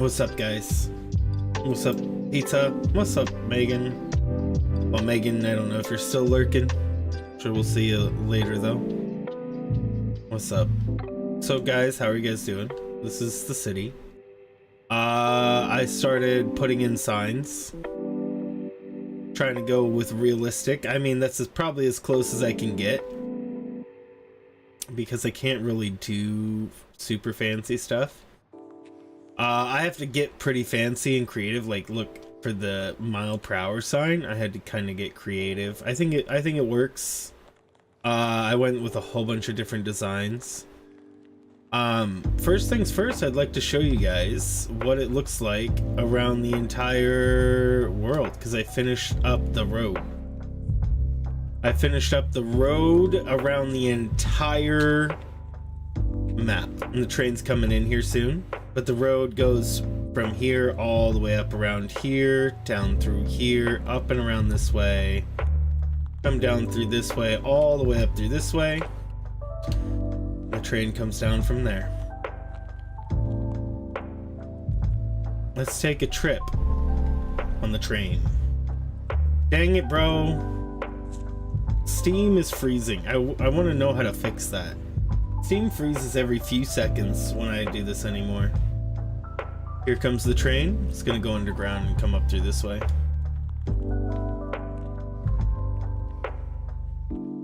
What's up, guys? What's up, Pizza? What's up, Megan? Well, Megan, I don't know if you're still lurking. Sure, we'll see you later, though. What's up? So, guys, how are you guys doing? This is the city. I started putting in signs. Trying to go with realistic. I mean, that's probably as close as I can get. Because I can't really do super fancy stuff. I have to get pretty fancy and creative. Like, look, for the mile/per/hour sign, I had to kind of get creative. I think it works. I went with a whole bunch of different designs. First things first, I'd like to show you guys what it looks like around the entire world, because I finished up the road. I finished up the road around the entire map, and the train's coming in here soon. But the road goes from here all the way up around here, down through here, up and around this way, come down through this way, all the way up through this way. The train comes down from there. Let's take a trip on the train. Dang it, bro. Steam is freezing. I want to know how to fix that. Steam freezes every few seconds when I do this anymore. Here comes the train. It's gonna go underground and come up through this way.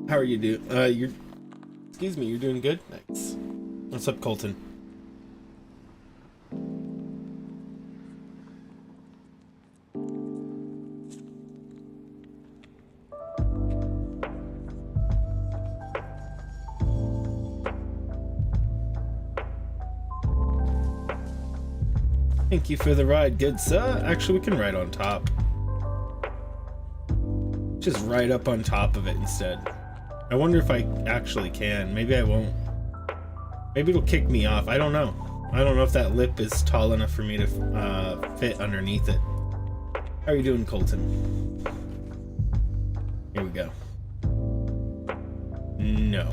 How are you doing? Excuse me, you're doing good? Thanks. What's up, Colton? Thank you for the ride, good sir. Actually, we can ride on top. Just ride up on top of it instead. I wonder if I actually can. Maybe I won't. Maybe it'll kick me off. I don't know. I don't know if that lip is tall enough for me to fit underneath it. How are you doing, Colton? Here we go. No.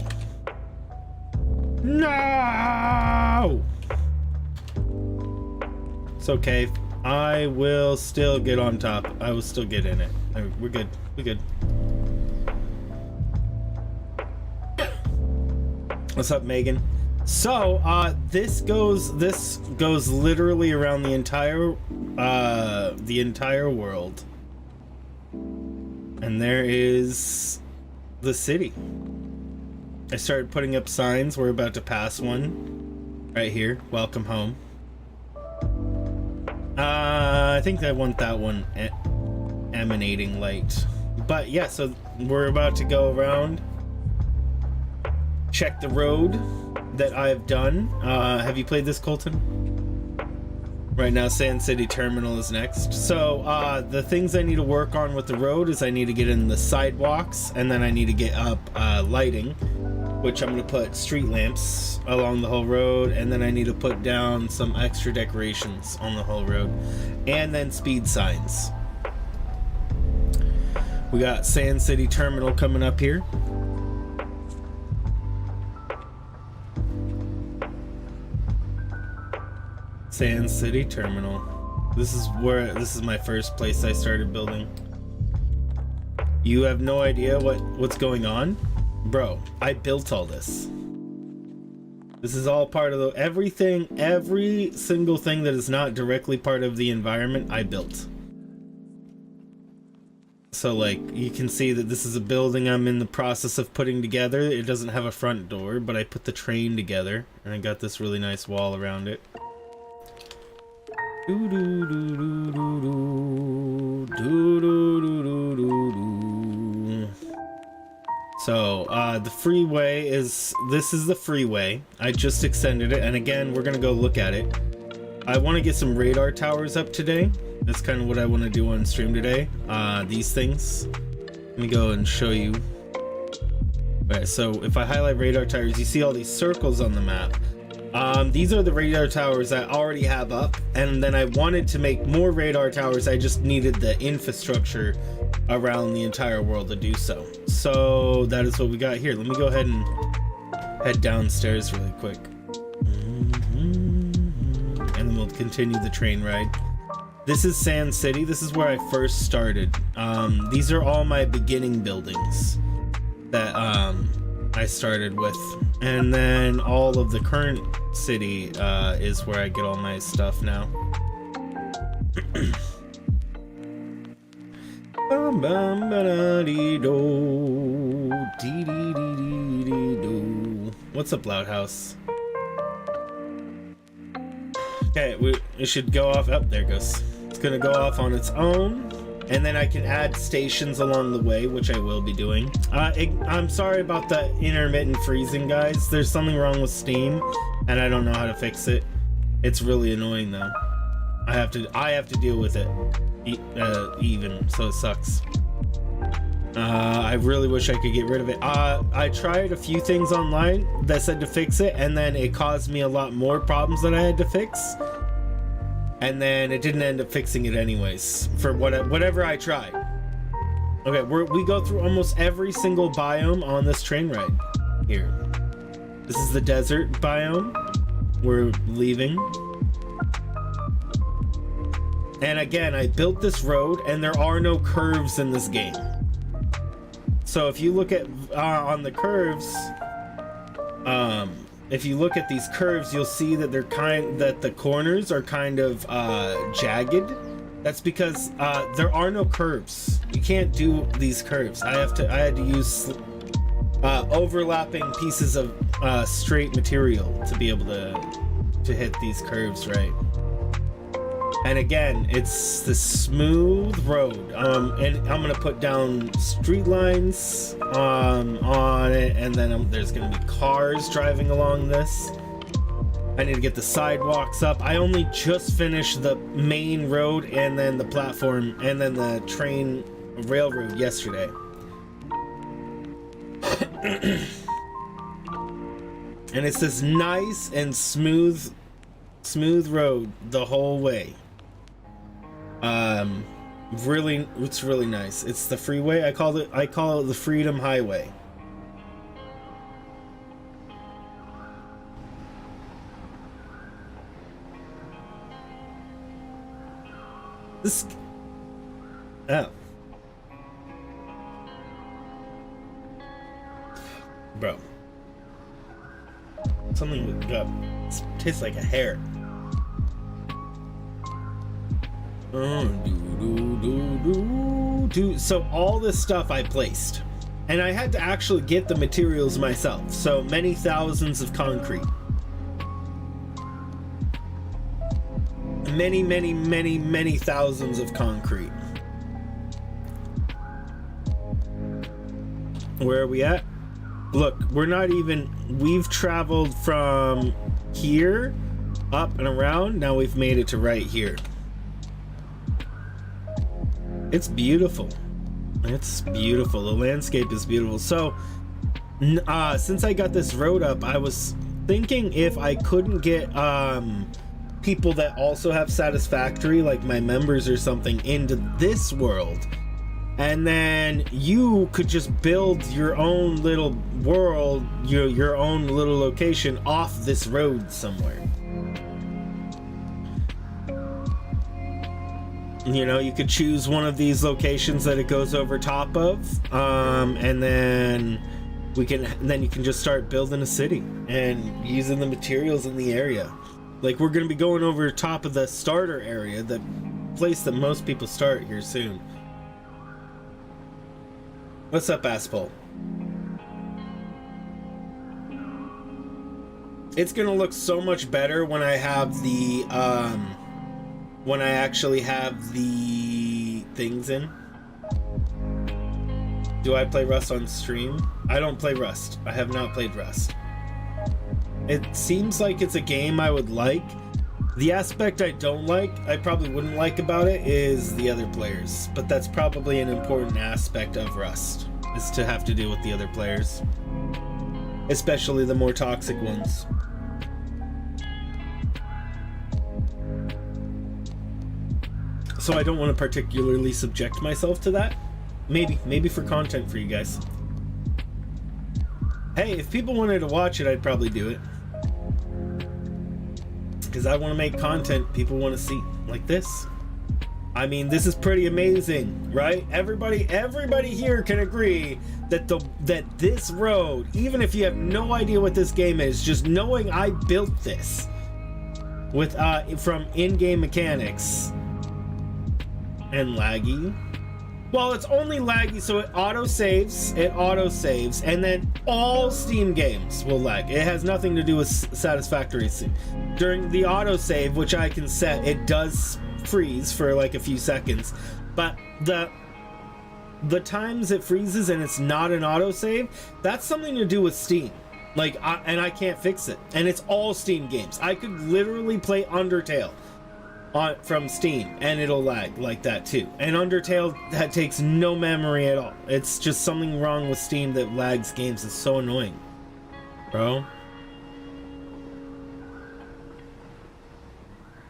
No! It's okay. I will still get on top. I will still get in it. We're good. We're good. What's up, Megan? So, this goes literally around the entire world. And there is the city. I started putting up signs. We're about to pass one right here. Welcome home. I think I want that one emanating light. But yeah, so we're about to go around, check the road that I've done. Have you played this, Colton? Right now, Sand City Terminal is next. So the things I need to work on with the road is I need to get in the sidewalks, and then I need to get up lighting, which I'm going to put street lamps along the whole road, and then I need to put down some extra decorations on the whole road, and then speed signs. We got Sand City Terminal coming up here. Sand City Terminal. This is my first place I started building. You have no idea what's going on? Bro, I built all this. This is all part of every single thing that is not directly part of the environment, I built. So, like, you can see that this is a building I'm in the process of putting together. It doesn't have a front door, but I put the train together, and I got this really nice wall around it. So, the freeway this is the freeway. I just extended it, and again, we're gonna go look at it. I want to get some radar towers up today. That's kind of what I want to do on stream today. These things. Let me go and show you. Alright, so if I highlight radar towers, you see all these circles on the map. These are the radar towers I already have up, and then I wanted to make more radar towers. I just needed the infrastructure around the entire world to do so. So that is what we got here. Let me go ahead and head downstairs really quick. And then we'll continue the train ride. This is Sand City. This is where I first started. These are all my beginning buildings that I started with. And then all of the current city is where I get all my stuff now. What's up, Loud House? Okay, it should go off. Oh, there it goes. It's gonna go off on its own, and then I can add stations along the way, which I will be doing. I'm sorry about the intermittent freezing, guys. There's something wrong with Steam, and I don't know how to fix it. It's really annoying, though. I have to deal with it, even, so it sucks. I really wish I could get rid of it. I tried a few things online that said to fix it, and then it caused me a lot more problems that I had to fix. And then it didn't end up fixing it anyways, for whatever I tried. Okay, we go through almost every single biome on this train ride here. This is the desert biome. We're leaving. And again, I built this road, and there are no curves in this game. So if you look at on the curves, if you look at these curves, you'll see that that the corners are kind of jagged. That's because there are no curves. You can't do these curves. I had to use overlapping pieces of straight material to be able to hit these curves right. And again, it's the smooth road. And I'm gonna put down street lines on it, and then there's gonna be cars driving along this. I need to get the sidewalks up. I only just finished the main road and then the platform and then the train railroad yesterday. And it's this nice and smooth road the whole way. It's really nice. It's the freeway. I call it the Freedom Highway. Bro. Something tastes like a hair. So all this stuff I placed, and I had to actually get the materials myself. So many thousands of concrete, many thousands of concrete. Where are we at? Look, we've traveled from here up and around. Now we've made it to right here. It's beautiful. It's beautiful. The landscape is beautiful. So, since I got this road up, I was thinking if I couldn't get people that also have Satisfactory, like my members or something, into this world, and then you could just build your own little world, your own little location off this road somewhere. You know, you could choose one of these locations that it goes over top of, and then you can just start building a city and using the materials in the area. Like, we're gonna be going over top of the starter area, the place that most people start here soon. What's up, Aspol? It's gonna look so much better when I have the when I actually have the things in. Do I play Rust on stream? I don't play Rust. I have not played Rust. It seems like it's a game I would like. The aspect I don't like, I probably wouldn't like about it, is the other players. But that's probably an important aspect of Rust, is to have to deal with the other players. Especially the more toxic ones. So I don't want to particularly subject myself to that. Maybe for content for you guys. Hey, if people wanted to watch it, I'd probably do it. because I want to make content people want to see, like this. I mean, this is pretty amazing, right? Everybody here can agree that this road, even if you have no idea what this game is, just knowing I built this with from in-game mechanics and laggy. Well, it's only laggy, so it auto-saves, and then all Steam games will lag. It has nothing to do with Satisfactory. During the auto-save, which I can set, it does freeze for like a few seconds, but the times it freezes and it's not an autosave, that's something to do with Steam. Like, and I can't fix it. And it's all Steam games. I could literally play Undertale from Steam and it'll lag like that too. And Undertale, that takes no memory at all. It's just something wrong with Steam that lags games. It's so annoying, bro.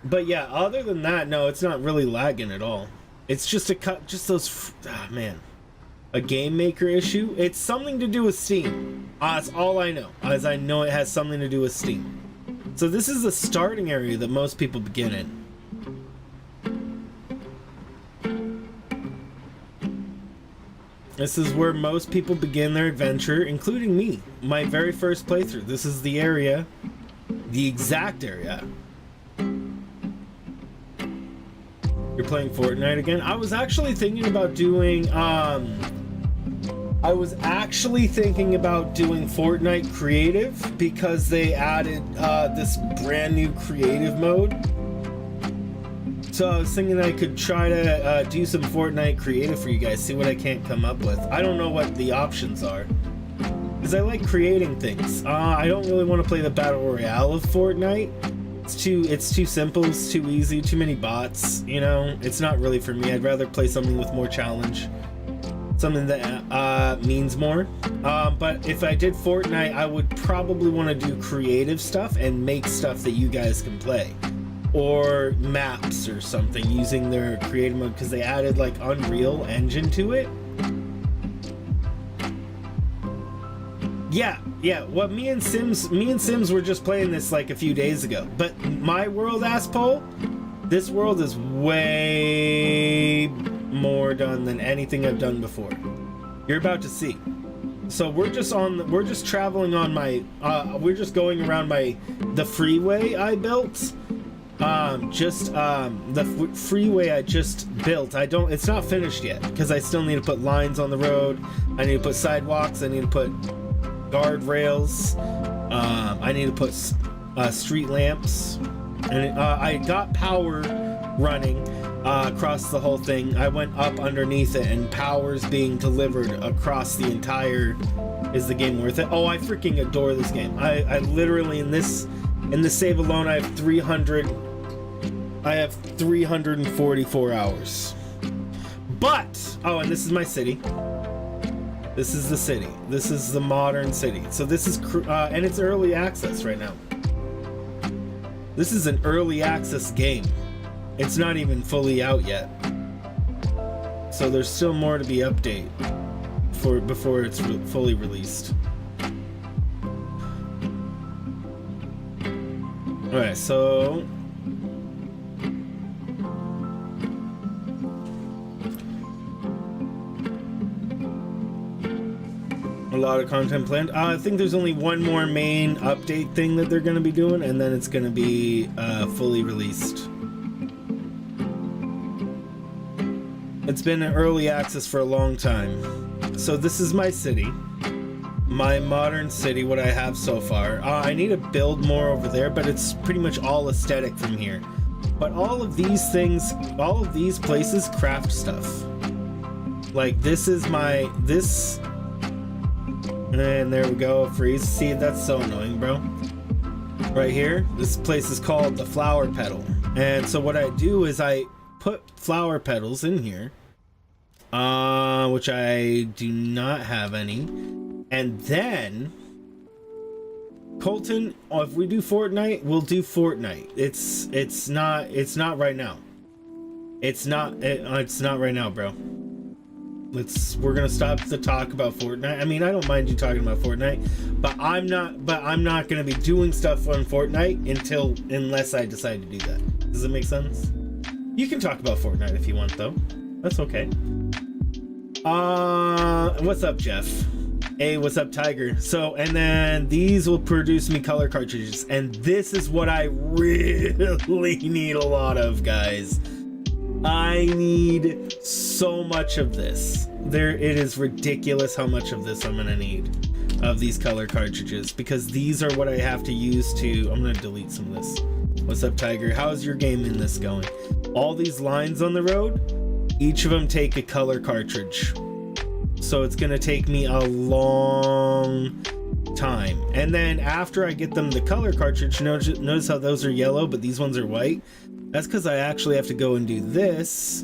But yeah, other than that, no, it's not really lagging at all. It's just just those, man, a game maker issue. It's something to do with Steam. That's all I know, as I know it has something to do with Steam. So this is the starting area that most people begin in. This is where most people begin their adventure, including me. My very first playthrough. This is the area, the exact area. You're playing Fortnite again? I was actually thinking about doing, Fortnite creative because they added this brand new creative mode. So I was thinking I could try to do some Fortnite creative for you guys, see what I can't come up with. I don't know what the options are, because I like creating things. I don't really want to play the Battle Royale of Fortnite. It's too simple, it's too easy, too many bots, you know? It's not really for me. I'd rather play something with more challenge. Something that means more. But if I did Fortnite, I would probably want to do creative stuff and make stuff that you guys can play. Or maps or something using their creative mode, because they added like Unreal Engine to it. Yeah, what me and Sims were just playing this like a few days ago. But my world, Asspole, this world is way more done than anything I've done before. You're about to see. So we're just traveling on my we're just going around the freeway I built. The freeway I just built. It's not finished yet because I still need to put lines on the road. I need to put sidewalks. I need to put guardrails. I need to put street lamps, and I got power running across the whole thing. I went up underneath it, and power's being delivered across the entire. Is the game worth it? Oh, I freaking adore this game. I literally in this save alone, I have 344 hours. But and this is my city. This is the city. This is the modern city. So this is, and it's early access right now. This is an early access game. It's not even fully out yet. So there's still more to be updated before it's fully released. Alright, so a lot of content planned. I think there's only one more main update thing that they're going to be doing, and then it's going to be fully released. It's been in early access for a long time. So this is my city, my modern city, what I have so far. I need to build more over there, but it's pretty much all aesthetic from here. But all of these things, all of these places craft stuff. Like this is this. And there we go, freeze. See, that's so annoying, bro. Right here, this place is called the Flower Petal. And so what I do is I put flower petals in here, which I do not have any. And then, Colton, if we do Fortnite, we'll do Fortnite. It's not right now. It's not right now, bro. we're gonna stop the talk about Fortnite. I mean, I don't mind you talking about Fortnite, but I'm not gonna be doing stuff on Fortnite unless I decide to do that. Does it make sense? You can talk about Fortnite if you want, though. That's okay. What's up, Jeff? Hey, what's up, Tiger? So, and then these will produce me color cartridges, and this is what I really need a lot of, guys. I need so much of this. It is ridiculous how much of this I'm gonna need of these color cartridges, because these are what I have to use to... I'm gonna delete some of this. What's up, Tiger? How's your game in this going? All these lines on the road, each of them take a color cartridge. So it's gonna take me a long time. And then after I get them the color cartridge, notice how those are yellow, but these ones are white? That's because I actually have to go and do this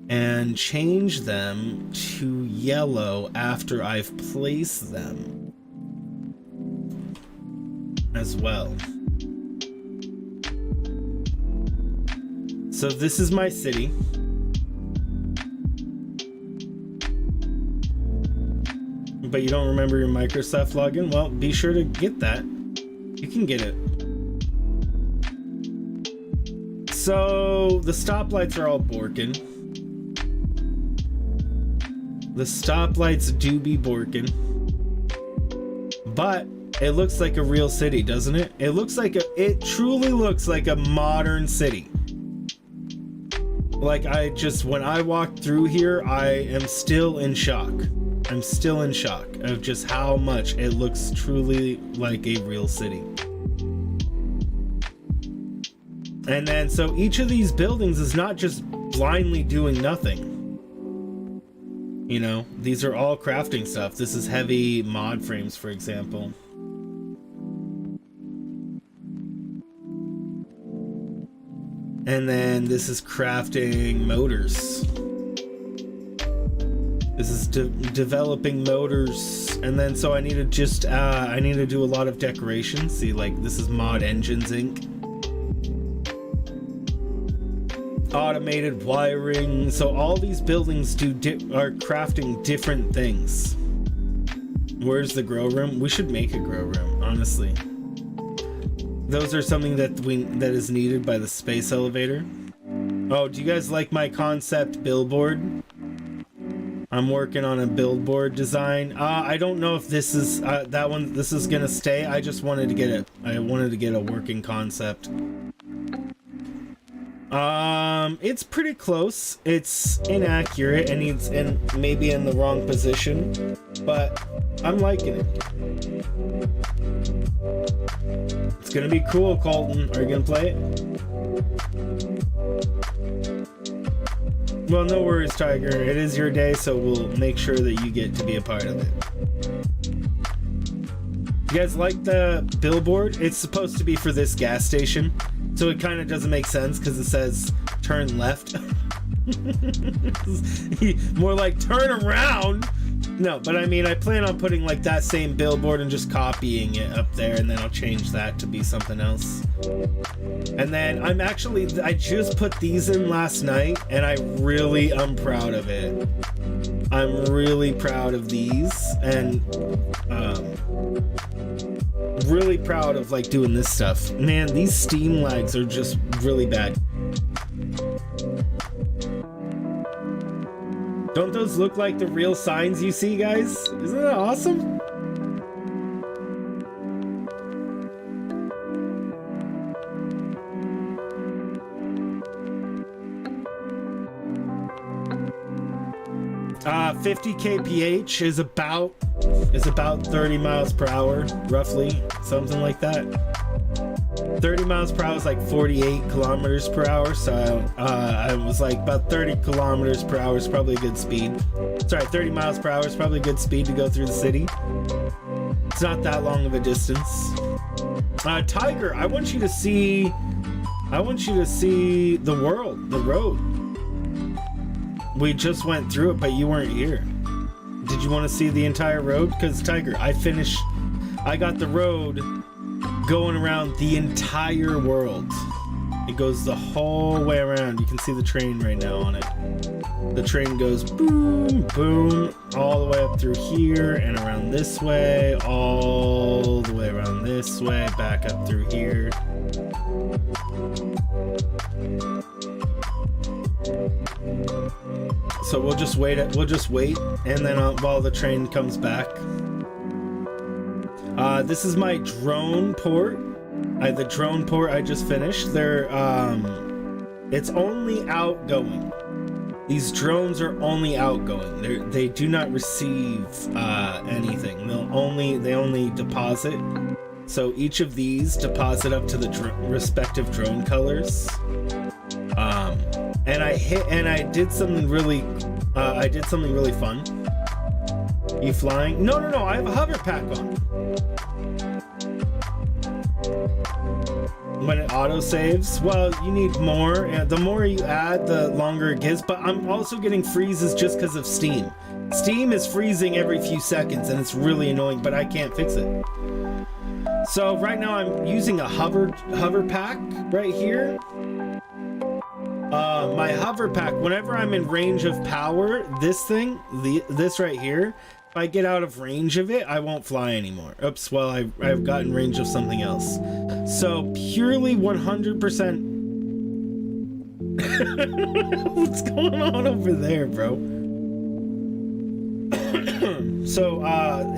and change them to yellow after I've placed them as well. So this is my city. But you don't remember your Microsoft login? Well, be sure to get that. You can get it. So the stoplights are all Borkin. The stoplights do be Borkin. But it looks like a real city, doesn't it? It truly looks like a modern city. Like when I walked through here, I am still in shock. I'm still in shock of just how much it looks truly like a real city. And then, so each of these buildings is not just blindly doing nothing. You know, these are all crafting stuff. This is heavy mod frames, for example. And then this is crafting motors. This is developing motors. And then, so I need to just, I need to do a lot of decorations. See, like, this is Mod Engines Inc. Automated wiring. So all these buildings are crafting different things. Where's the grow room? We should make a grow room, honestly. Those are something that is needed by the space elevator. Oh, do you guys like my concept billboard? I'm working on a billboard design. I don't know if this is this is gonna stay. I just wanted to get it. I wanted to get a working concept. It's pretty close. It's inaccurate and it's maybe in the wrong position, but I'm liking it. It's gonna be cool, Colton. Are you gonna play it? Well, no worries, Tiger. It is your day, so we'll make sure that you get to be a part of it. You guys like the billboard? It's supposed to be for this gas station, so it kind of doesn't make sense because it says turn left. More like turn around. No, but I mean, I plan on putting like that same billboard and just copying it up there, and then I'll change that to be something else. And then I just put these in last night, and I'm proud of it. I'm really proud of these, and really proud of like doing this stuff. Man, these Steam lags are just really bad. Don't those look like the real signs you see, guys? Isn't that awesome? Uh, 50 kph is about 30 miles per hour, roughly, something like that. 30 miles per hour is like 48 kilometers per hour, so I was like about 30 kilometers per hour is probably a good speed. Sorry, 30 miles per hour is probably a good speed to go through the city. It's not that long of a distance. Tiger, I want you to see the world, the road. We just went through it, but you weren't here. Did you want to see the entire road? Because Tiger, I got the road going around the entire world. It goes the whole way around. You can see the train right now on it. The train goes boom, boom, all the way up through here and around this way, all the way around this way, back up through here. So we'll just wait, and then while the train comes back. This is my drone port. The drone port I just finished. It's only outgoing. These drones are only outgoing. They do not receive anything. They only deposit. So each of these deposit up to the respective drone colors. And I did something really fun. You flying? No. I have a hover pack on. When it auto saves, well, you need more, and the more you add, the longer it gives. But I'm also getting freezes just because of Steam. Steam is freezing every few seconds, and it's really annoying, but I can't fix it. So right now I'm using a hover pack right here. My hover pack, whenever I'm in range of power, this right here, if I get out of range of it, I won't fly anymore. Oops, well, I've gotten range of something else. So purely 100%. What's going on over there, bro? So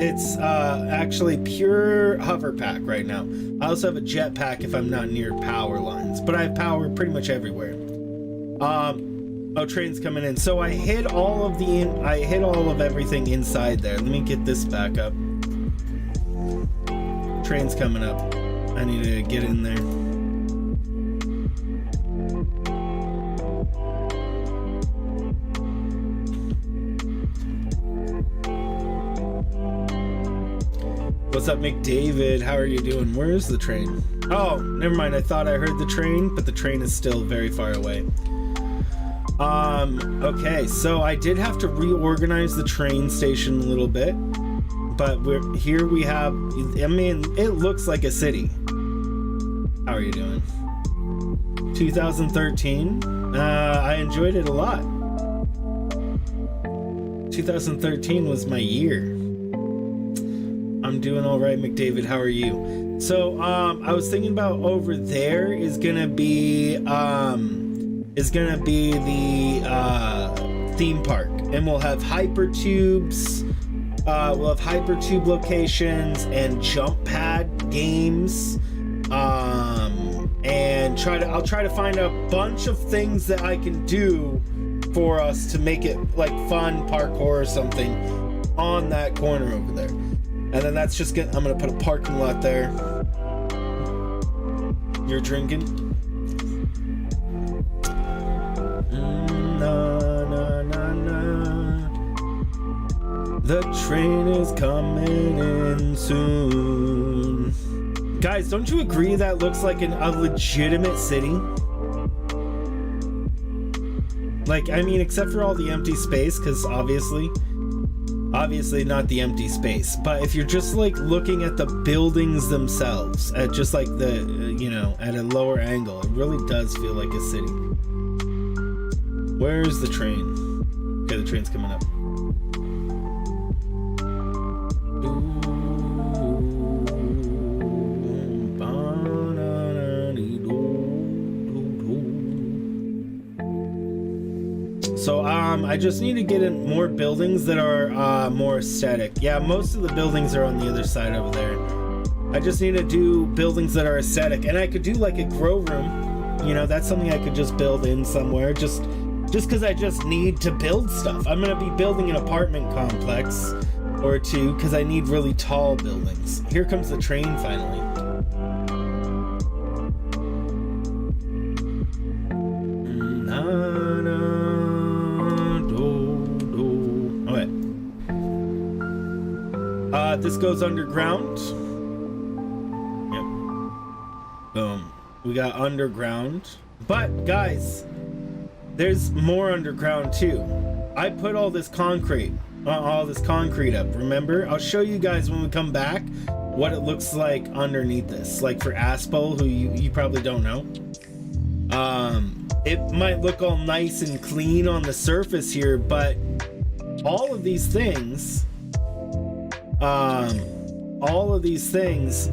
it's actually pure hover pack right now. I also have a jet pack if I'm not near power lines, but I have power pretty much everywhere. Oh, train's coming in. So I hid all of everything inside there. Let me get this back up. Train's coming up. I need to get in there. What's up, McDavid? How are you doing? Where is the train? Oh, never mind. I thought I heard the train, but the train is still very far away. Okay, so I did have to reorganize the train station a little bit, but here we have, I mean, it looks like a city. How are you doing? 2013, I enjoyed it a lot. 2013 was my year. I'm doing all right, McDavid. How are you? So, I was thinking about over there is gonna be the theme park, and we'll have hypertubes. We'll have hypertube locations and jump pad games. And I'll try to find a bunch of things that I can do for us to make it like fun parkour or something on that corner over there. And then that's just I'm gonna put a parking lot there. You're drinking? The train is coming in soon. Guys, don't you agree that looks like a legitimate city? Like, I mean, except for all the empty space, because obviously not the empty space. But if you're just like looking at the buildings themselves at just like the, at a lower angle, it really does feel like a city. Where's the train? Okay, the train's coming up. So I just need to get in more buildings that are more aesthetic. Yeah, most of the buildings are on the other side over there. I just need to do buildings that are aesthetic, and I could do like a grow room. That's something I could just build in somewhere. Just because I just need to build stuff. I'm gonna be building an apartment complex or two because I need really tall buildings. Here comes the train finally. This goes underground. Yep. Boom. We got underground. But guys, there's more underground too. I put all this concrete up, remember? I'll show you guys when we come back what it looks like underneath this. Like for Aspo, who you probably don't know. It might look all nice and clean on the surface here, but all of these things,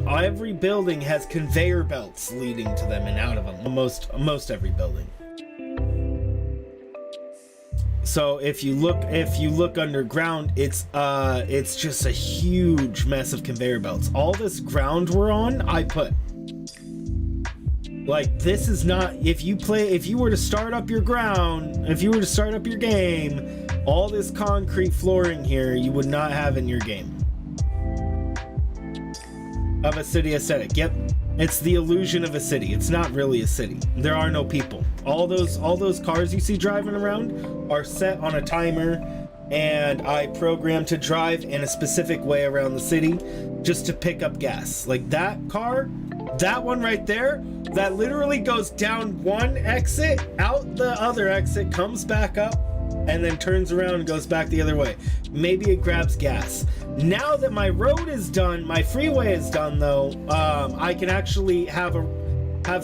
every building has conveyor belts leading to them and out of them. Most every building. So if you look underground, it's just a huge mess of conveyor belts. All this ground we're on, I put. Like, this is not, if you were to start up your game, all this concrete flooring here, you would not have in your game. Of a city aesthetic. Yep. It's the illusion of a city. It's not really a city. There are no people. All those cars you see driving around are set on a timer, and I program to drive in a specific way around the city just to pick up gas. Like that car, that one right there, that literally goes down one exit, out the other exit, comes back up, and then turns around and goes back the other way. Maybe it grabs gas. Now that my road is done, my freeway is done though, I can actually have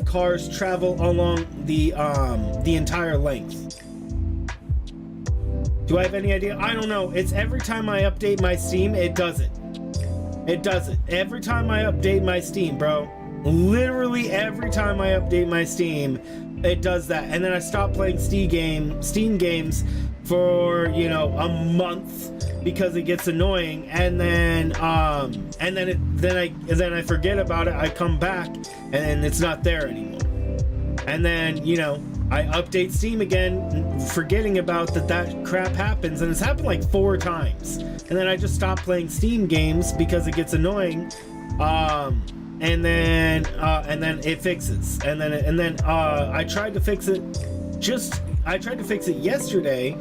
cars travel along the entire length. Do I have any idea? I don't know. It's every time I update my Steam, it does it. It does it. Every time I update my Steam, bro. Literally every time I update my Steam, it does that. And then I stop playing Steam games for, a month because it gets annoying, and then I forget about it. I come back and it's not there anymore. And then, I update Steam again, forgetting about that crap happens, and it's happened like 4 times. And then I just stop playing Steam games because it gets annoying. And then it fixes. And then I tried to fix it yesterday,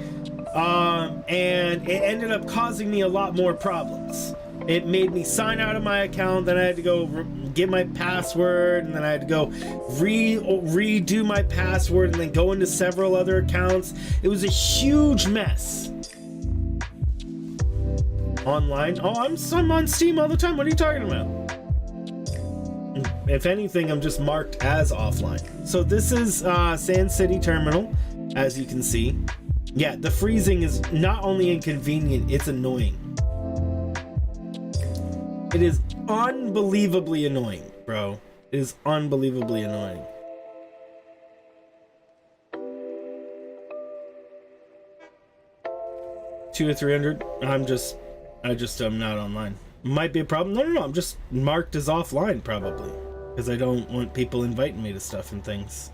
and it ended up causing me a lot more problems. It made me sign out of my account, then I had to go get my password, and then I had to go redo my password, and then go into several other accounts. It was a huge mess. Online? Oh, I'm on Steam all the time. What are you talking about? If anything, I'm just marked as offline. So this is Sand City Terminal, as you can see. Yeah, the freezing is not only inconvenient, it's annoying. It is unbelievably annoying, bro. It is unbelievably annoying. $200 or $300. I'm not online. Might be a problem. No. I'm just marked as offline probably because I don't want people inviting me to stuff and things.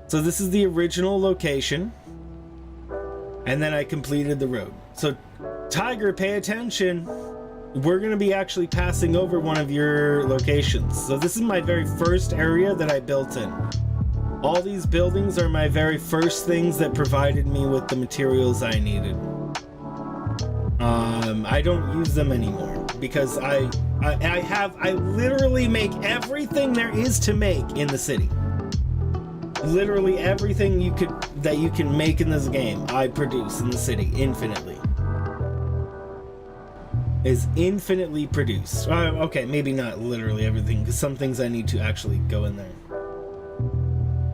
So this is the original location, and then I completed the road. So Tiger, pay attention. We're going to be actually passing over one of your locations. So this is my very first area that I built in. All these buildings are my very first things that provided me with the materials I needed. I don't use them anymore because I literally make everything there is to make in the city. Literally everything that you can make in this game, I produce in the city infinitely. Is infinitely produced. Okay, maybe not literally everything, because some things I need to actually go in there.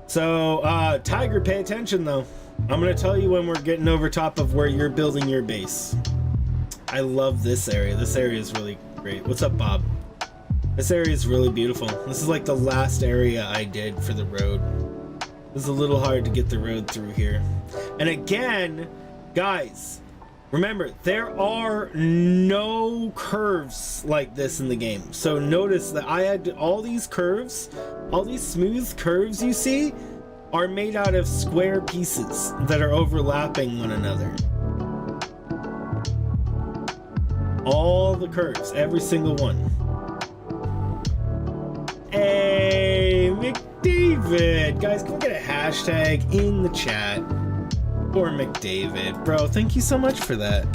So, Tiger, pay attention though. I'm gonna tell you when we're getting over top of where you're building your base. I love this area. This area is really great. What's up, Bob? This area is really beautiful. This is like the last area I did for the road. This is a little hard to get the road through here. And again, guys, remember, there are no curves like this in the game. So notice that I had all these curves, all these smooth curves you see are made out of square pieces that are overlapping one another. All the curves, every single one. Hey, McDavid. Guys, can we get a hashtag in the chat? Or McDavid. Bro, thank you so much for that.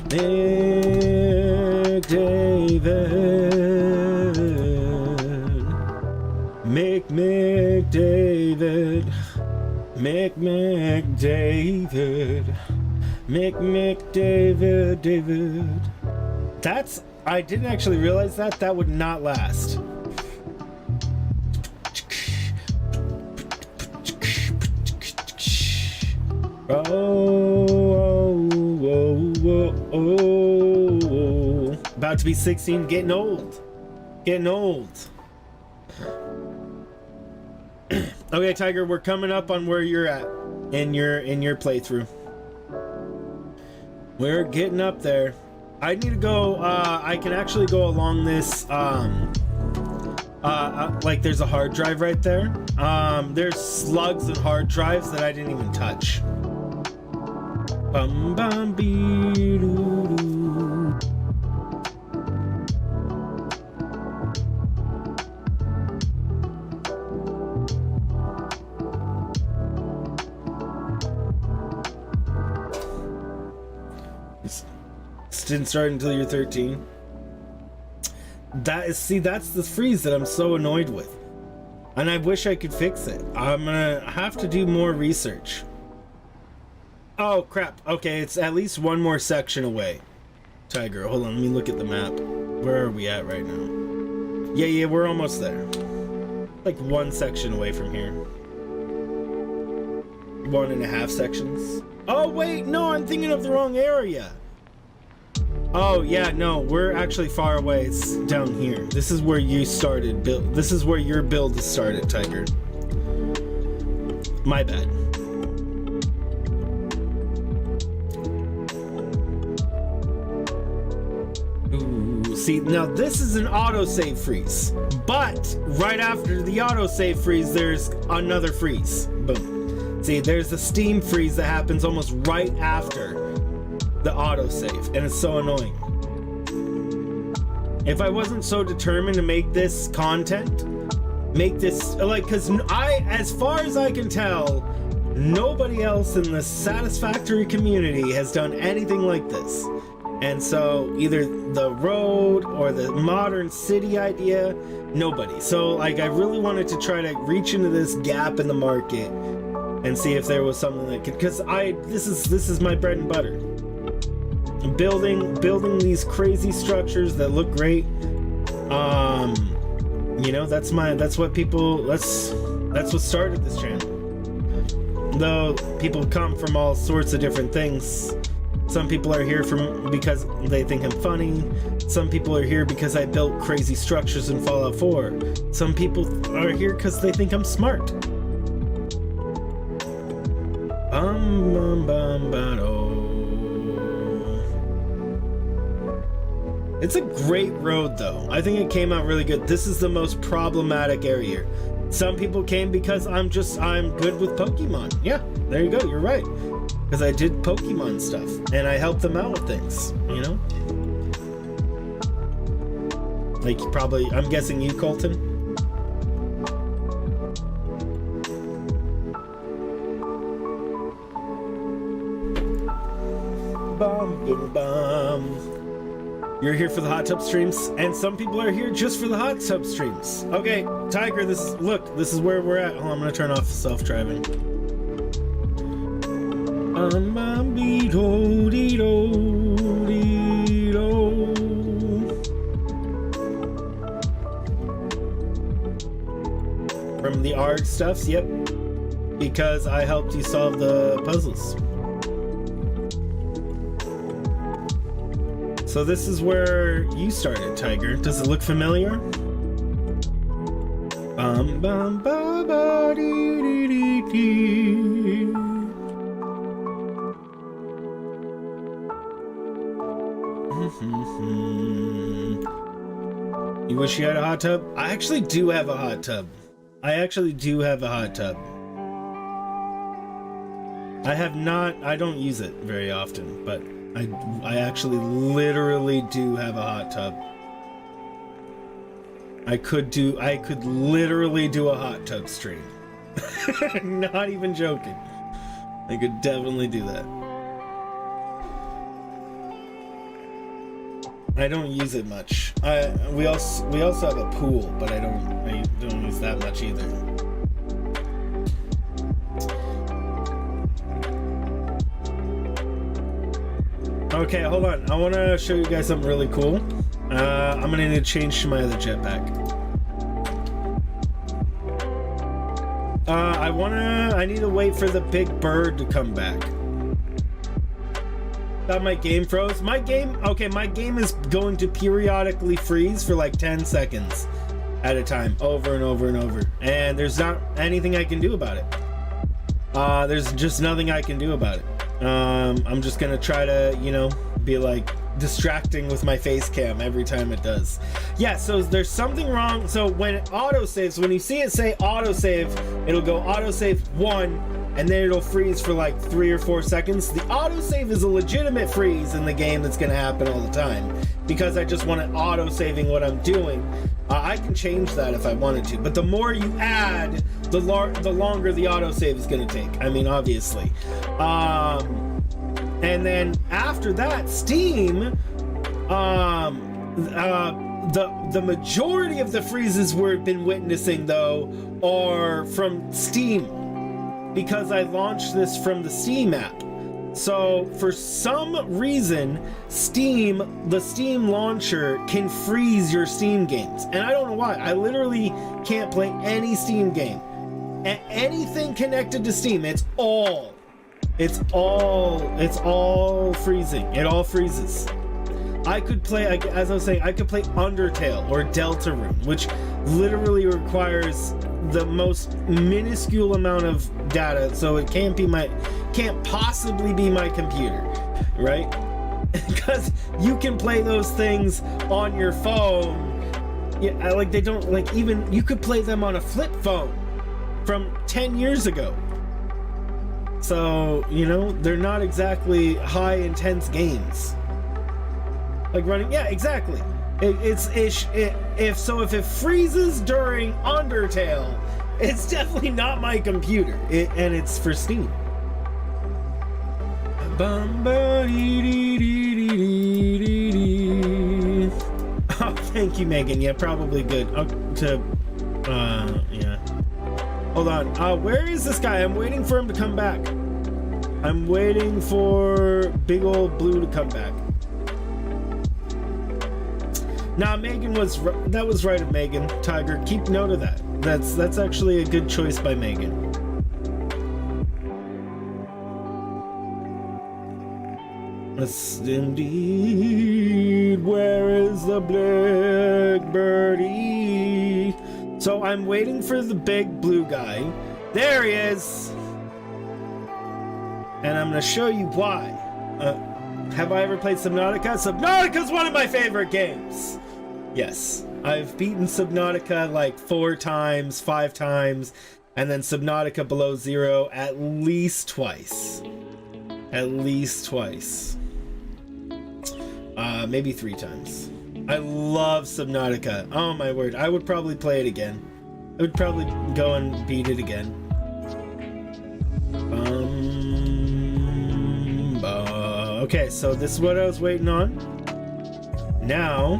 McDavid. McDavid. McDavid. McDavid. David. That's... I didn't actually realize that would not last. Oh. About to be 16, getting old. Getting old. Okay, Tiger, we're coming up on where you're at in your playthrough. We're getting up there. I need to go, I can actually go along this, like there's a hard drive right there. There's slugs and hard drives that I didn't even touch. Bum bum bee doo doo. This didn't start until you're 13. That's the freeze that I'm so annoyed with. And I wish I could fix it. I'm gonna have to do more research. Oh crap, okay, it's at least one more section away. Tiger, hold on, let me look at the map. Where are we at right now? Yeah, we're almost there. Like one section away from here. 1.5 sections. Oh wait, no, I'm thinking of the wrong area. Oh yeah, no, we're actually far away. It's down here. This is where you started build. This is where your build started, Tiger. My bad. Ooh, see, now this is an autosave freeze, but right after the autosave freeze, there's another freeze. Boom. See, there's a steam freeze that happens almost right after the autosave, and it's so annoying. If I wasn't so determined to make this content, make this, like, because as far as I can tell, nobody else in the Satisfactory community has done anything like this. And so either the road or the modern city idea, nobody. So like, I really wanted to try to reach into this gap in the market and see if there was something that could, because this is my bread and butter. Building these crazy structures that look great. You know, that's what started this channel. Though people come from all sorts of different things. Some people are here because they think I'm funny. Some people are here because I built crazy structures in Fallout 4. Some people are here because they think I'm smart. It's a great road though. I think it came out really good. This is the most problematic area. Some people came because I'm good with Pokemon. Yeah, there you go, you're right. Because I did Pokemon stuff and I helped them out with things, you know? Like probably, I'm guessing you, Colton? You're here for the hot tub streams, and some people are here just for the hot tub streams. Okay, Tiger, this is where we're at. Oh, I'm gonna turn off self-driving. From the ARG stuffs, yep. Because I helped you solve the puzzles. So this is where you started, Tiger. Does it look familiar? You wish you had a hot tub? I actually do have a hot tub. I have not, I don't use it very often, but I actually literally do have a hot tub. I could literally do a hot tub stream. Not even joking. I could definitely do that. I don't use it much. We also have a pool, but I don't use that much either. Okay, hold on. I want to show you guys something really cool. I'm gonna need to change to my other jetpack. I need to wait for the big bird to come back. Thought my game froze. My game is going to periodically freeze for like 10 seconds at a time, over and over and over. And there's not anything I can do about it. There's just nothing I can do about it. I'm just gonna try to, you know, be like distracting with my face cam every time it does. Yeah, so there's something wrong. So when it autosaves, when you see it say autosave, it'll go autosave 1, and then it'll freeze for like 3 or 4 seconds. The autosave is a legitimate freeze in the game that's gonna happen all the time, because I just want it auto-saving what I'm doing. I can change that if I wanted to, but the more you add, the longer the autosave is gonna take. I mean, obviously. And then after that, Steam, the majority of the freezes we've been witnessing, though, are from Steam, because I launched this from the Steam app. So for some reason, the Steam launcher can freeze your Steam games, and I don't know why. I literally can't play any Steam game, anything connected to Steam. It's all freezing. It all freezes. I could play, as I was saying, I could play Undertale or Deltarune, which literally requires the most minuscule amount of data, so it can't possibly be my computer, right? Because you can play those things on your phone. Yeah, like they don't, like, even you could play them on a flip phone from 10 years ago. So, you know, they're not exactly high intense games. Like running, yeah, exactly. If it freezes during Undertale, it's definitely not my computer, and it's for Steam. Oh, thank you, Megan. Yeah, probably good. Yeah. Hold on. Where is this guy? I'm waiting for him to come back. I'm waiting for Big Old Blue to come back. Nah, Megan was right of Megan. Tiger, keep note of that. That's actually a good choice by Megan. Yes, indeed. Where is the blackbirdie? So I'm waiting for the big blue guy. There he is. And I'm gonna show you why. Have I ever played Subnautica? Subnautica's one of my favorite games. Yes, I've beaten Subnautica like 4 times, 5 times, and then Subnautica Below Zero at least twice. At least twice. Maybe 3 times. I love Subnautica. Oh my word, I would probably play it again. I would probably go and beat it again. Okay, so this is what I was waiting on. Now,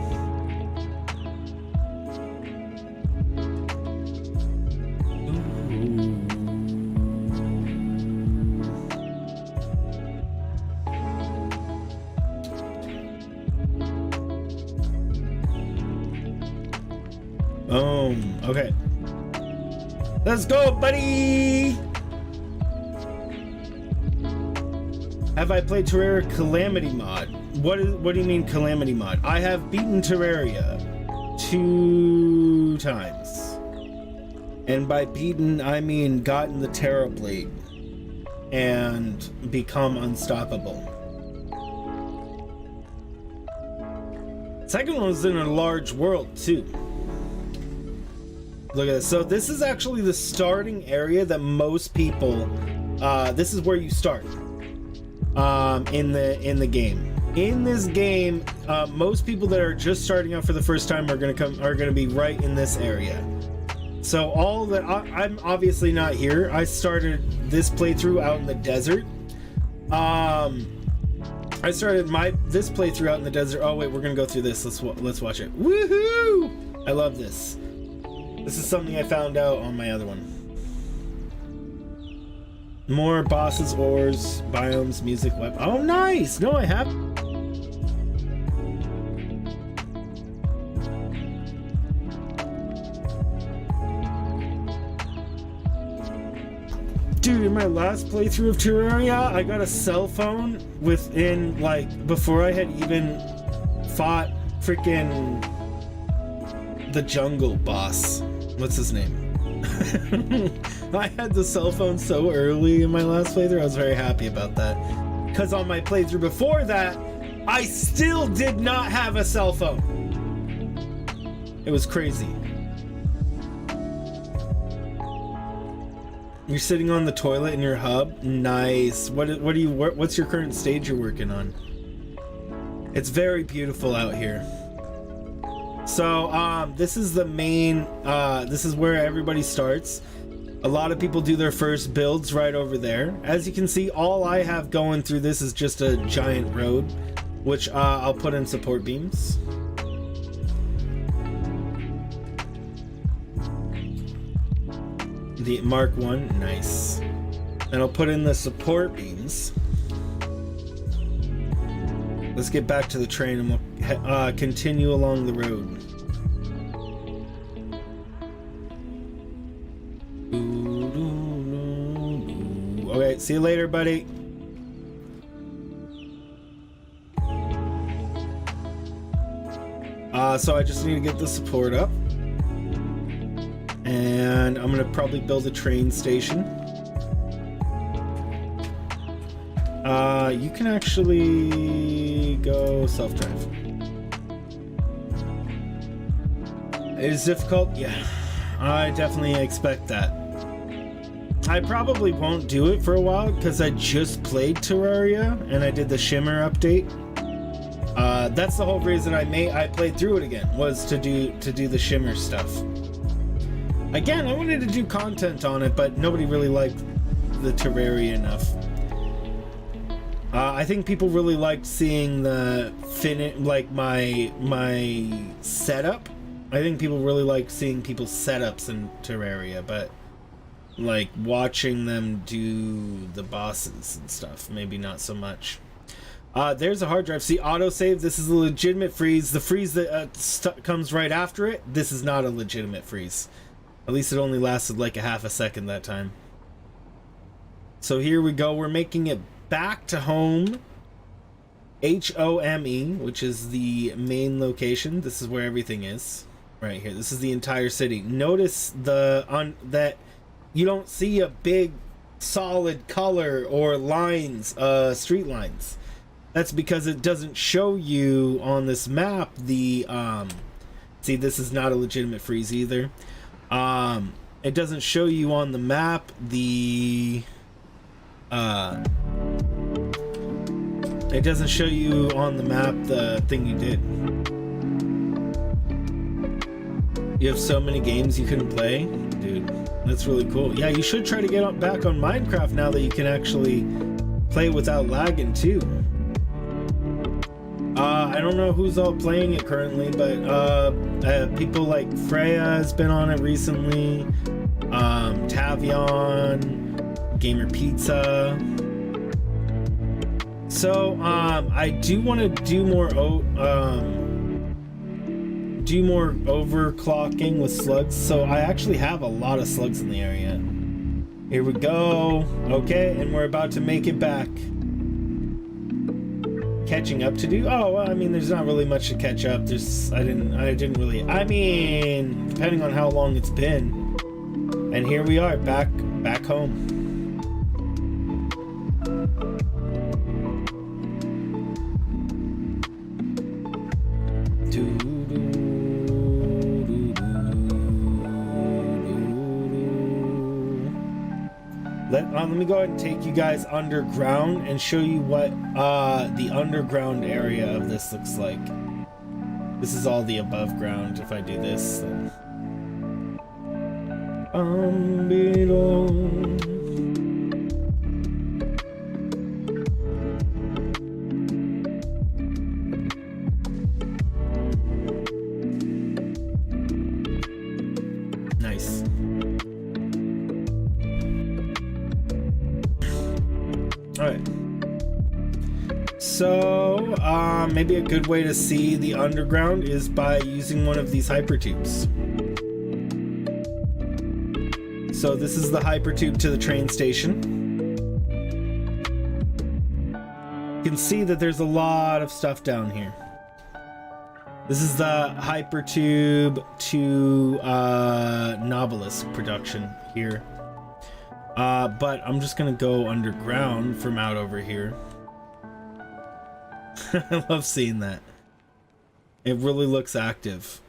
boom. Okay. Let's go, buddy! Have I played Terraria Calamity mod? What do you mean Calamity mod? I have beaten Terraria 2 times. And by beaten, I mean gotten the Terra Blade and become unstoppable. Second one was in a large world too. Look at this. So this is actually the starting area that most people, this is where you start. In the game. In this game, most people that are just starting out for the first time are gonna be right in this area. So all that I'm obviously not here. I started this playthrough out in the desert. I started this playthrough out in the desert. Oh wait, we're gonna go through this. Let's watch it. Woohoo! I love this. This is something I found out on my other one. More bosses, ores, biomes, music, web. Oh, nice! No, I have. Dude, my last playthrough of Terraria, I got a cell phone within, like, before I had even fought freaking the jungle boss. What's his name? I had the cell phone so early in my last playthrough. I was very happy about that. Because on my playthrough before that, I still did not have a cell phone. It was crazy. You're sitting on the toilet in your hub? Nice. What's your current stage you're working on? It's very beautiful out here. So, this is the main, this is where everybody starts. A lot of people do their first builds right over there. As you can see, all I have going through this is just a giant road, which I'll put in support beams. The Mark 1, nice. And I'll put in the support beams. Let's get back to the train and we'll continue along the road. Okay, see you later, buddy. So I just need to get the support up. And I'm gonna probably build a train station. You can actually go self-drive. It is difficult? Yeah, I definitely expect that. I probably won't do it for a while because I just played Terraria and I did the Shimmer update. That's the whole reason I played through it again, was to do the Shimmer stuff. Again, I wanted to do content on it, but nobody really liked the Terraria enough. I think people really liked seeing the my setup. I think people really like seeing people's setups in Terraria, but like watching them do the bosses and stuff, maybe not so much. There's a hard drive. See, autosave, this is a legitimate freeze. The freeze that comes right after it, this is not a legitimate freeze. At least it only lasted like a half a second that time. So here we go. We're making it back to home. Home, which is the main location. This is where everything is. Right here. This is the entire city. Notice that you don't see a big solid color or lines, street lines. That's because it doesn't show you on this map the see, this is not a legitimate freeze either. It doesn't show you on the map the it doesn't show you on the map the thing you did. You have so many games you couldn't play? Dude, that's really cool. Yeah, you should try to get back on Minecraft now that you can actually play without lagging too. I don't know who's all playing it currently, but people like Freya has been on it recently, Tavion, Gamer Pizza. So I do want to do more overclocking with slugs. So I actually have a lot of slugs in the area. Here we go. Okay, and we're about to make it back. Catching up to do? Oh, well, I mean, there's not really much to catch up. I didn't really, I mean, depending on how long it's been. And here we are, back home. Let me go ahead and take you guys underground and show you what the underground area of this looks like. This is all the above ground. If I do this, then... Nice. Alright. So, maybe a good way to see the underground is by using one of these hypertubes. So this is the hypertube to the train station. can see that there's a lot of stuff down here. This is the Hypertube to Novelist production here. But I'm just gonna go underground from out over here. I love seeing that. It really looks active.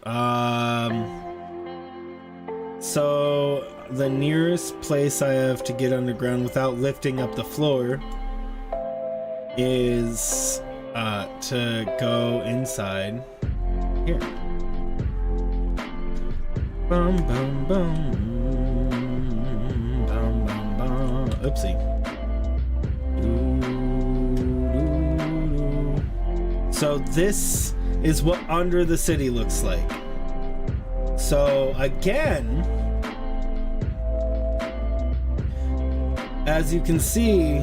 So the nearest place I have to get underground without lifting up the floor is to go inside here. Bum bum bum. Bum bum bum. Oopsie. So this is what under the city looks like. So again, as you can see,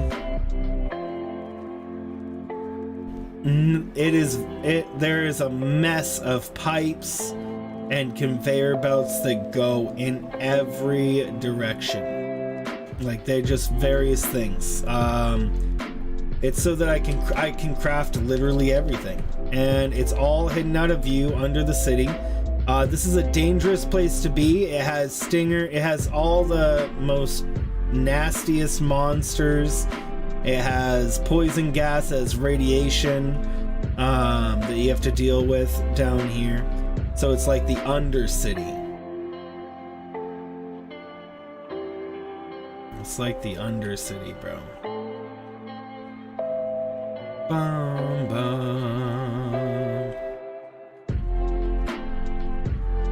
there is a mess of pipes and conveyor belts that go in every direction. Like, they're just various things. It's so that I can craft literally everything, and it's all hidden out of view under the city. This is a dangerous place to be. It has stinger. It has all the most nastiest monsters. It has poison gas, as radiation that you have to deal with down here. So it's like the Undercity. It's like the Undercity, bro. Bum, bum.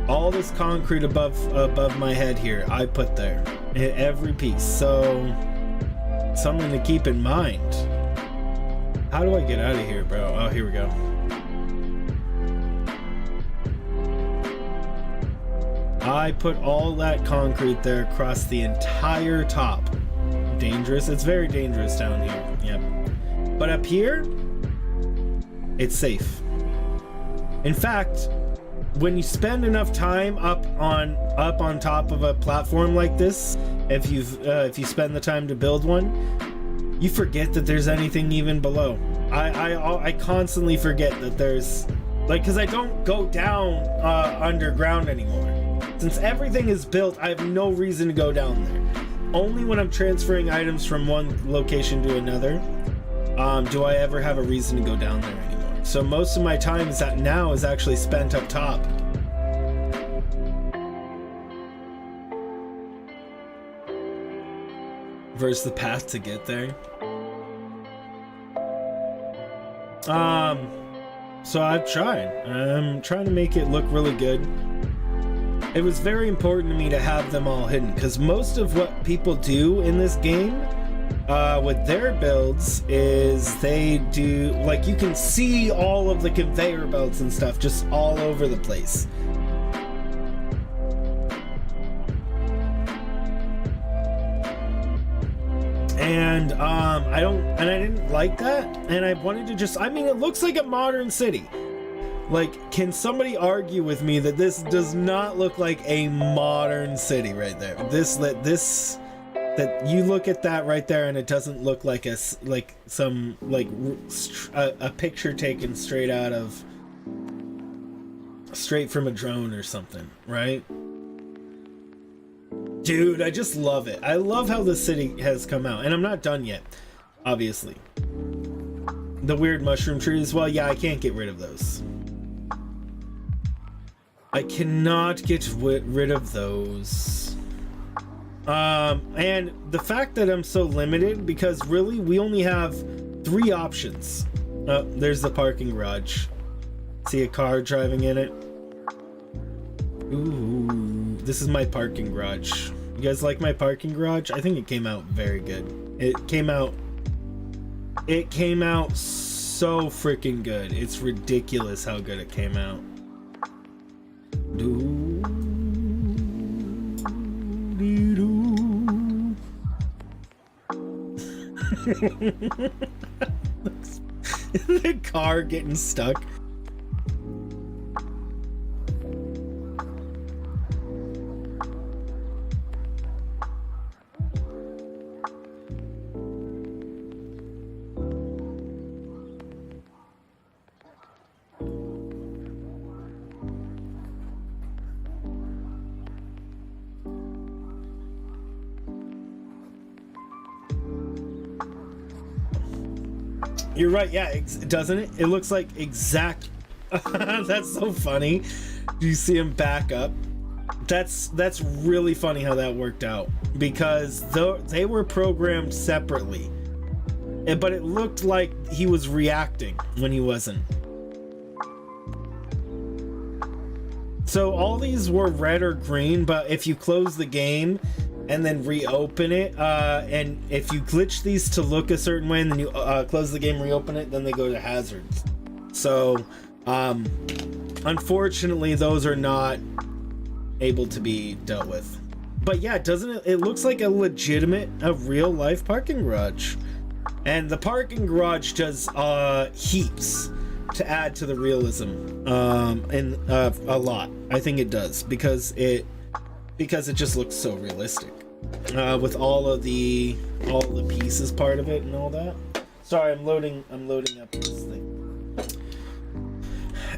All this concrete above my head here, I put there. Every piece. So something to keep in mind. How do I get out of here, bro? Oh, here we go. I put all that concrete there across the entire top. Dangerous. It's very dangerous down here. Yep. But up here, it's safe. In fact, when you spend enough time up on top of a platform like this, if you spend the time to build one, you forget that there's anything even below. I constantly forget that there's, like, because I don't go down underground anymore. Since everything is built, I have no reason to go down there. Only when I'm transferring items from one location to another do I ever have a reason to go down there anymore. So most of my time is actually spent up top. Versus the path to get there. So I'm trying to make it look really good. It was very important to me to have them all hidden, because most of what people do in this game with their builds is they do, like, you can see all of the conveyor belts and stuff just all over the place. And I didn't like that, and I wanted to just, I mean, it looks like a modern city. Like, can somebody argue with me that this does not look like a modern city right there? That you look at that right there and it doesn't look like a picture taken straight from a drone or something, right? Dude, I just love it. I love how the city has come out, and I'm not done yet, obviously. The weird mushroom trees, well, yeah, I can't get rid of those. I cannot get rid of those. And the fact that I'm so limited, because really we only have 3 options. Oh, there's the parking garage. See a car driving in it? Ooh, this is my parking garage. You guys like my parking garage? I think it came out very good. It came out so freaking good. It's ridiculous how good it came out. The car getting stuck. You're right. Yeah, doesn't it? It looks like exact. That's so funny. Do you see him back up? That's really funny how that worked out, because they were programmed separately, but it looked like he was reacting when he wasn't. So all these were red or green, but if you close the game and then reopen it, and if you glitch these to look a certain way and then you close the game, reopen it, then they go to hazards. So unfortunately those are not able to be dealt with. But yeah, doesn't it, it looks like a legitimate, a real life parking garage. And the parking garage does heaps to add to the realism, and a lot. I think it does, because it just looks so realistic, with all the pieces part of it and all that. Sorry, I'm loading up this thing.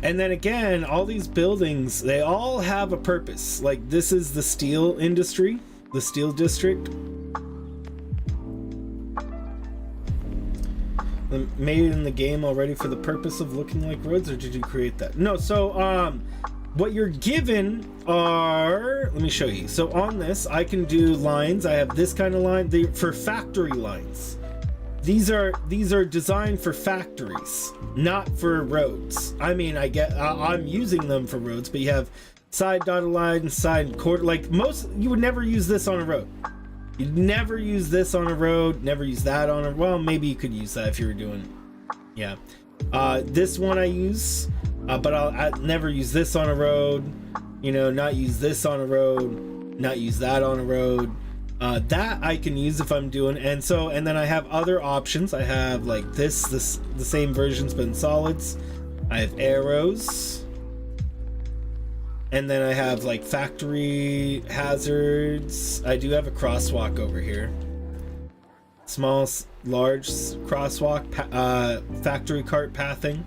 And then again, all these buildings, they all have a purpose. Like, this is the steel industry, the steel district. Made in the game already for the purpose of looking like roads, or did you create that? No, so what you're given are, let me show you. So on this, I can do lines. I have this kind of line for factory lines. These are designed for factories, not for roads. I mean, I'm using them for roads, but you have side dotted line, side quarter. Like, you would never use this on a road. You'd never use this on a road, never use that on a, well, maybe you could use that if you were doing, yeah. This one I use, but I'll never use this on a road, you know, not use this on a road, not use that on a road. That I can use if I'm doing, and then I have other options. I have like the same versions but in solids. I have arrows. And then I have like factory hazards. I do have a crosswalk over here. Small, large crosswalk, factory cart pathing.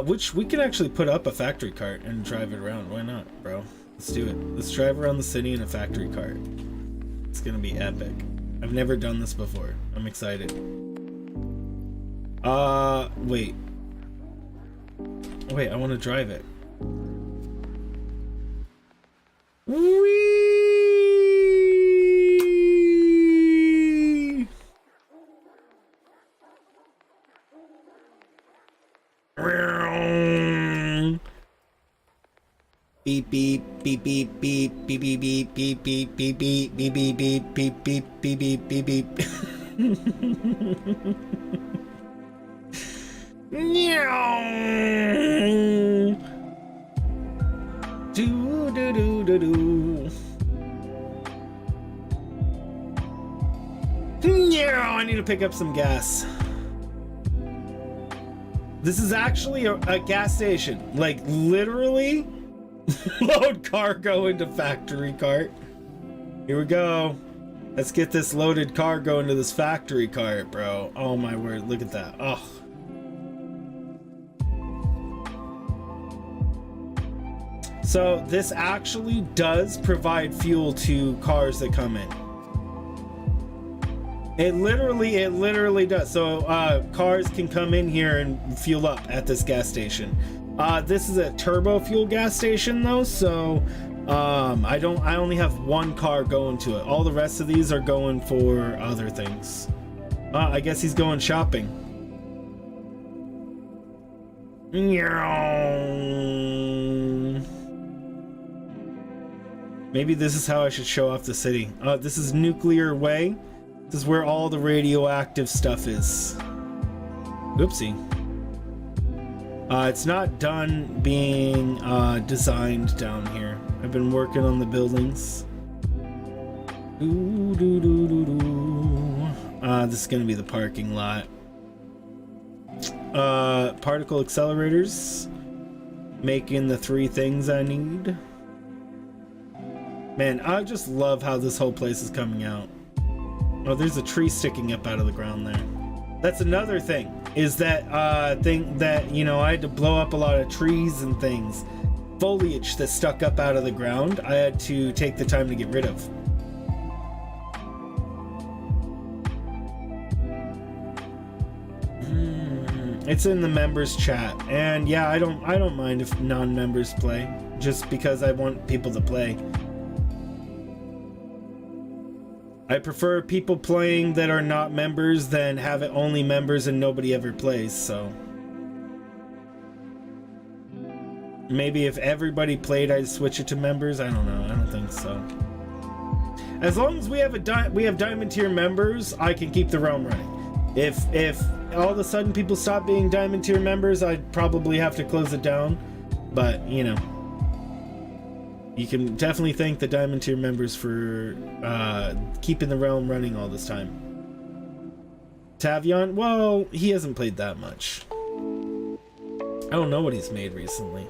Which we can actually put up a factory cart and drive it around. Why not, bro? Let's do it. Let's drive around the city in a factory cart. It's gonna be epic. I've never done this before. I'm excited. Wait. Wait, I want to drive it. Whee! Beep beep beep beep beep beep beep beep beep beep beep beep beep beep beep beep beep beep beep beep. Do do do do do. I need to pick up some gas. This is actually a gas station. Like, literally, load cargo into factory cart. Here we go. Let's get this loaded cargo into this factory cart, bro. Oh my word, look at that. Oh. So this actually does provide fuel to cars that come in. It literally does. So cars can come in here and fuel up at this gas station. This is a turbo fuel gas station though, so I only have one car going to it. All the rest of these are going for other things. I guess he's going shopping. Maybe this is how I should show off the city. This is Nuclear Way. This is where all the radioactive stuff is. Oopsie. It's not done being designed down here. I've been working on the buildings. This is gonna be the parking lot. Particle accelerators. Making the 3 things I need. Man, I just love how this whole place is coming out. Oh, there's a tree sticking up out of the ground there. That's another thing, is that thing that, you know, I had to blow up a lot of trees and things. Foliage that stuck up out of the ground, I had to take the time to get rid of. It's in the members chat, and yeah, I don't mind if non-members play, just because I want people to play. I prefer people playing that are not members than have it only members and nobody ever plays, so. Maybe if everybody played, I'd switch it to members. I don't know. I don't think so. As long as we have diamond tier members, I can keep the realm running. If all of a sudden people stop being diamond tier members, I'd probably have to close it down. But, you know, you can definitely thank the diamond tier members for keeping the realm running all this time. Tavion, well, he hasn't played that much. I don't know what he's made recently.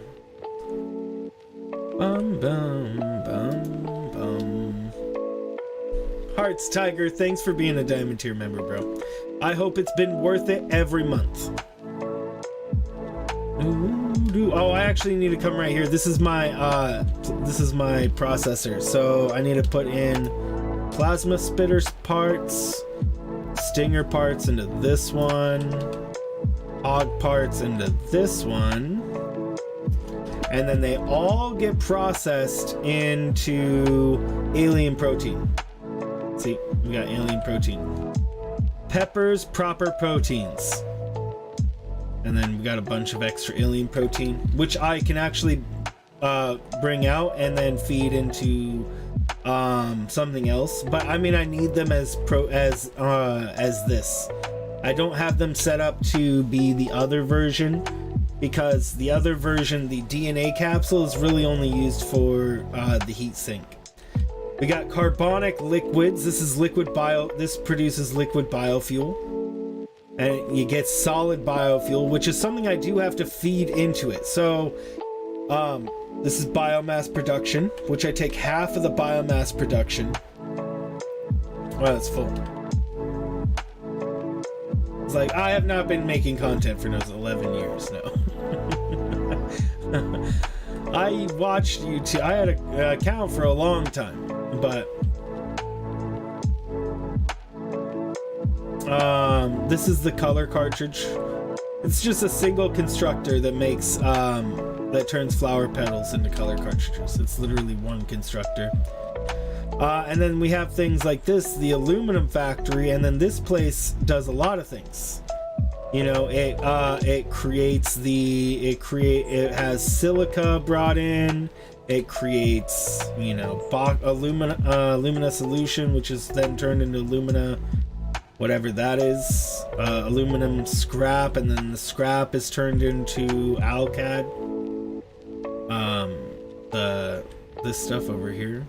Bum, bum, bum, bum. Hearts Tiger, thanks for being a diamond tier member, bro. I hope it's been worth it every month. Oh, I actually need to come right here. This is my processor, so I need to put in plasma spitter parts, stinger parts into this one, hog parts into this one, and then they all get processed into alien protein. See, we got alien protein. Peppers, proper proteins. And then we got a bunch of extra alien protein, which I can actually bring out and then feed into something else. But I mean, I need them as this. I don't have them set up to be the other version, because the other version, the DNA capsule, is really only used for the heat sink. We got carbonic liquids. This produces liquid biofuel, and you get solid biofuel, which is something I do have to feed into it. So this is biomass production, which I take half of the biomass production. Wow, it's full. It's like, I have not been making content for those 11 years now. I watched YouTube. I had an account for a long time, but this is the color cartridge. It's just a single constructor that makes that turns flower petals into color cartridges. It's literally one constructor. And then we have things like this, the aluminum factory, and then this place does a lot of things. You know, it has silica brought in. It creates, you know, alumina solution, which is then turned into alumina, whatever that is, aluminum scrap, and then the scrap is turned into alcad. This stuff over here,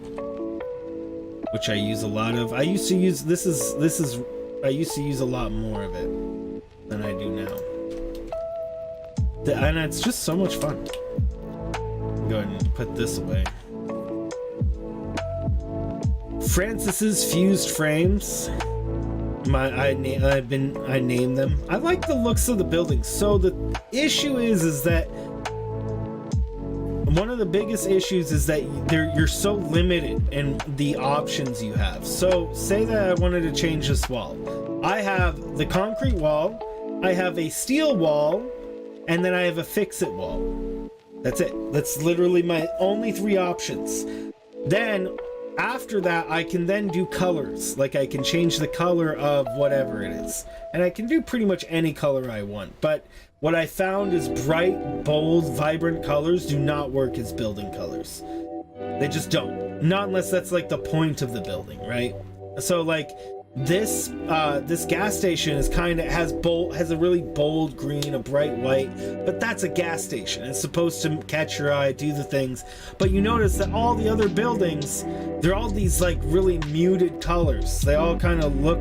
which I use a lot of. I used to use I used to use a lot more of it than I do now, and it's just so much fun. Go ahead and put this away. Francis's fused frames. I named them. I like the looks of the building. So the issue is that one of the biggest issues is that you're so limited in the options you have. So say that I wanted to change this wall. I have the concrete wall, I have a steel wall, and then I have a fix-it wall. That's it. That's literally my only three options. Then after that, I can then do colors. Like, I can change the color of whatever it is, and I can do pretty much any color I want. But what I found is bright, bold, vibrant colors do not work as building colors. They just don't. Not unless that's like the point of the building, right? So like this gas station is has a really bold green, a bright white, but that's a gas station. It's supposed to catch your eye, do the things. But you notice that all the other buildings, they're all these like really muted colors. They all kind of look,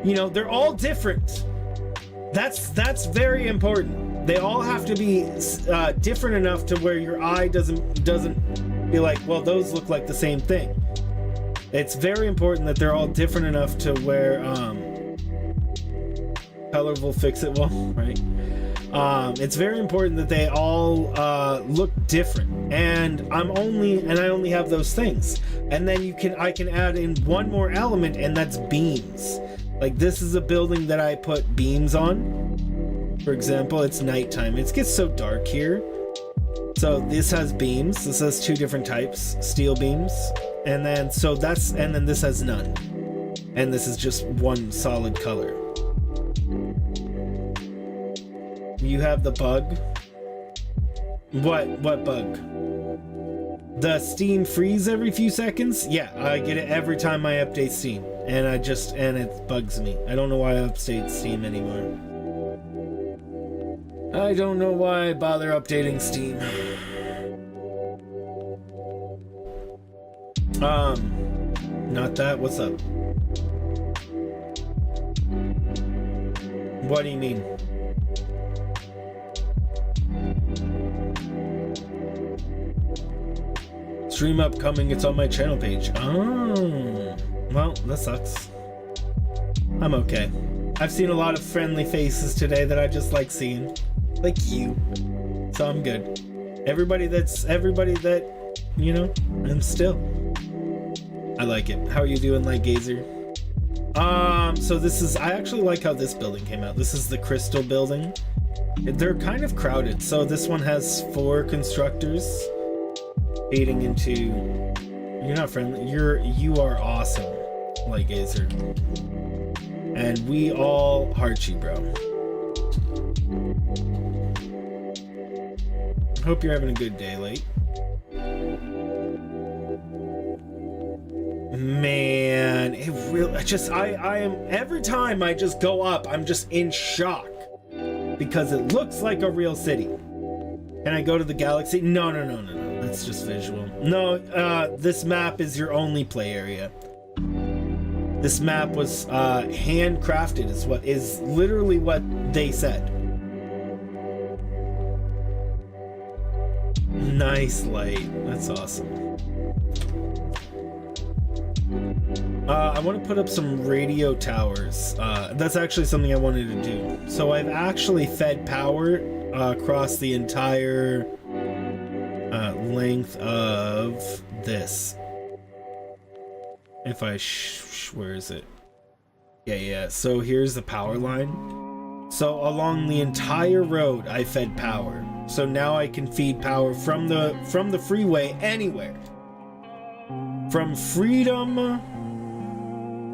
you know, they're all different. That's very important. They all have to be different enough to where your eye doesn't be like, well, those look like the same thing. It's very important that they're all different enough to where colorful fix-it wall, right? It's very important that they all look different, and I only have those things. And then I can add in one more element, and that's beams. Like, this is a building that I put beams on, For example, it's nighttime. It gets so dark here. So this has beams. This has two different types, steel beams. And then, and then this has none. And this is just one solid color. You have the bug. What bug? The Steam freeze every few seconds? Yeah, I get it every time I update Steam. And it bugs me. I don't know why I update Steam anymore. I don't know why I bother updating Steam. Not that. What's up? What do you mean? Stream upcoming, it's on my channel page. Oh, well, that sucks. I'm okay. I've seen a lot of friendly faces today that I just like seeing. Like you. So I'm good. Everybody that, you know, and still. I like it. How are you doing, Light Gazer? So this is, I actually like how this building came out. This is the Crystal building. They're kind of crowded. So this one has 4 constructors feeding into, you're not friendly. You are awesome, Light Gazer. And we all heart you, bro. Hope you're having a good day, Late. Man, it really, I am, every time I just go up, I'm just in shock because it looks like a real city. Can I go to the galaxy? No. That's just visual. No, this map is your only play area. This map was handcrafted, is literally what they said. Nice, Light. That's awesome. I want to put up some radio towers. That's actually something I wanted to do. So I've actually fed power across the entire length of this. If I where is it? Yeah. So here's the power line. So along the entire road, I fed power. So now I can feed power from the freeway anywhere. From Freedom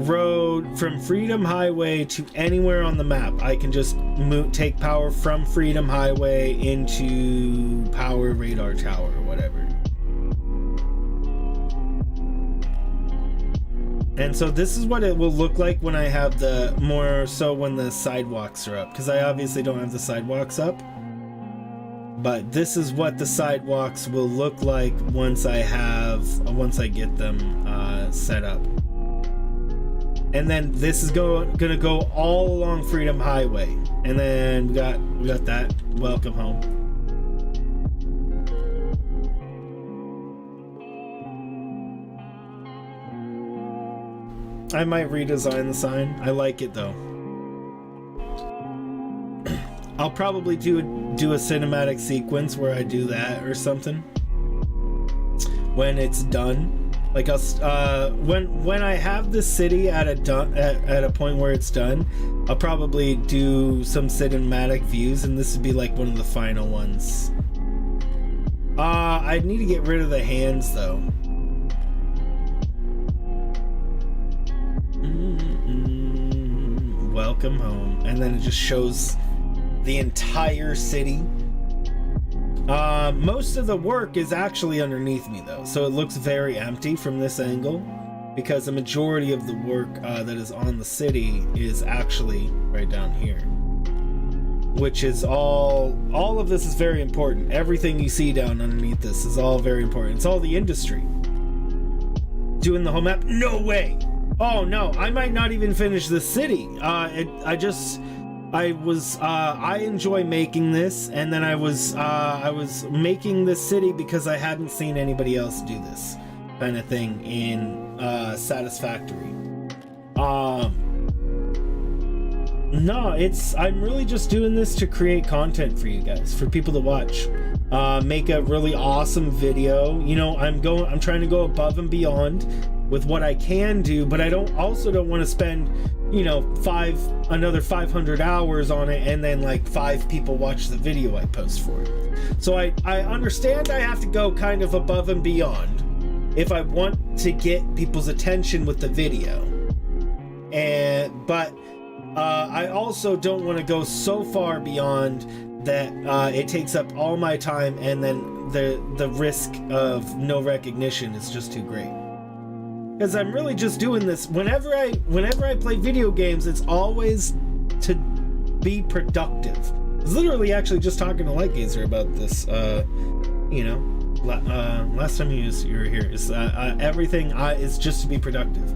Road, from Freedom Highway to anywhere on the map, I can just take power from Freedom Highway into Power Radar Tower or whatever. And so this is what it will look like when I have when the sidewalks are up, because I obviously don't have the sidewalks up. But this is what the sidewalks will look like once I get them set up. And then this is gonna go all along Freedom Highway. And then we got that. Welcome home. I might redesign the sign. I like it though. I'll probably do a cinematic sequence where I do that or something when it's done. Like when I have the city at a point where it's done, I'll probably do some cinematic views, and this would be like one of the final ones. I need to get rid of the hands though. Welcome home, and then it just shows the entire city. Most of the work is actually underneath me though, so it looks very empty from this angle, because the majority of the work that is on the city is actually right down here, which is all of this is very important. Everything you see down underneath this is all very important. It's all the industry. Doing the whole map? No way. Oh no, I might not even finish the city. I enjoy making this, and then I was making this city because I hadn't seen anybody else do this kind of thing in Satisfactory. No, I'm really just doing this to create content for you guys, for people to watch. Make a really awesome video. You know, I'm trying to go above and beyond with what I can do, but I don't want to spend you know, another 500 hours on it, and then like 5 people watch the video I post for it. So I understand I have to go kind of above and beyond if I want to get people's attention with the video. But I also don't want to go so far beyond that it takes up all my time, and then the risk of no recognition is just too great. Because I'm really just doing this whenever I play video games, it's always to be productive. I was literally actually just talking to Lightgazer about this, you know, last time you were here. Is everything is just to be productive.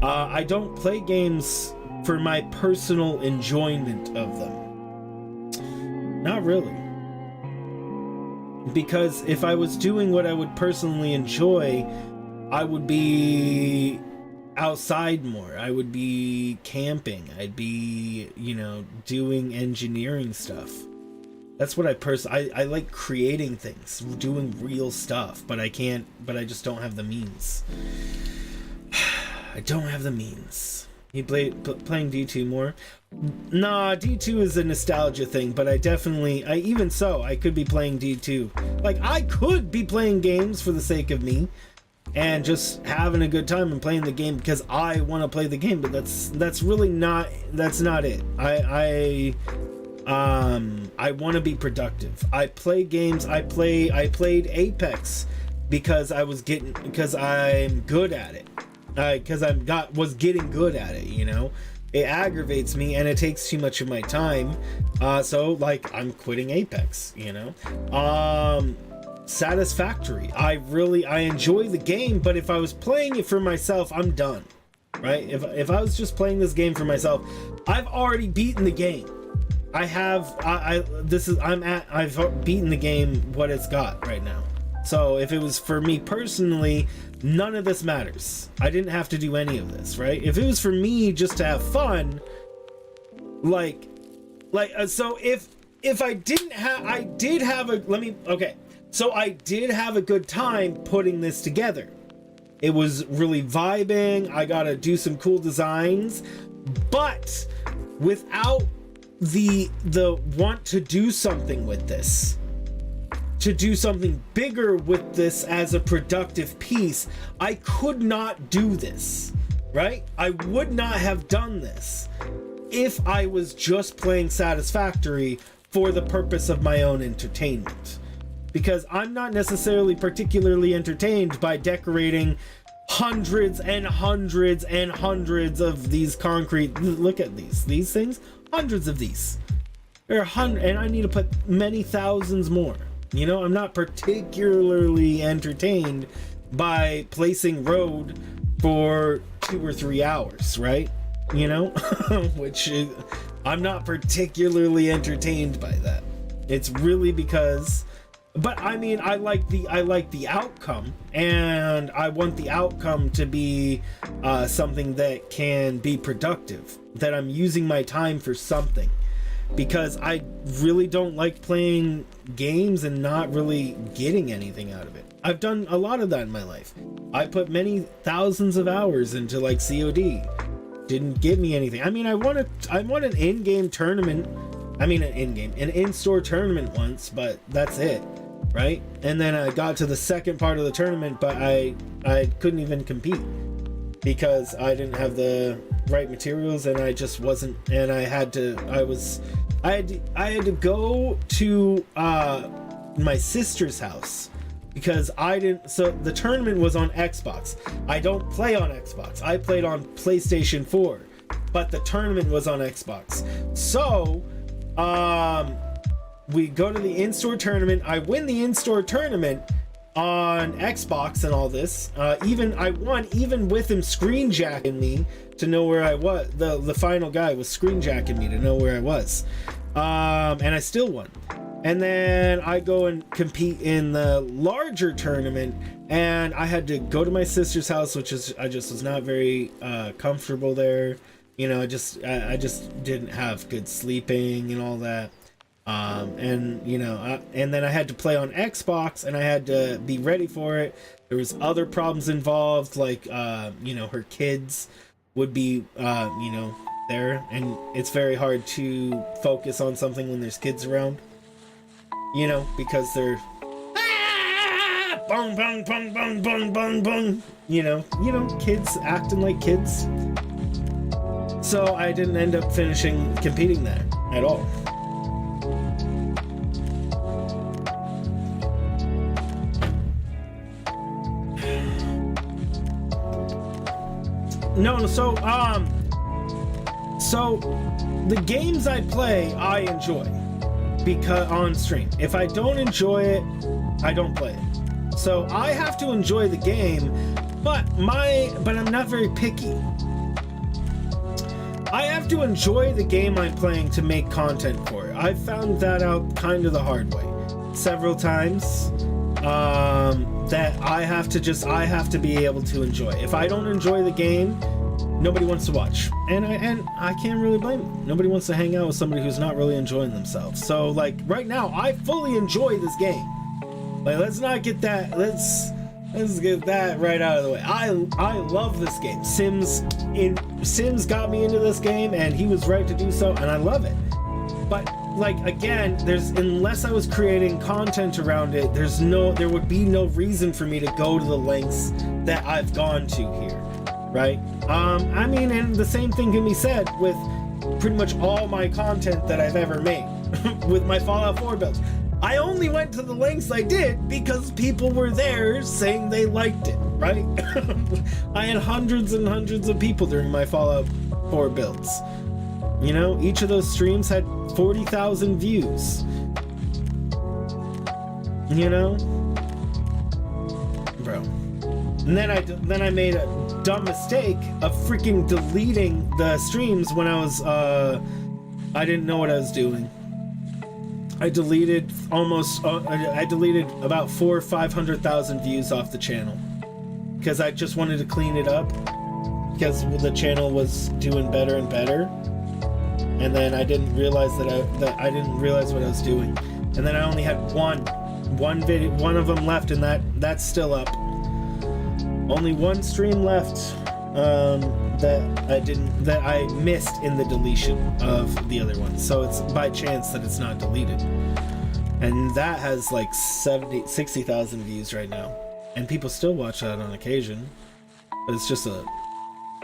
I don't play games for my personal enjoyment of them. Not really. Because if I was doing what I would personally enjoy, I would be outside more. I would be camping. I'd be, you know, doing engineering stuff. That's what I like creating things, doing real stuff, but I just don't have the means. I don't have the means. You playing D2 more? Nah, D2 is a nostalgia thing, but even so, I could be playing D2. Like, I could be playing games for the sake of me, and just having a good time and playing the game because I want to play the game, but that's really not, that's not it. I want to be productive. I play games. I played Apex because I'm good at it. Because was getting good at it, you know. It aggravates me and it takes too much of my time. So like I'm quitting Apex, you know. Satisfactory. I enjoy the game, but if I was playing it for myself, I'm done. Right? If I was just playing this game for myself, I've already beaten the game. I've beaten the game what it's got right now. So if it was for me personally, none of this matters. I didn't have to do any of this, right? If it was for me just to have fun, so if I didn't have, I did have a good time putting this together. It was really vibing. I got to do some cool designs, but without the want to do something with this, to do something bigger with this as a productive piece, I could not do this, right? I would not have done this if I was just playing Satisfactory for the purpose of my own entertainment. Because I'm not necessarily particularly entertained by decorating hundreds and hundreds and hundreds of these concrete, look at these things, hundreds of these. There are and I need to put many thousands more. You know, I'm not particularly entertained by placing road for 2 or 3 hours, right? You know, I'm not particularly entertained by that. It's really because, but I mean, I like the outcome, and I want the outcome to be something that can be productive, that I'm using my time for something. Because I really don't like playing games and not really getting anything out of it. I've done a lot of that in my life. I put many thousands of hours into like COD. Didn't give me anything. I mean, I won an in-game tournament. I mean, an in-store tournament once, but that's it, right? And then I got to the second part of the tournament, but I couldn't even compete because I didn't have the right materials, and I just wasn't, and I had to go to my sister's house because so the tournament was on Xbox. I don't play on Xbox. I played on PlayStation 4, but the tournament was on Xbox. So we go to the in-store tournament. I win the in-store tournament on Xbox and all this. I won even with him screen jacking me to know where I was. The final guy was screen jacking me to know where I was. And I still won. And then I go and compete in the larger tournament, and I had to go to my sister's house, I just was not very comfortable there. You know, I just didn't have good sleeping and all that. And you know, and then I had to play on Xbox, and I had to be ready for it. There was other problems involved, like you know, her kids would be, you know, there, and it's very hard to focus on something when there's kids around, you know, because they're bong bong bong bong bong bong bong, you know, kids acting like kids. So I didn't end up competing there at all. No, so the games I play, I enjoy because on stream. If I don't enjoy it, I don't play it. So I have to enjoy the game, but I'm not very picky. I have to enjoy the game I'm playing to make content for it. I've found that out kind of the hard way several times. That I have to be able to enjoy. If I don't enjoy the game, nobody wants to watch, and I can't really blame them. Nobody wants to hang out with somebody who's not really enjoying themselves. So like right now, I fully enjoy this game. Like let's get that right out of the way. I love this game. Sims got me into this game, and he was right to do so, and I love it. But like again, unless I was creating content around it, there would be no reason for me to go to the lengths that I've gone to here, right? I mean, and the same thing can be said with pretty much all my content that I've ever made with my Fallout 4 builds. I only went to the lengths I did because people were there saying they liked it, right? I had hundreds and hundreds of people during my Fallout 4 builds. You know, each of those streams had 40,000 views. You know? Bro. And then I made a dumb mistake of freaking deleting the streams when I was, I didn't know what I was doing. I deleted about 400,000 or 500,000 views off the channel. Because I just wanted to clean it up. Because the channel was doing better and better. And then I didn't realize that I didn't realize what I was doing, and then I only had one video, one of them left, and that's still up. Only one stream left that I missed in the deletion of the other one. So it's by chance that it's not deleted, and that has like 60,000 views right now, and people still watch that on occasion. But it's just a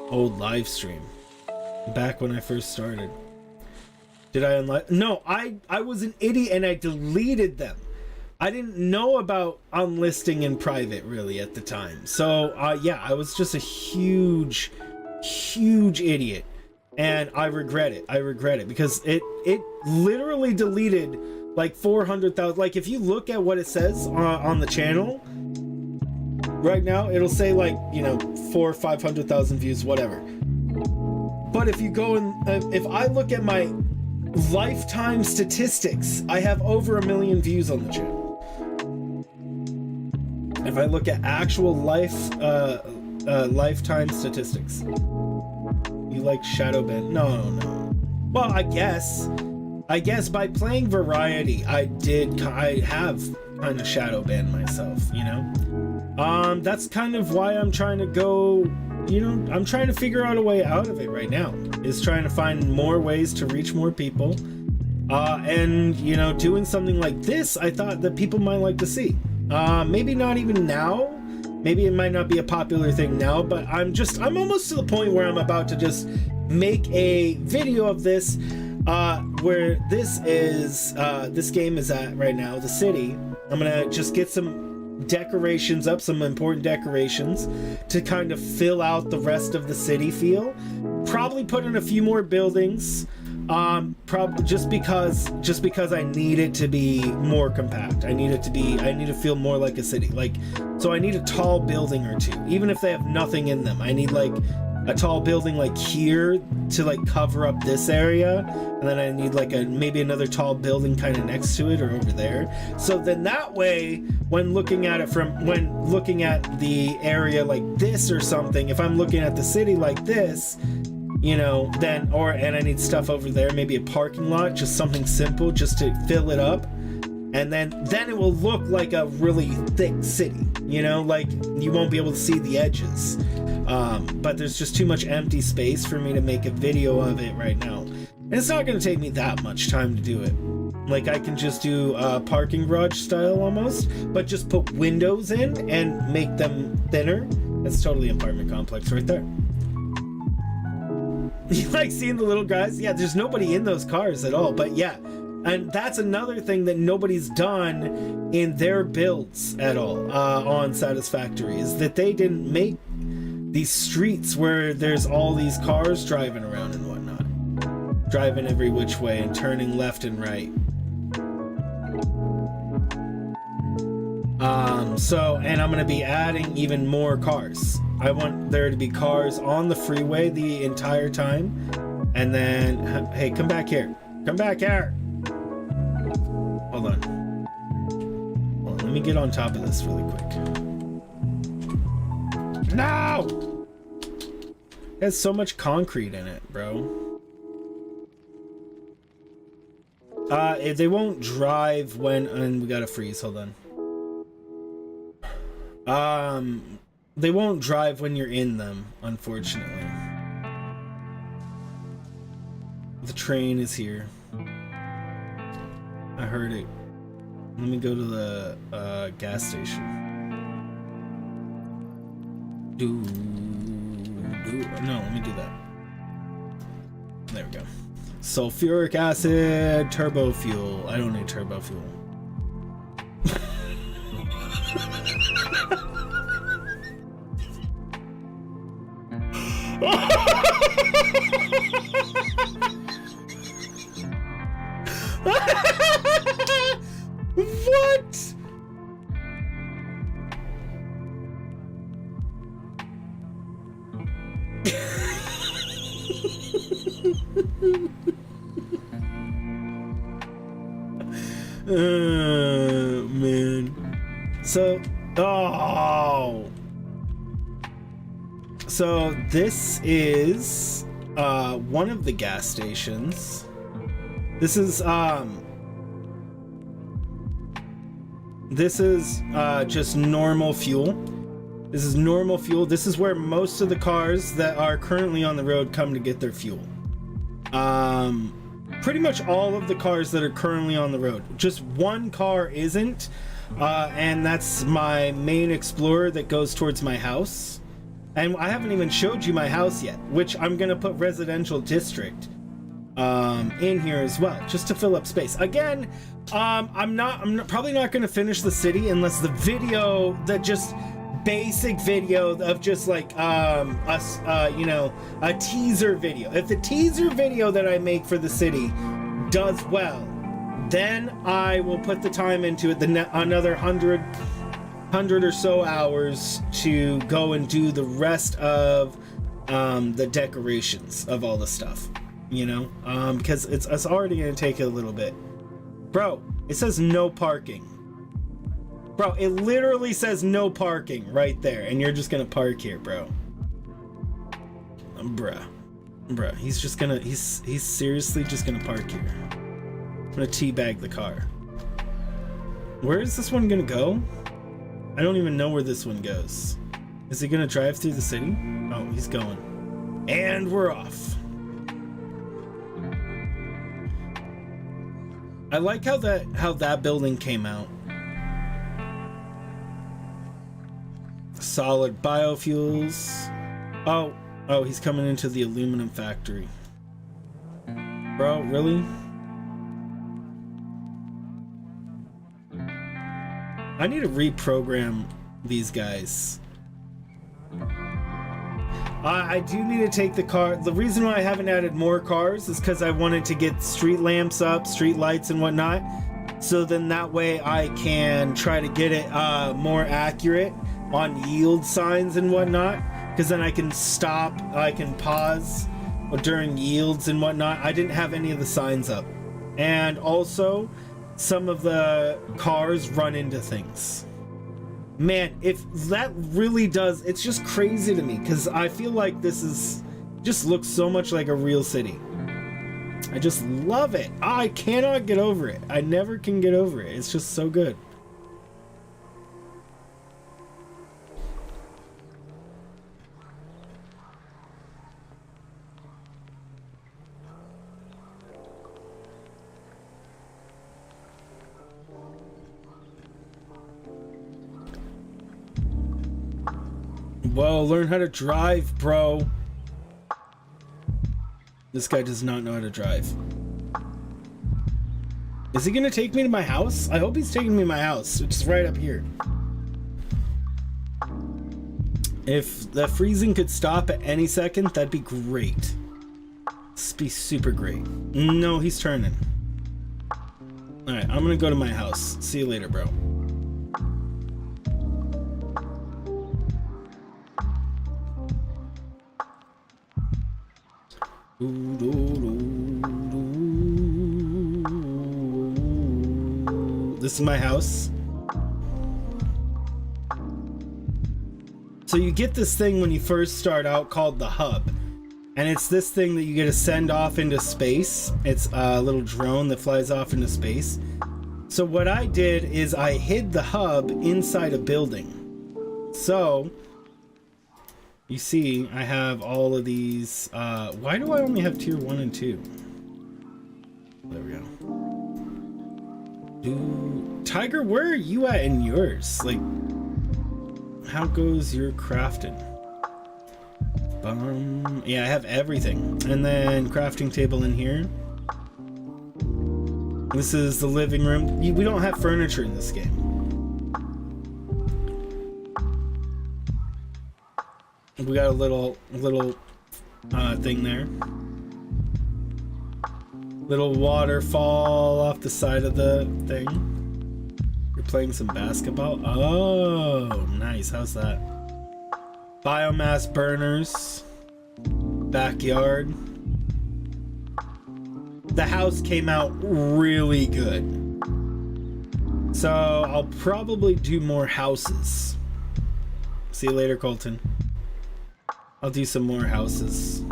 old live stream back when I first started. Did I unlike? No, I was an idiot and I deleted them. I didn't know about unlisting in private really at the time. So yeah, I was just a huge idiot, and I regret it. I regret it because it literally deleted like 400,000. Like if you look at what it says on the channel right now, it'll say like, you know, 400,000 or 500,000 views, whatever. But if you go and if I look at my lifetime statistics, I have over 1 million views on the channel. If I look at actual lifetime statistics. You like Shadowban? No. Well, I guess by playing variety, I have kind of Shadowban myself, you know? That's kind of why I'm trying to go, you know, I'm trying to figure out a way out of it right now, is trying to find more ways to reach more people. And, you know, doing something like this, I thought that people might like to see. Maybe not even now. Maybe it might not be a popular thing now, but I'm almost to the point where I'm about to just make a video of this, where this game is at right now, the city. I'm gonna just get some decorations up, some important decorations to kind of fill out the rest of the city feel. Probably put in a few more buildings, probably just because I need it to be more compact. I need to feel more like a city. Like, so I need a tall building or two, even if they have nothing in them. I need like a tall building like here to like cover up this area, and then I need like maybe another tall building kind of next to it or over there. So then that way, when looking at the area like this or something, if I'm looking at the city like this, you know, and I need stuff over there, maybe a parking lot, just something simple just to fill it up. and then it will look like a really thick city, you know, like you won't be able to see the edges. But there's just too much empty space for me to make a video of it right now. And it's not going to take me that much time to do it. Like, I can just do parking garage style almost, but just put windows in and make them thinner. That's totally an apartment complex right there. You like seeing the little guys? Yeah, there's nobody in those cars at all, but yeah. And that's another thing that nobody's done in their builds at all on Satisfactory, is that they didn't make these streets where there's all these cars driving around and whatnot. Driving every which way and turning left and right. And I'm going to be adding even more cars. I want there to be cars on the freeway the entire time. And then, hey, come back here. Come back here. Hold on. Let me get on top of this really quick. No! It has so much concrete in it, bro. They won't drive when... And we gotta freeze, hold on. They won't drive when you're in them, unfortunately. The train is here. I heard it. Let me go to the gas station. No, let me do that. There we go. Sulfuric acid, turbo fuel. I don't need turbo fuel. What? Man. So this is one of the gas stations. This is just normal fuel. This is normal fuel. This is where most of the cars that are currently on the road come to get their fuel. Pretty much all of the cars that are currently on the road. Just one car isn't, and that's my main Explorer that goes towards my house. And I haven't even showed you my house yet, which I'm gonna put residential district in here as well, just to fill up space. Again, I'm probably not gonna finish the city unless the video, the just basic video of just like you know, a teaser video. If the teaser video that I make for the city does well, then I will put the time into it, another 100 or so hours to go and do the rest of the decorations of all the stuff, you know, because it's already gonna take a little bit. Bro, it says no parking. Bro, it literally says no parking right there, and you're just gonna park here, bro. Bruh, he's seriously just gonna park here. I'm gonna teabag the car. Where is this one gonna go? I don't even know where this one goes. Is he gonna drive through the city? Oh, he's going. And we're off. I like how that building came out. Solid biofuels. Oh, he's coming into the aluminum factory. Bro, really? I need to reprogram these guys. I do need to take the car. The reason why I haven't added more cars is because I wanted to get street lamps up, street lights and whatnot. So then that way I can try to get it more accurate on yield signs and whatnot. Because then I can stop, I can pause during yields and whatnot. I didn't have any of the signs up. And also, some of the cars run into things. Man, if that really does, it's just crazy to me because I feel like this is just looks so much like a real city. I just love it. I cannot get over it. I never can get over it. It's just so good. Whoa, learn how to drive, bro. This guy does not know how to drive. Is he gonna take me to my house? I hope he's taking me to my house, which is right up here. If the freezing could stop at any second, that'd be great. This would be super great. No, he's turning. Alright, I'm gonna go to my house. See you later, bro. This is my house. So you get this thing when you first start out called the hub. And it's this thing that you get to send off into space. It's a little drone that flies off into space. So what I did is I hid the hub inside a building. So you see, I have all of these. Why do I only have tier 1 and 2? There we go. Tiger, where are you at in yours? Like, how goes your crafting? Yeah, I have everything. And then crafting table in here. This is the living room. We don't have furniture in this game. We got a little thing there. Little waterfall off the side of the thing. You're playing some basketball? Oh, nice. How's that? Biomass burners. Backyard. The house came out really good. So I'll probably do more houses. See you later, Colton. I'll do some more houses.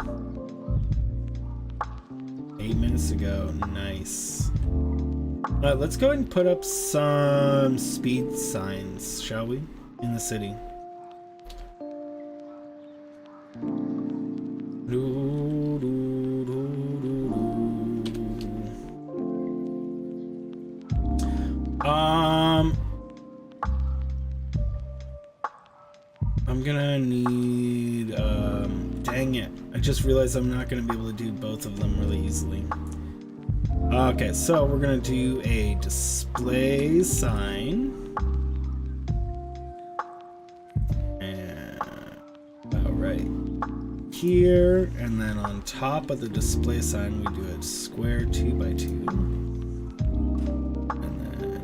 8 minutes ago. Nice. Let's go ahead and put up some speed signs, shall we? In the city. I'm gonna need, dang it. I just realized I'm not gonna be able to do both of them really easily. Okay, so we're gonna do a display sign. And about right here, and then on top of the display sign we do a square 2x2. And then,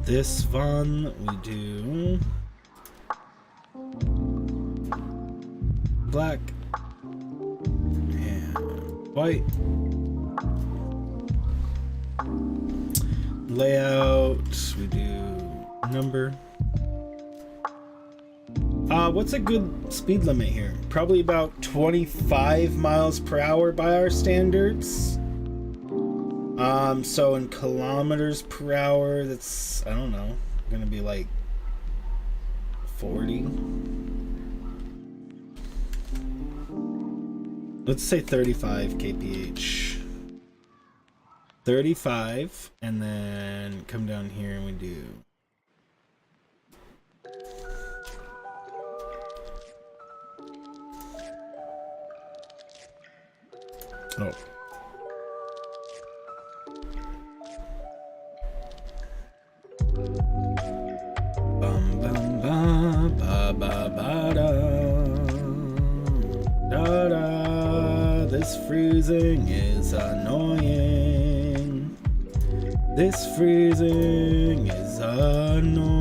this one we do black and white. Layout, we do number. What's a good speed limit here? Probably about 25 miles per hour by our standards. So in kilometers per hour, that's, I don't know, gonna be like 40. Let's say 35 kph. 35, and then come down here and we do bum bum ba ba ba ba da da da. This freezing is annoying. This freezing is annoying.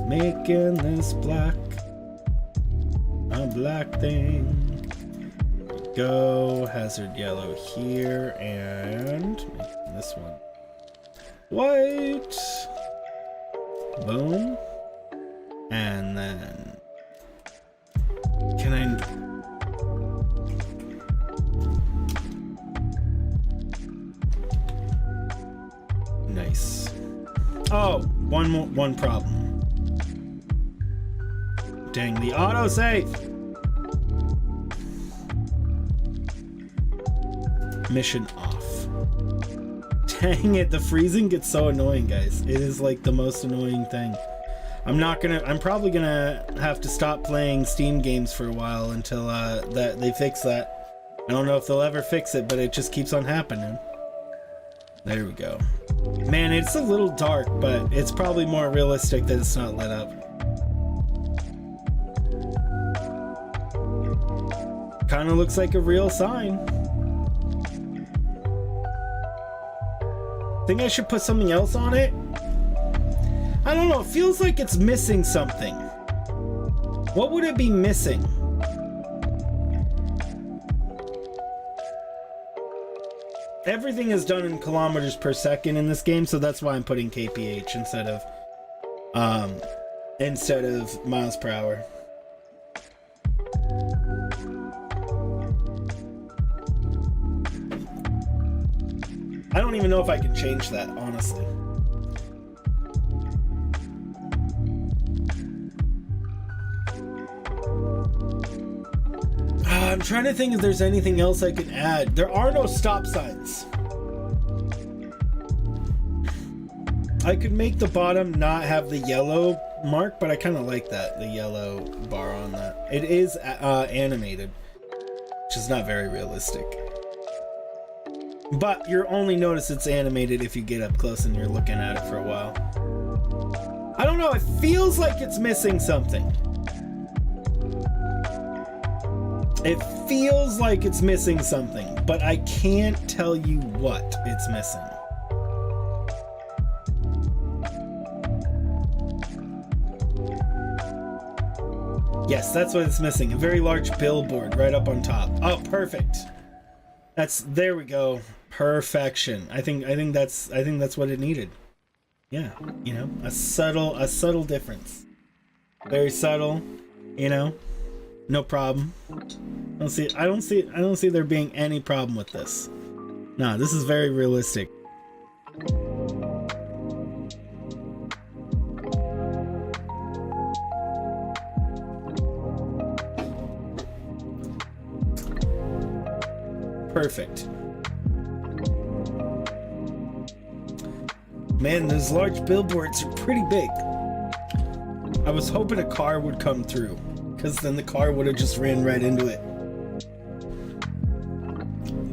Making this black a black thing. Go hazard yellow here and making this one white. Boom. And then can I Nice. Oh, one problem. Dang, the autosave! Mission off. Dang it, the freezing gets so annoying, guys. It is like the most annoying thing. I'm probably gonna have to stop playing Steam games for a while until that they fix that. I don't know if they'll ever fix it, but it just keeps on happening. There we go. Man, it's a little dark, but it's probably more realistic that it's not lit up. Kind of looks like a real sign. Think I should put something else on it? I don't know, it feels like it's missing something. What would it be missing? Everything is done in kilometers per second in this game, so that's why I'm putting kph instead of miles per hour. I don't even know if I can change that, honestly. I'm trying to think if there's anything else I can add. There are no stop signs. I could make the bottom not have the yellow mark, but I kind of like that, the yellow bar on that. It is animated, which is not very realistic. But you'll only notice it's animated if you get up close and you're looking at it for a while. I don't know, it feels like it's missing something. It feels like it's missing something, but I can't tell you what it's missing. Yes, that's what it's missing. A very large billboard right up on top. Oh, perfect. There we go. Perfection. I think that's what it needed. Yeah, you know, a subtle difference. Very subtle, you know. No problem. I don't see there being any problem with this. Nah, this is very realistic. Perfect. Man, those large billboards are pretty big. I was hoping a car would come through, because then the car would have just ran right into it.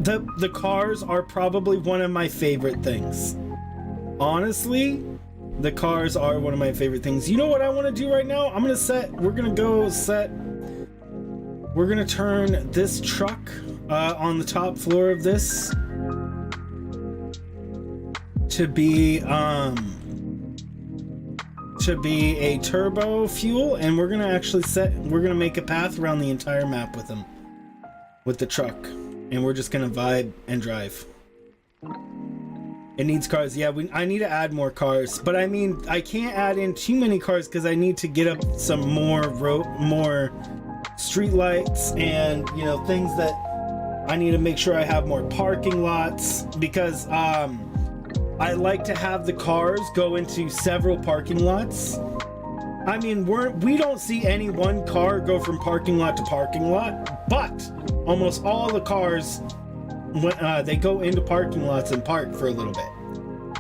The cars are probably one of my favorite things. Honestly, the cars are one of my favorite things. You know what I want to do right now? We're gonna turn this truck on the top floor of this to be a turbo fuel, and we're gonna make a path around the entire map with the truck, and we're just gonna vibe and drive. It needs cars. Yeah, I need to add more cars, but I mean, I can't add in too many cars because I need to get up some more street lights, and you know, things that I need to make sure I have more parking lots, because I like to have the cars go into several parking lots. I mean, we don't see any one car go from parking lot to parking lot, but almost all the cars, they go into parking lots and park for a little bit,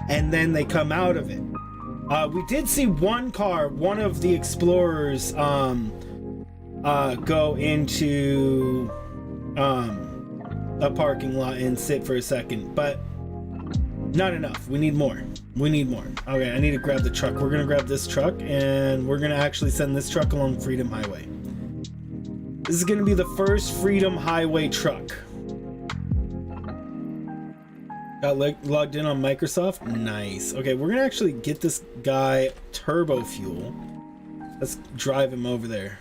and then they come out of it. We did see one car, one of the Explorers, go into a parking lot and sit for a second, but not enough. We need more. Okay, I need to grab the truck. We're gonna grab this truck, and we're gonna actually send this truck along Freedom Highway. This is gonna be the first Freedom Highway truck. Got logged in on Microsoft. Nice. Okay, we're gonna actually get this guy turbo fuel. Let's drive him over there.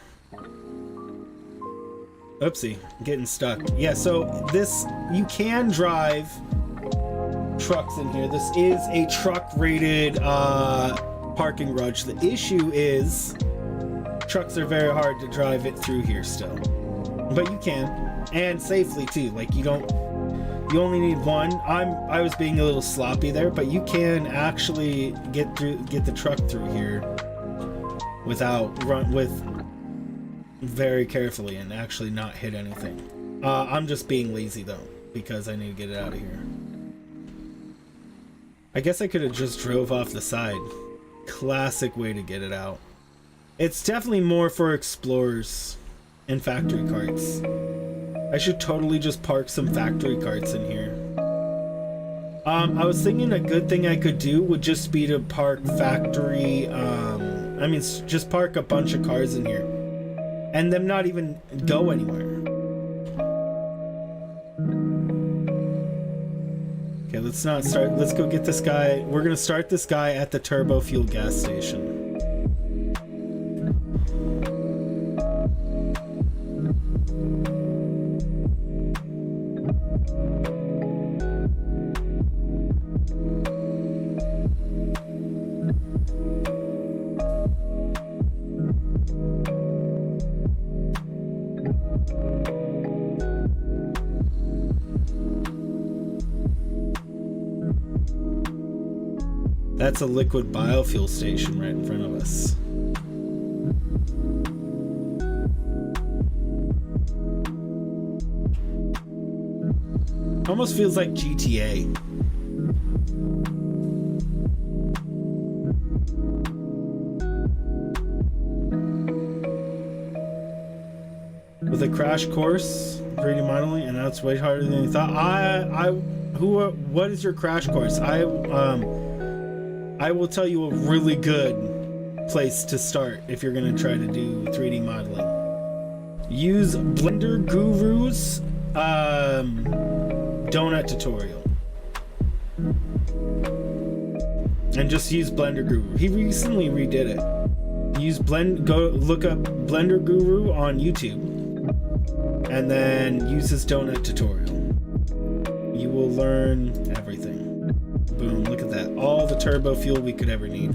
Oopsie, I'm getting stuck. Yeah, so you can drive trucks in here. This is a truck rated parking garage. The issue is trucks are very hard to drive it through here still, but you can, and safely too. Like, you don't You only need one. I was being a little sloppy there, but you can actually get the truck through here with very carefully and actually not hit anything. I'm just being lazy though, because I need to get it out of here. I guess I could have just drove off the side. Classic way to get it out. It's definitely more for explorers and factory carts. I should totally just park some factory carts in here. I was thinking a good thing I could do would just be to park factory, I mean, just park a bunch of cars in here. And them not even go anywhere. Okay, let's not start. Let's go get this guy. We're gonna start this guy at the turbo fuel gas station. That's a liquid biofuel station right in front of us. Almost feels like GTA. With a crash course, 3D modeling, and that's way harder than you thought. What is your crash course? I will tell you a really good place to start if you're going to try to do 3D modeling. Use Blender Guru's donut tutorial. And just use Blender Guru. He recently redid it. Go look up Blender Guru on YouTube and then use his donut tutorial. You will learn everything. Boom, look at that. All the turbo fuel we could ever need.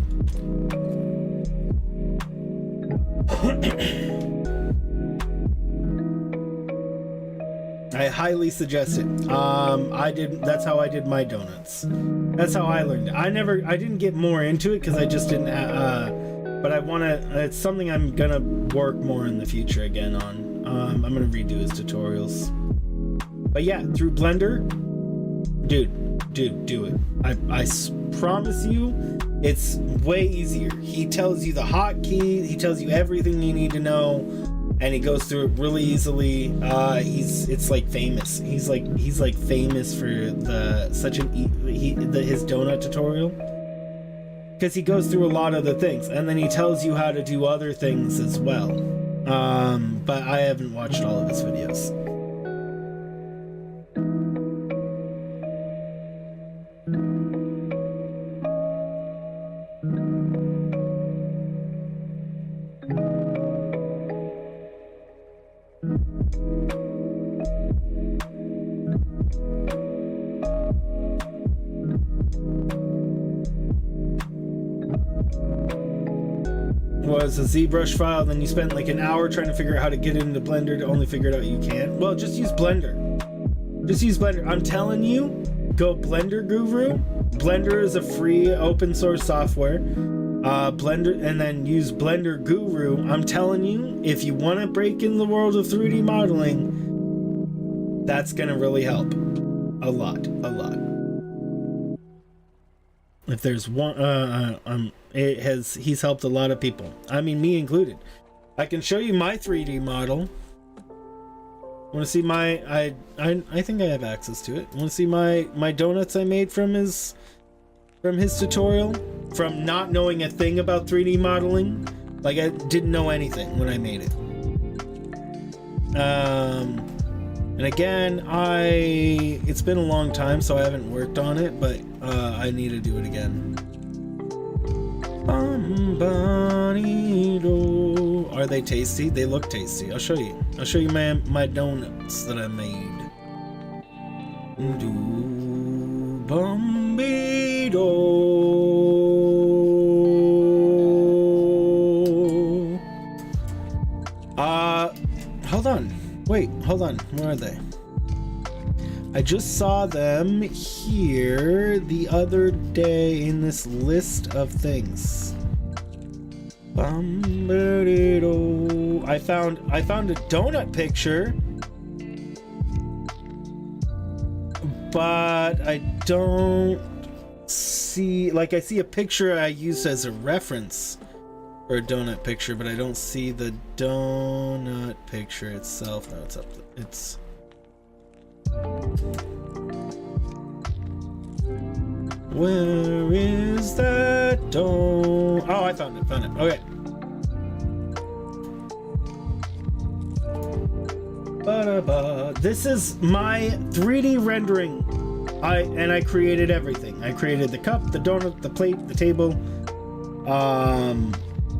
I highly suggest it. That's how I did my donuts. That's how I learned it. I didn't get more into it because I just didn't, but it's something I'm gonna work more in the future again on. I'm gonna redo his tutorials. But yeah, through Blender, dude, do it. I promise you, it's way easier. He tells you the hotkey, he tells you everything you need to know, and he goes through it really easily. It's like famous. He's like famous for his donut tutorial, because he goes through a lot of the things, and then he tells you how to do other things as well. But I haven't watched all of his videos. Was a ZBrush file, then you spent like an hour trying to figure out how to get it into Blender to only figure it out you can't. Well, just use Blender. Just use Blender. I'm telling you, go Blender Guru. Blender is a free open source software. Blender, and then use Blender Guru. I'm telling you, if you want to break in the world of 3D modeling, that's gonna really help. A lot. If there's one, he's helped a lot of people. I mean, me included. I can show you my 3D model. Want to see my? I think I have access to it. Want to see my donuts I made from his tutorial? From not knowing a thing about 3D modeling, like I didn't know anything when I made it. And again, it's been a long time, so I haven't worked on it, but I need to do it again. Are they tasty? They look tasty. I'll show you. I'll show you my donuts that I made. Hold on. Wait, hold on. Where are they? I just saw them here the other day in this list of things. I found a donut picture, but I don't see, like, I see a picture I used as a reference for a donut picture, but I don't see the donut picture itself. No, it's up. It's where is that donut? Oh, I found it. Okay. This is my 3D rendering. I created everything. I created the cup, the donut, the plate, the table.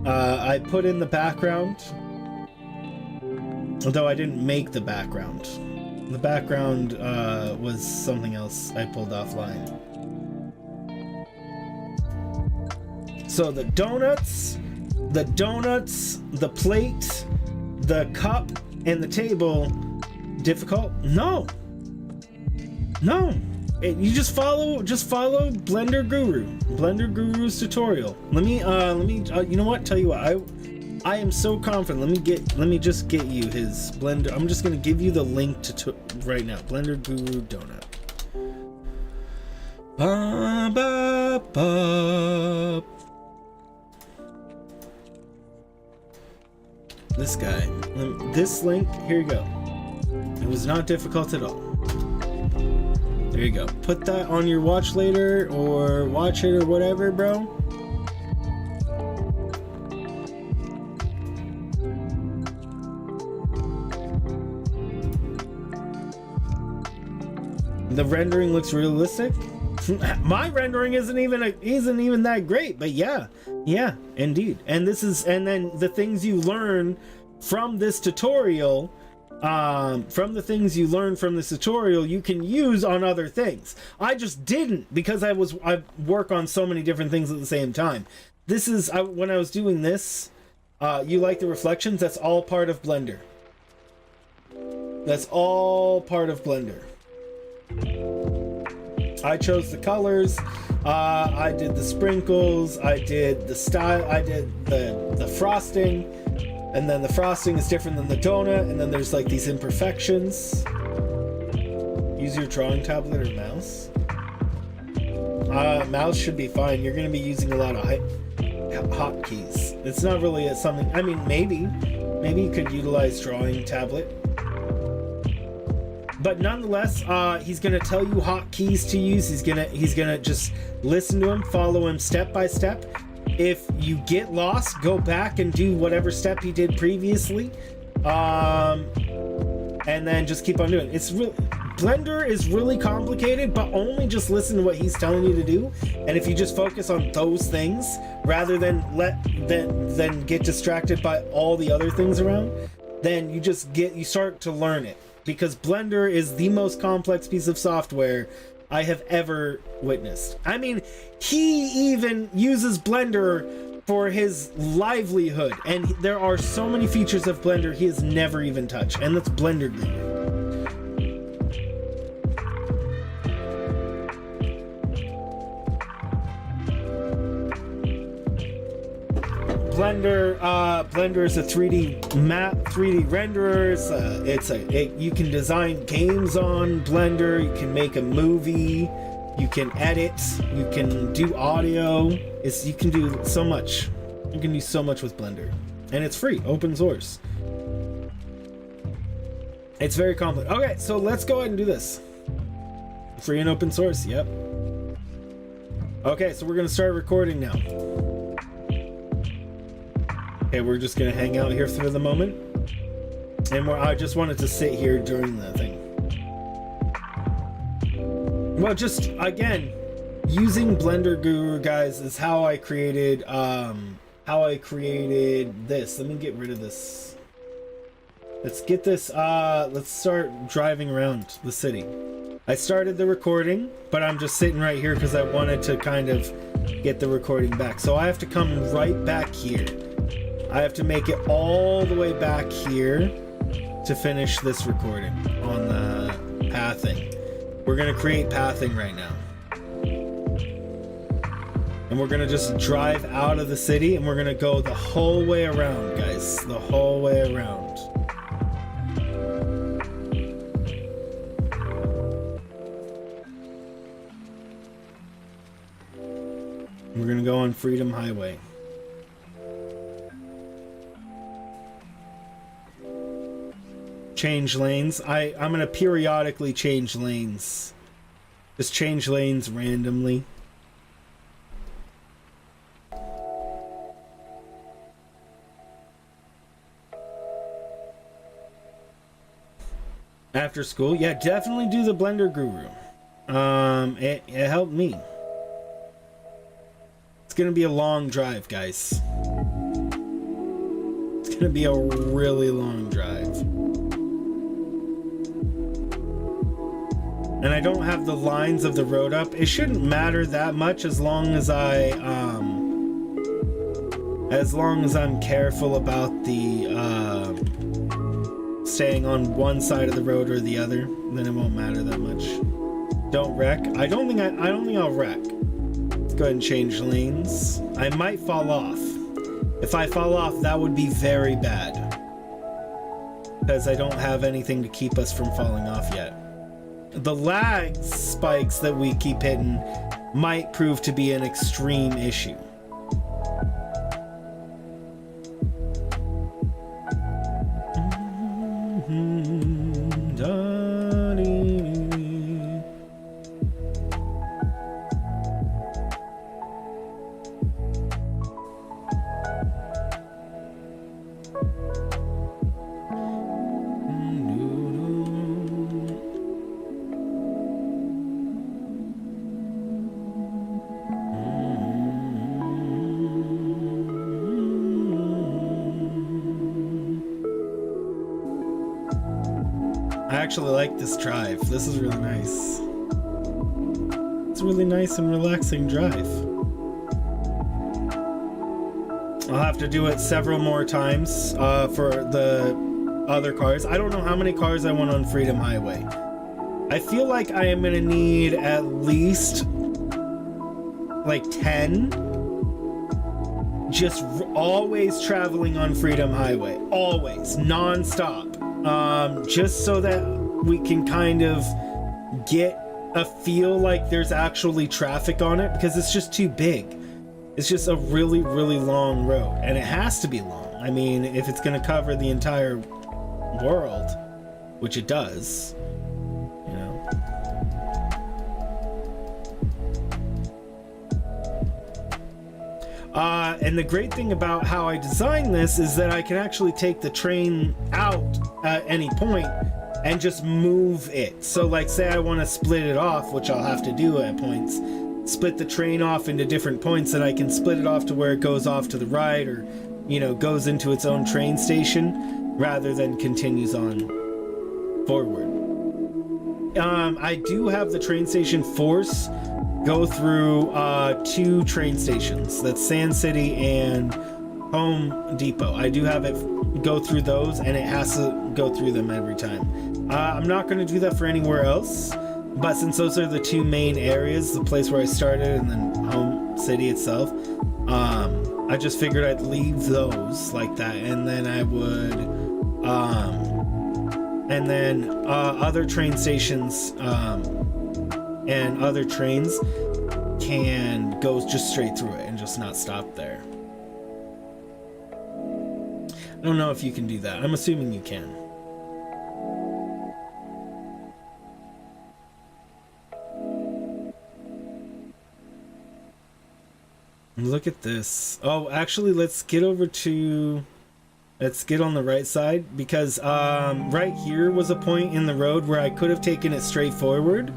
I put in the background, although I didn't make the background. The background was something else I pulled offline. So the donuts, the plate, the cup, and the table. Difficult? No. You just follow Blender Guru's tutorial. Let me you know what, tell you what, I am so confident. Let me just get you his Blender. I'm just gonna give you the link to right now. Blender Guru donut. This guy. This link, here you go. It was not difficult at all. There you go. Put that on your watch later or watch it or whatever, bro. The rendering looks realistic. My rendering isn't even that great, but yeah, indeed. And then the things you learn from this tutorial. You can use on other things. I just didn't, because I work on so many different things at the same time. This is when I was doing this. You like the reflections? That's all part of Blender. That's all part of Blender. I chose the colors. I did the sprinkles. I did the style. I did the frosting. And then the frosting is different than the donut, and then there's like these imperfections. Use your drawing tablet or mouse. Mouse should be fine. You're going to be using a lot of hotkeys. It's not really something. I mean, maybe you could utilize drawing tablet, but nonetheless, he's going to tell you hotkeys to use. He's gonna just listen to him, follow him step by step. If you get lost, go back and do whatever step he did previously, and then just keep on doing it. Blender is really complicated, but only just listen to what he's telling you to do. And if you just focus on those things rather than get distracted by all the other things around, then you start to learn it. Because Blender is the most complex piece of software I have ever witnessed. I mean, he even uses Blender for his livelihood, and there are so many features of Blender he has never even touched, and that's Blender Guru. Blender is a 3D renderer. You can design games on Blender. You can make a movie. You can edit. You can do audio. You can do so much. You can do so much with Blender, and it's free, open source. It's very complex. Okay, so let's go ahead and do this. Free and open source. Yep. Okay, so we're gonna start recording now. Okay, we're just gonna hang out here for the moment, and I just wanted to sit here during the thing. Well, just again, using Blender Guru, guys, is how I created this. Let me get rid of this. Let's get this. Let's start driving around the city. I started the recording, but I'm just sitting right here because I wanted to kind of get the recording back. So I have to come right back here. I have to make it all the way back here to finish this recording on the pathing. We're gonna create pathing right now. And we're gonna just drive out of the city and we're gonna go the whole way around, guys. The whole way around. We're gonna go on Freedom Highway. Change lanes. I'm gonna periodically change lanes. Just change lanes randomly. After school, yeah, definitely do the Blender Guru. It helped me. It's gonna be a long drive, guys. It's gonna be a really long drive. And I don't have the lines of the road up. It shouldn't matter that much as long as I'm careful about the staying on one side of the road or the other, then it won't matter that much. Don't wreck. I don't think I'll wreck. Let's go ahead and change lanes. I might fall off. If I fall off, that would be very bad, because I don't have anything to keep us from falling off yet. The lag spikes that we keep hitting might prove to be an extreme issue. I actually like this drive. This is really nice. It's a really nice and relaxing drive. I'll have to do it several more times for the other cars. I don't know how many cars I want on Freedom Highway. I feel like I am gonna need at least like 10. Just always traveling on Freedom Highway. Always. Non-stop. Just so that we can kind of get a feel like there's actually traffic on it, because it's just too big. It's just a really, really long road, and it has to be long. I mean, if it's going to cover the entire world, which it does, you know. And the great thing about how I designed this is that I can actually take the train out at any point and just move it. So like, say I want to split it off, which I'll have to do at points, split the train off into different points, and I can split it off to where it goes off to the right, or, you know, goes into its own train station rather than continues on forward. I do have the train station force go through 2 train stations. That's Sand City and Home Depot. I do have it go through those, and it has to go through them every time. I'm not going to do that for anywhere else, but since those are the 2 main areas, the place where I started and then Home City itself, I just figured I'd leave those like that, and then I would and then other train stations and other trains can go just straight through it and just not stop there. I don't know if you can do that. I'm assuming you can. Look at this. Oh, actually, let's get on the right side, because right here was a point in the road where I could have taken it straight forward,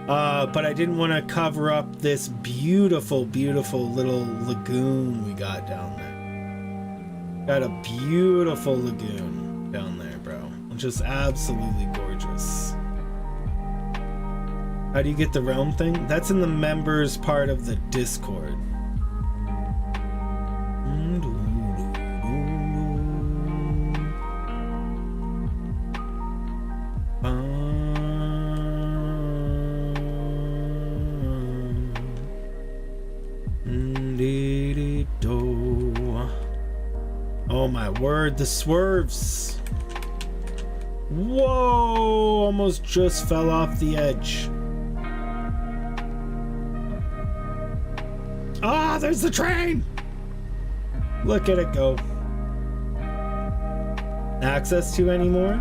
but I didn't want to cover up this beautiful, beautiful little lagoon we got down there. Got a beautiful lagoon down there, bro. Just absolutely gorgeous. How do you get the realm thing? That's in the members part of the Discord. Oh my word, the swerves. Whoa, almost just fell off the edge. Ah, there's the train. Look at it go. Access to anymore?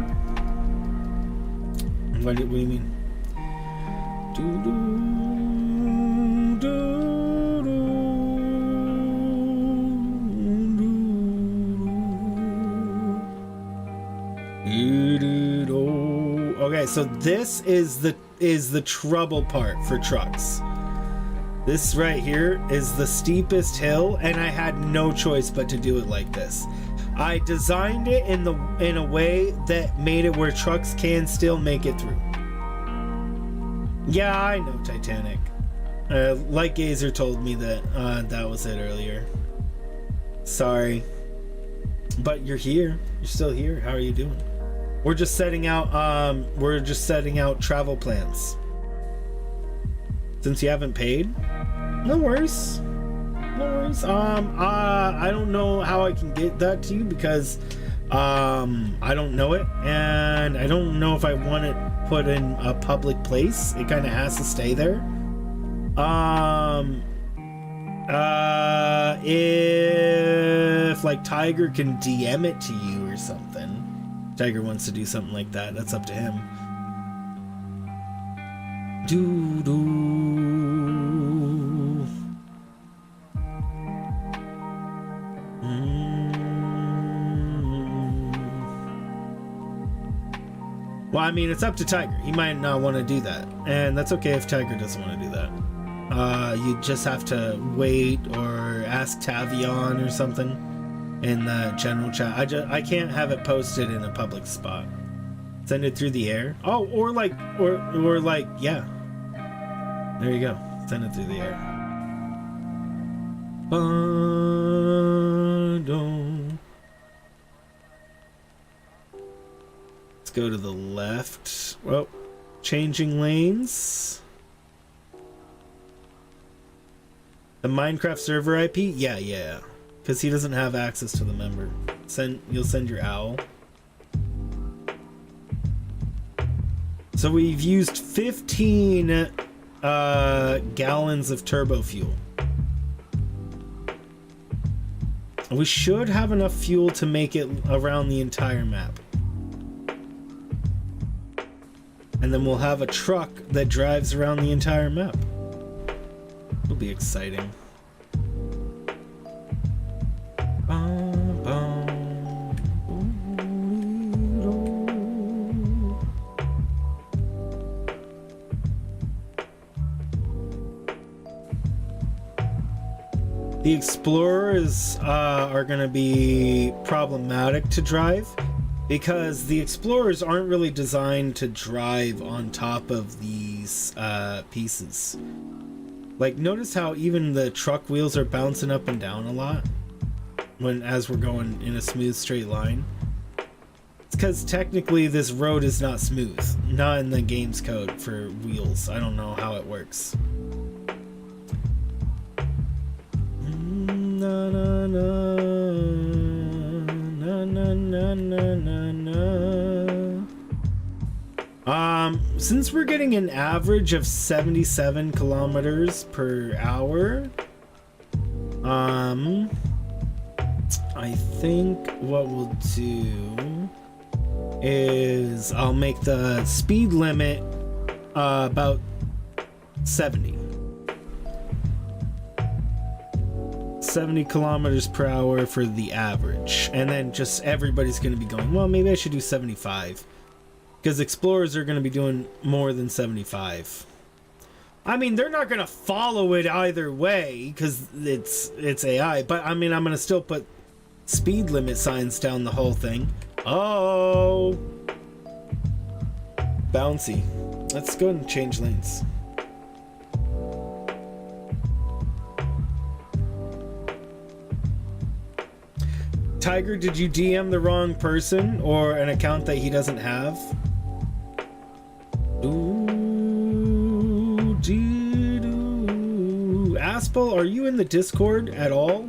What do you mean? Okay, so this is the trouble part for trucks. This right here is the steepest hill, and I had no choice but to do it like this. I designed it in a way that made it where trucks can still make it through. Yeah, I know, Titanic. Light Gazer told me that that was it earlier. Sorry, but you're here. You're still here. How are you doing? We're just setting out. Travel plans. Since you haven't paid, no worries. No worries. I don't know how I can get that to you because I don't know it, and I don't know if I want it put in a public place. It kind of has to stay there. If like Tiger can DM it to you or something. Tiger wants to do something like that. That's up to him. Well, I mean, it's up to Tiger. He might not want to do that, and that's okay if Tiger doesn't want to do that. You just have to wait or ask Tavion or something in the general chat. I can't have it posted in a public spot. Send it through the air. Oh, or like, yeah. There you go. Send it through the air. Let's go to the left. Well, changing lanes. The Minecraft server IP? Yeah. Because he doesn't have access to the member. You'll send your owl. So we've used 15 gallons of turbo fuel. We should have enough fuel to make it around the entire map. And then we'll have a truck that drives around the entire map. It'll be exciting. The Explorers are going to be problematic to drive because the Explorers aren't really designed to drive on top of these pieces. Like, notice how even the truck wheels are bouncing up and down a lot as we're going in a smooth straight line. It's because technically this road is not smooth, not in the game's code for wheels. I don't know how it works. Na na na na na na na na. Since we're getting an average of 77 kilometers per hour, I think what we'll do is I'll make the speed limit about 70 kilometers per hour for the average, and then just everybody's going to be going, well, maybe I should do 75 because Explorers are going to be doing more than 75. I mean, they're not going to follow it either way because it's AI, but I mean, I'm going to still put speed limit signs down the whole thing. Oh, bouncy. Let's go and change lanes. Tiger, did you DM the wrong person or an account that he doesn't have? Aspel, are you in the Discord at all?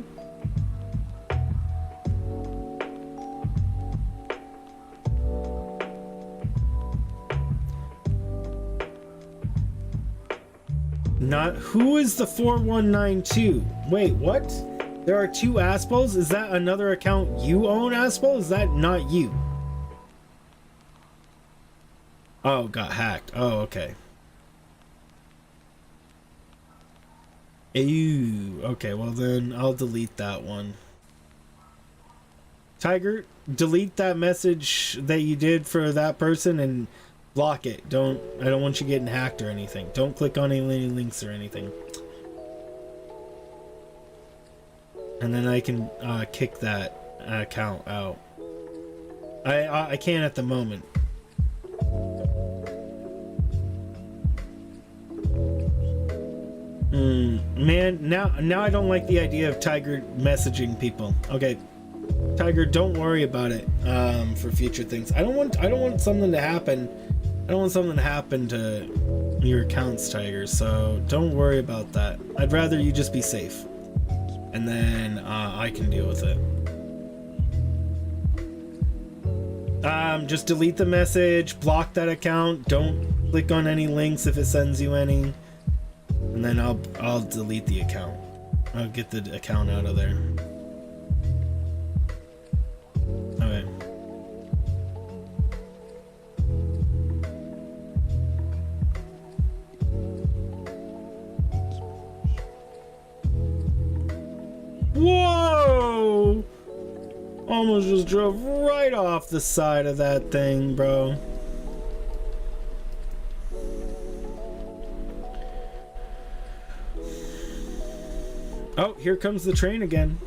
not. Who is the 4192? Wait, what? There are two Aspos? Is that another account you own, Aspo? Is that not you? Oh, got hacked. Oh, okay. Ew. Okay, well then I'll delete that one. Tiger, delete that message that you did for that person and block it. I don't want you getting hacked or anything. Don't click on any links or anything. And then I can kick that account out. I can't at the moment. Man, now I don't like the idea of Tiger messaging people. Okay, Tiger, don't worry about it for future things. I don't want something to happen. I don't want something to happen to your accounts, Tiger. So don't worry about that. I'd rather you just be safe, and then I can deal with it. Just delete the message, block that account. Don't click on any links if it sends you any. And then I'll delete the account. I'll get the account out of there. Okay. Whoa! Almost just drove right off the side of that thing, bro. Oh, here comes the train again.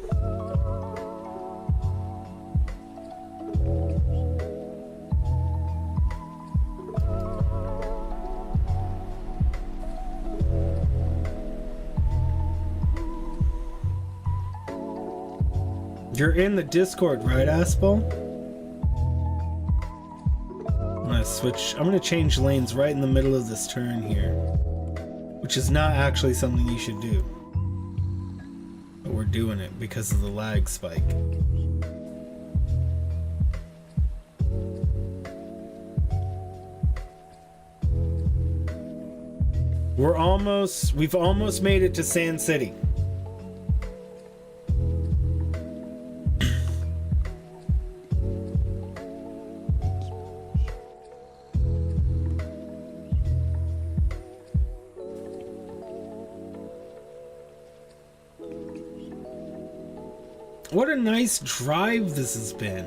You're in the Discord, right, Aspel? I'm gonna change lanes right in the middle of this turn here, which is not actually something you should do. But we're doing it because of the lag spike. We've almost made it to Sand City. What a nice drive this has been.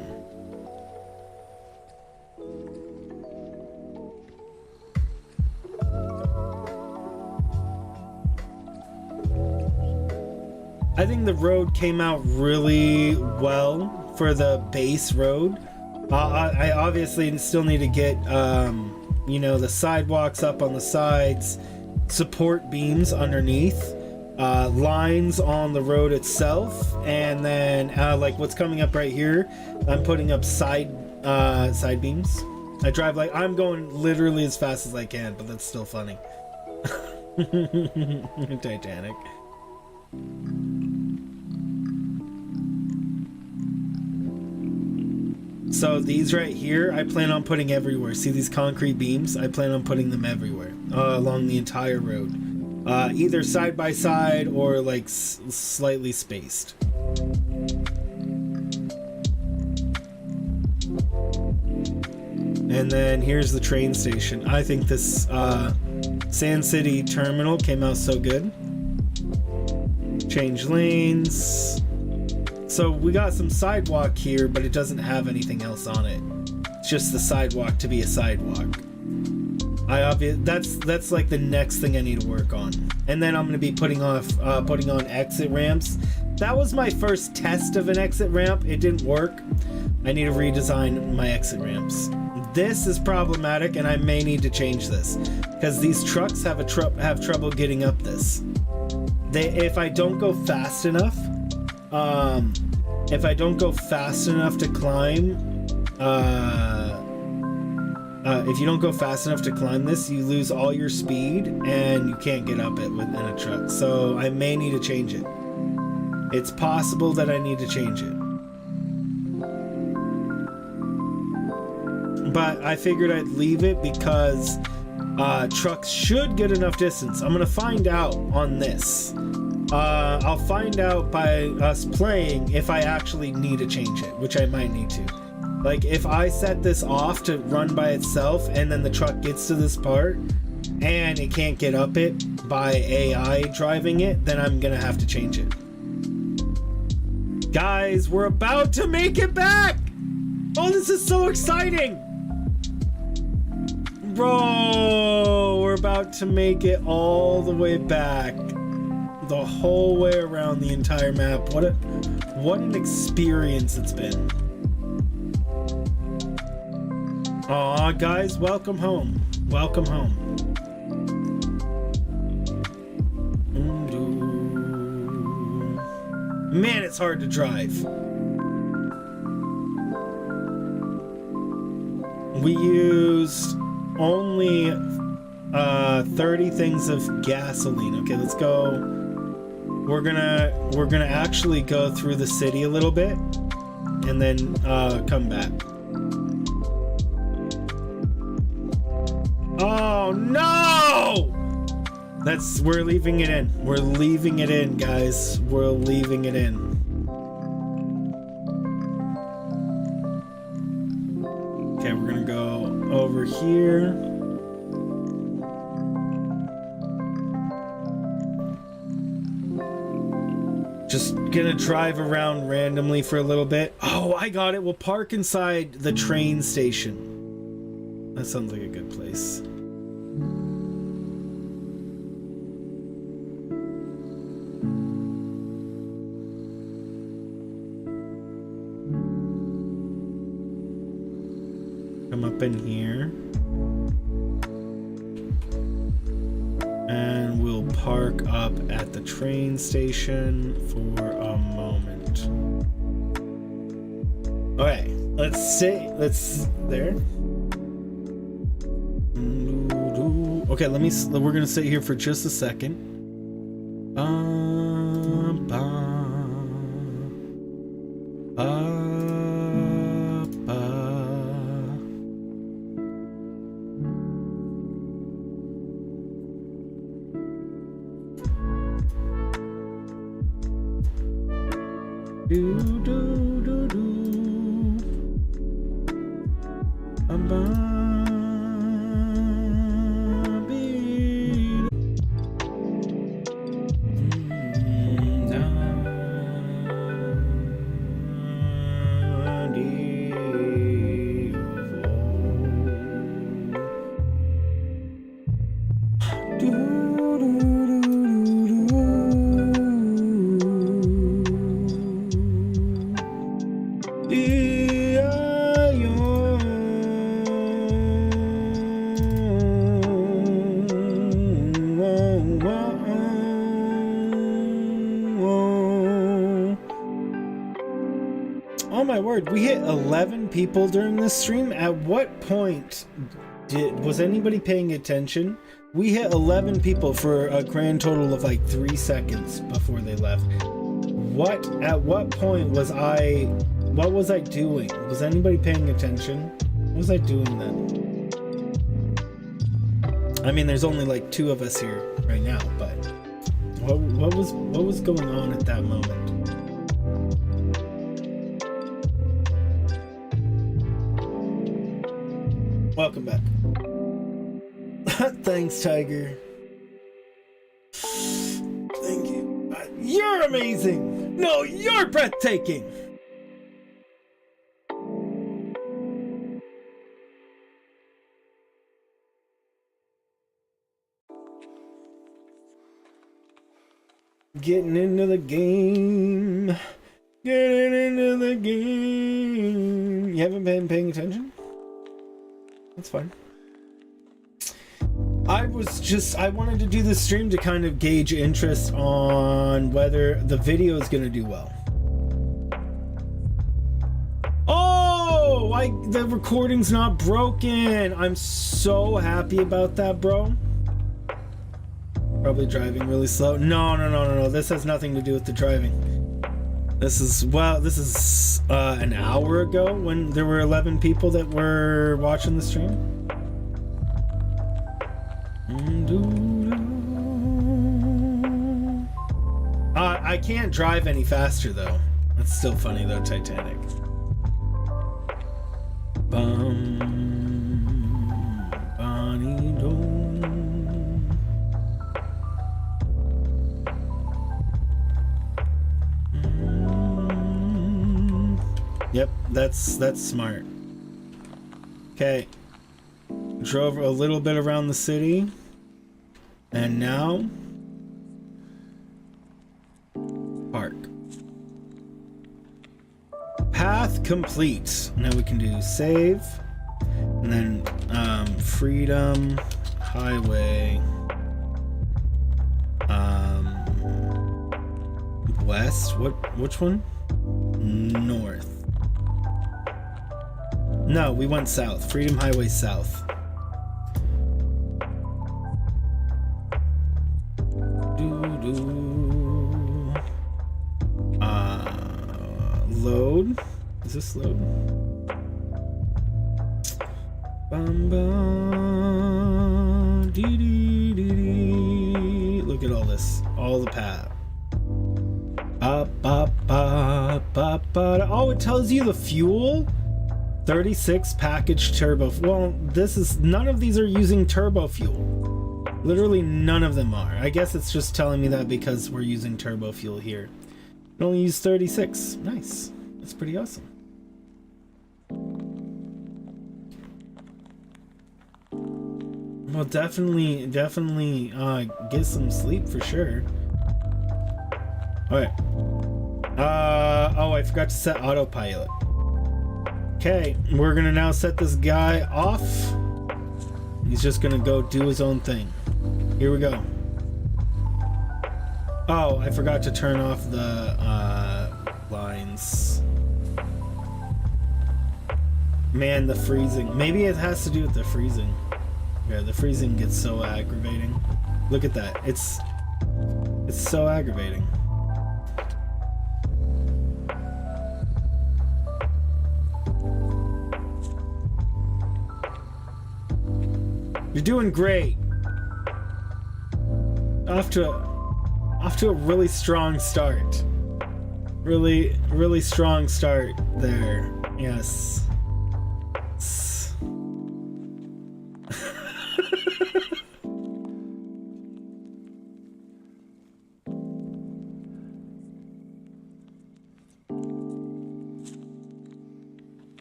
I think the road came out really well for the base road. I obviously still need to get, you know, the sidewalks up on the sides, support beams underneath. Lines on the road itself, and then like what's coming up right here, I'm putting up side beams. I drive like I'm going literally as fast as I can, but that's still funny. Titanic. So these right here, I plan on putting everywhere. See these concrete beams? I plan on putting them everywhere along the entire road. Either side by side or like slightly spaced. And then here's the train station. I think this Sand City terminal came out so good. Change lanes. So we got some sidewalk here, but it doesn't have anything else on it. It's just the sidewalk to be a sidewalk. That's like the next thing I need to work on. And then I'm going to be putting on exit ramps. That was my first test of an exit ramp. It didn't work. I need to redesign my exit ramps. This is problematic, and I may need to change this because these trucks have trouble getting up this. If I don't go fast enough, to climb, if you don't go fast enough to climb this, you lose all your speed and you can't get up it within a truck. So I may need to change it. It's possible that I need to change it. But I figured I'd leave it because trucks should get enough distance. I'm gonna find out on this. I'll find out by us playing if I actually need to change it, which I might need to. Like, if I set this off to run by itself and then the truck gets to this part and it can't get up it by AI driving it, then I'm gonna have to change it. Guys, we're about to make it back! Oh, this is so exciting! Bro, we're about to make it all the way back. The whole way around the entire map. What an experience it's been. Aw, guys, welcome home. Welcome home. Man, it's hard to drive. We used only 30 things of gasoline. Okay, let's go. We're gonna actually go through the city a little bit and then come back. Oh no! We're leaving it in. We're leaving it in, guys. We're leaving it in. Okay, we're gonna go over here. Just gonna drive around randomly for a little bit. Oh, I got it. We'll park inside the train station. That sounds like a good place. Come up in here. And we'll park up at the train station for a moment. Okay, there. Okay, we're gonna sit here for just a second. We hit 11 people during this stream. At what point was anybody paying attention? We hit 11 people for a grand total of like 3 seconds before they left. At what point was what was I doing? Was anybody paying attention? What was I doing then? I mean, there's only like 2 of us here right now, but what was going on at that moment? Welcome back. Thanks, Tiger. Thank you. You're amazing. No, you're breathtaking. Getting into the game. Getting into the game. You haven't been paying attention? That's fine. I wanted to do this stream to kind of gauge interest on whether the video is going to do well. Oh, the recording's not broken. I'm so happy about that, bro. Probably driving really slow. No. This has nothing to do with the driving. This is an hour ago when there were 11 people that were watching the stream. I can't drive any faster though. That's still funny though, Titanic. Bonnie dome. Yep, that's smart. Okay. Drove a little bit around the city. And now park. Path complete. Now we can do save. And then Freedom Highway. West. Which one? North. No, we went south. Freedom Highway south. Load. Is this load? Look at all this. All the path. Oh, it tells you the fuel. 36 package turbo. Well, none of these are using turbo fuel. Literally none of them are. I guess it's just telling me that because we're using turbo fuel here. It only use 36. Nice. That's pretty awesome. Well, definitely get some sleep for sure. Alright. Oh, I forgot to set autopilot. Okay, we're gonna now set this guy off. He's just gonna go do his own thing. Here we go. Oh, I forgot to turn off the lines. Man, the freezing. Maybe it has to do with the freezing. Yeah, the freezing gets so aggravating. Look at that. It's so aggravating. You're doing great. Off to a really strong start. Really strong start there. Yes.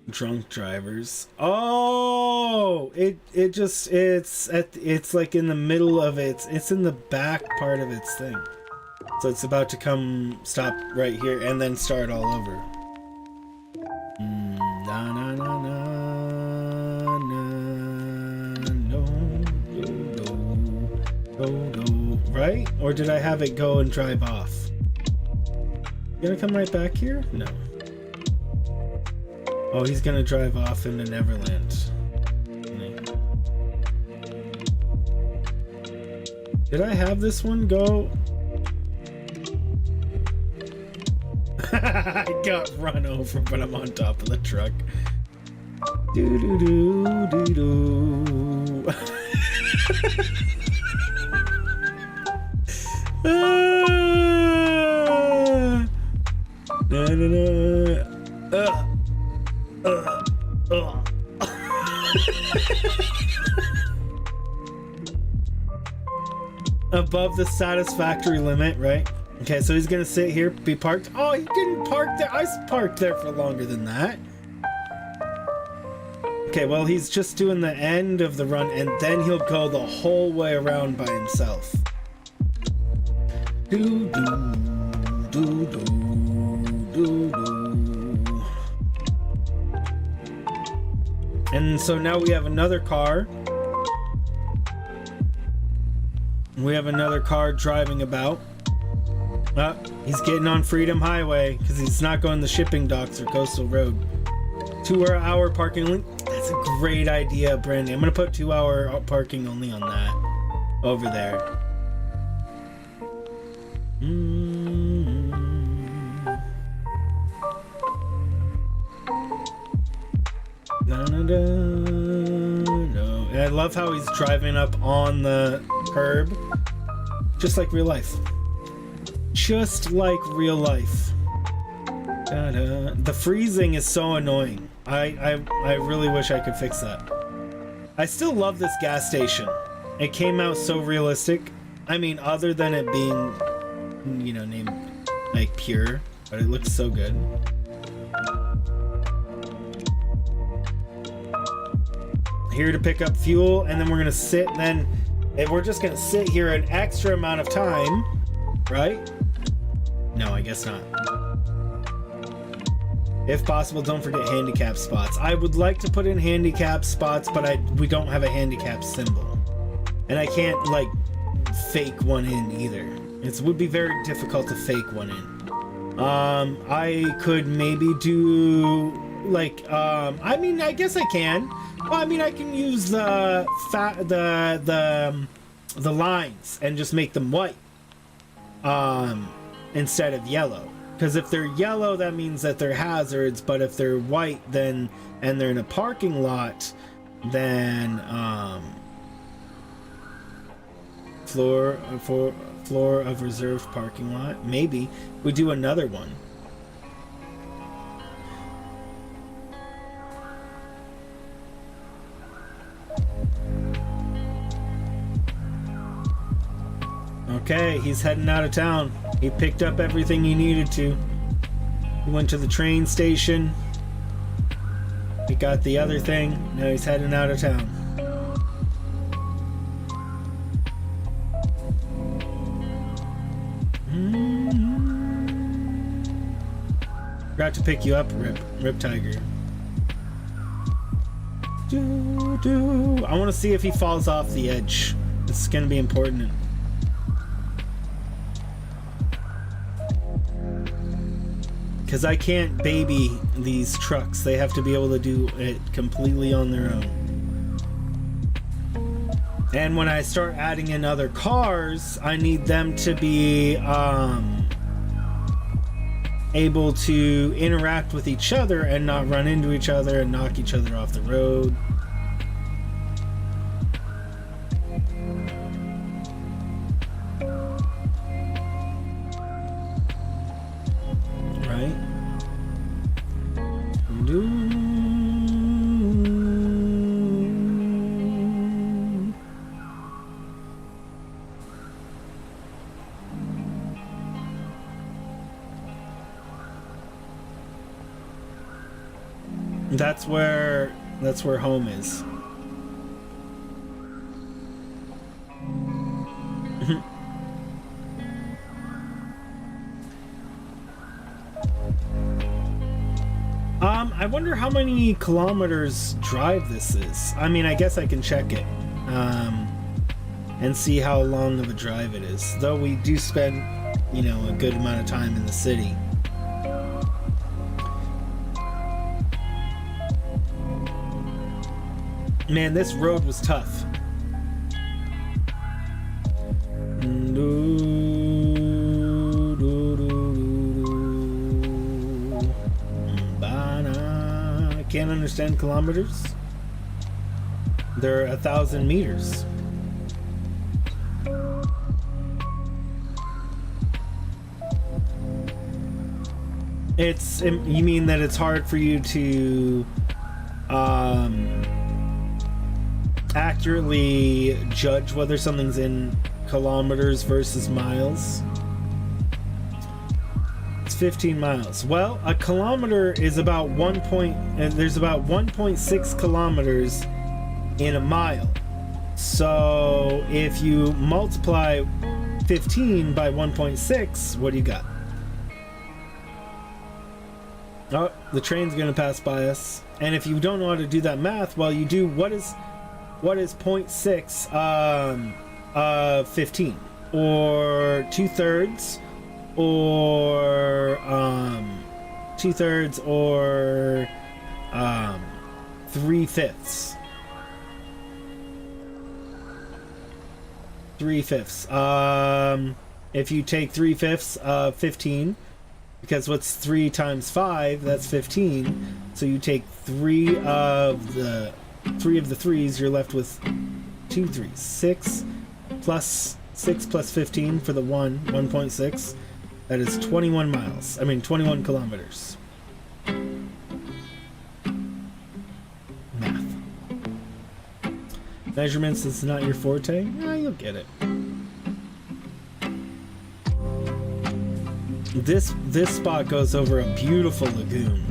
Drunk drivers. Oh, it's like in the middle of it's in the back part of its thing. So it's about to stop right here and then start all over. Na na na na na no no. Right? Or did I have it go and drive off? You gonna come right back here? No. Oh, he's gonna drive off into Neverland. Did I have this one go? I got run over, but I'm on top of the truck. Do do do do do. Na na na. Above the satisfactory limit, right? Okay, so he's gonna sit here, be parked. Oh, he didn't park there. I parked there for longer than that. Okay, well, he's just doing the end of the run, and then he'll go the whole way around by himself. Do do do do do do. And so now we have another car. We have another car driving about. He's getting on Freedom Highway because he's not going to shipping docks or coastal road. 2 hour parking only. That's a great idea, Brandy. I'm gonna put 2 hour parking only on that over there. No. I love how he's driving up on the curb. Just like real life. Just like real life. Da-da. The freezing is so annoying. I really wish I could fix that. I still love this gas station. It came out so realistic. I mean, other than it being, you know, named like pure, but it looks so good. Here to pick up fuel, and then we're gonna sit, and we're just gonna sit here an extra amount of time, right? No, I guess not. If possible, don't forget handicap spots. I would like to put in handicap spots, but we don't have a handicap symbol, and I can't like fake one in either. It would be very difficult to fake one in. I could maybe do like I mean, I guess I can. Well, I mean, I can use the lines and just make them white instead of yellow. Because if they're yellow, that means that they're hazards. But if they're white, then and they're in a parking lot, then floor of reserved parking lot. Maybe we do another one. Okay, he's heading out of town. He picked up everything he needed to. He went to the train station. He got the other thing. Now he's heading out of town. Forgot to pick you up, Rip Tiger. I want to see if he falls off the edge. It's gonna be important. Because I can't baby these trucks. They have to be able to do it completely on their own. And when I start adding in other cars, I need them to be able to interact with each other and not run into each other and knock each other off the road. That's where home is. I wonder how many kilometers drive this is. I mean, I guess I can check it and see how long of a drive it is. Though we do spend, you know, a good amount of time in the city. Man, this road was tough. I can't understand kilometers. They're 1,000 meters. You mean that it's hard for you to accurately judge whether something's in kilometers versus miles? It's 15 miles. Well, a kilometer is about there's about 1.6 kilometers in a mile. So if you multiply 15 by 1.6, what do you got? Oh, the train's gonna pass by us. And if you don't know how to do that math, well, you do what is 0.6 of 15, or 2/3, or 2/3, or 3/5. 3/5. If you take 3/5 of 15, because what's 3 times 5? That's 15. So you take 3 of the 3 of the 3s, you're left with 2 3s. 6 plus 6 plus 15 for the 1.6. That is 21 miles. I mean, 21 kilometers. Math. Measurements is not your forte? Yeah, you'll get it. This spot goes over a beautiful lagoon.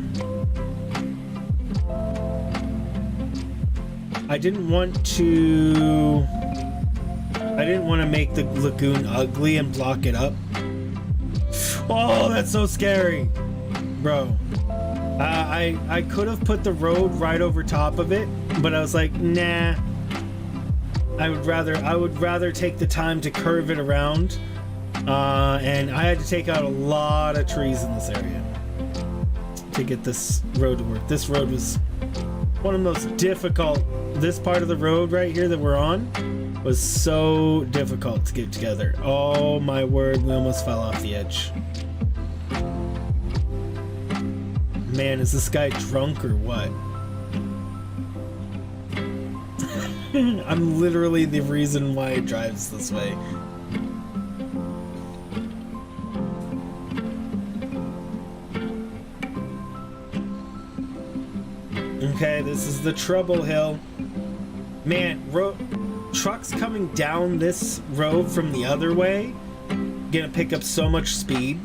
I didn't want to make the lagoon ugly and block it up. Oh, that's so scary, bro. I could have put the road right over top of it, but I was like, nah. I would rather take the time to curve it around. And I had to take out a lot of trees in this area to get this road to work. This road was one of the most difficult. This part of the road right here that we're on was so difficult to get together. Oh my word, we almost fell off the edge. Man, is this guy drunk or what? I'm literally the reason why it drives this way. Okay, this is the trouble hill. Man, trucks coming down this road from the other way gonna pick up so much speed.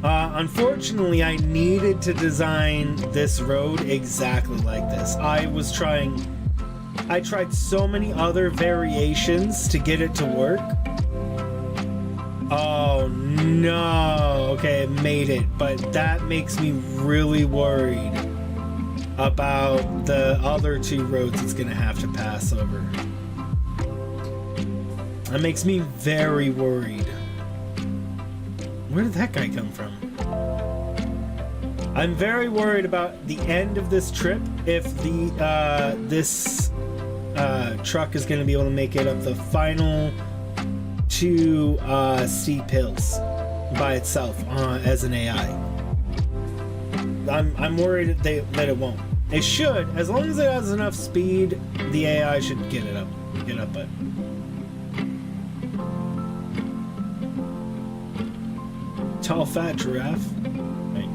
Unfortunately, I needed to design this road exactly like this. I tried so many other variations to get it to work. Oh no, okay, it made it, but that makes me really worried about the other 2 roads it's gonna have to pass over. That makes me very worried. Where did that guy come from? I'm very worried about the end of this trip if this truck is gonna be able to make it up the final 2 steep hills by itself as an AI. I'm worried that it won't. It should, as long as it has enough speed, the AI should get up it. Tall fat giraffe. Right.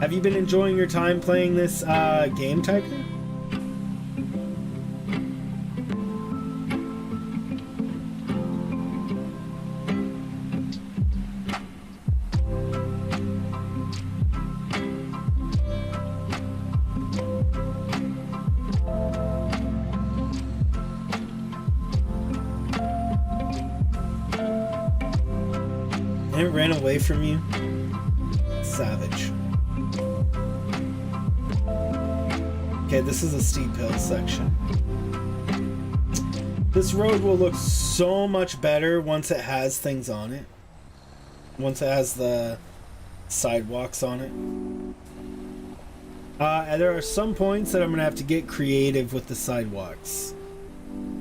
Have you been enjoying your time playing this game, Tiger? And it ran away from you? Savage. Okay, this is a steep hill section. This road will look so much better once it has things on it. Once it has the sidewalks on it. And there are some points that I'm going to have to get creative with the sidewalks.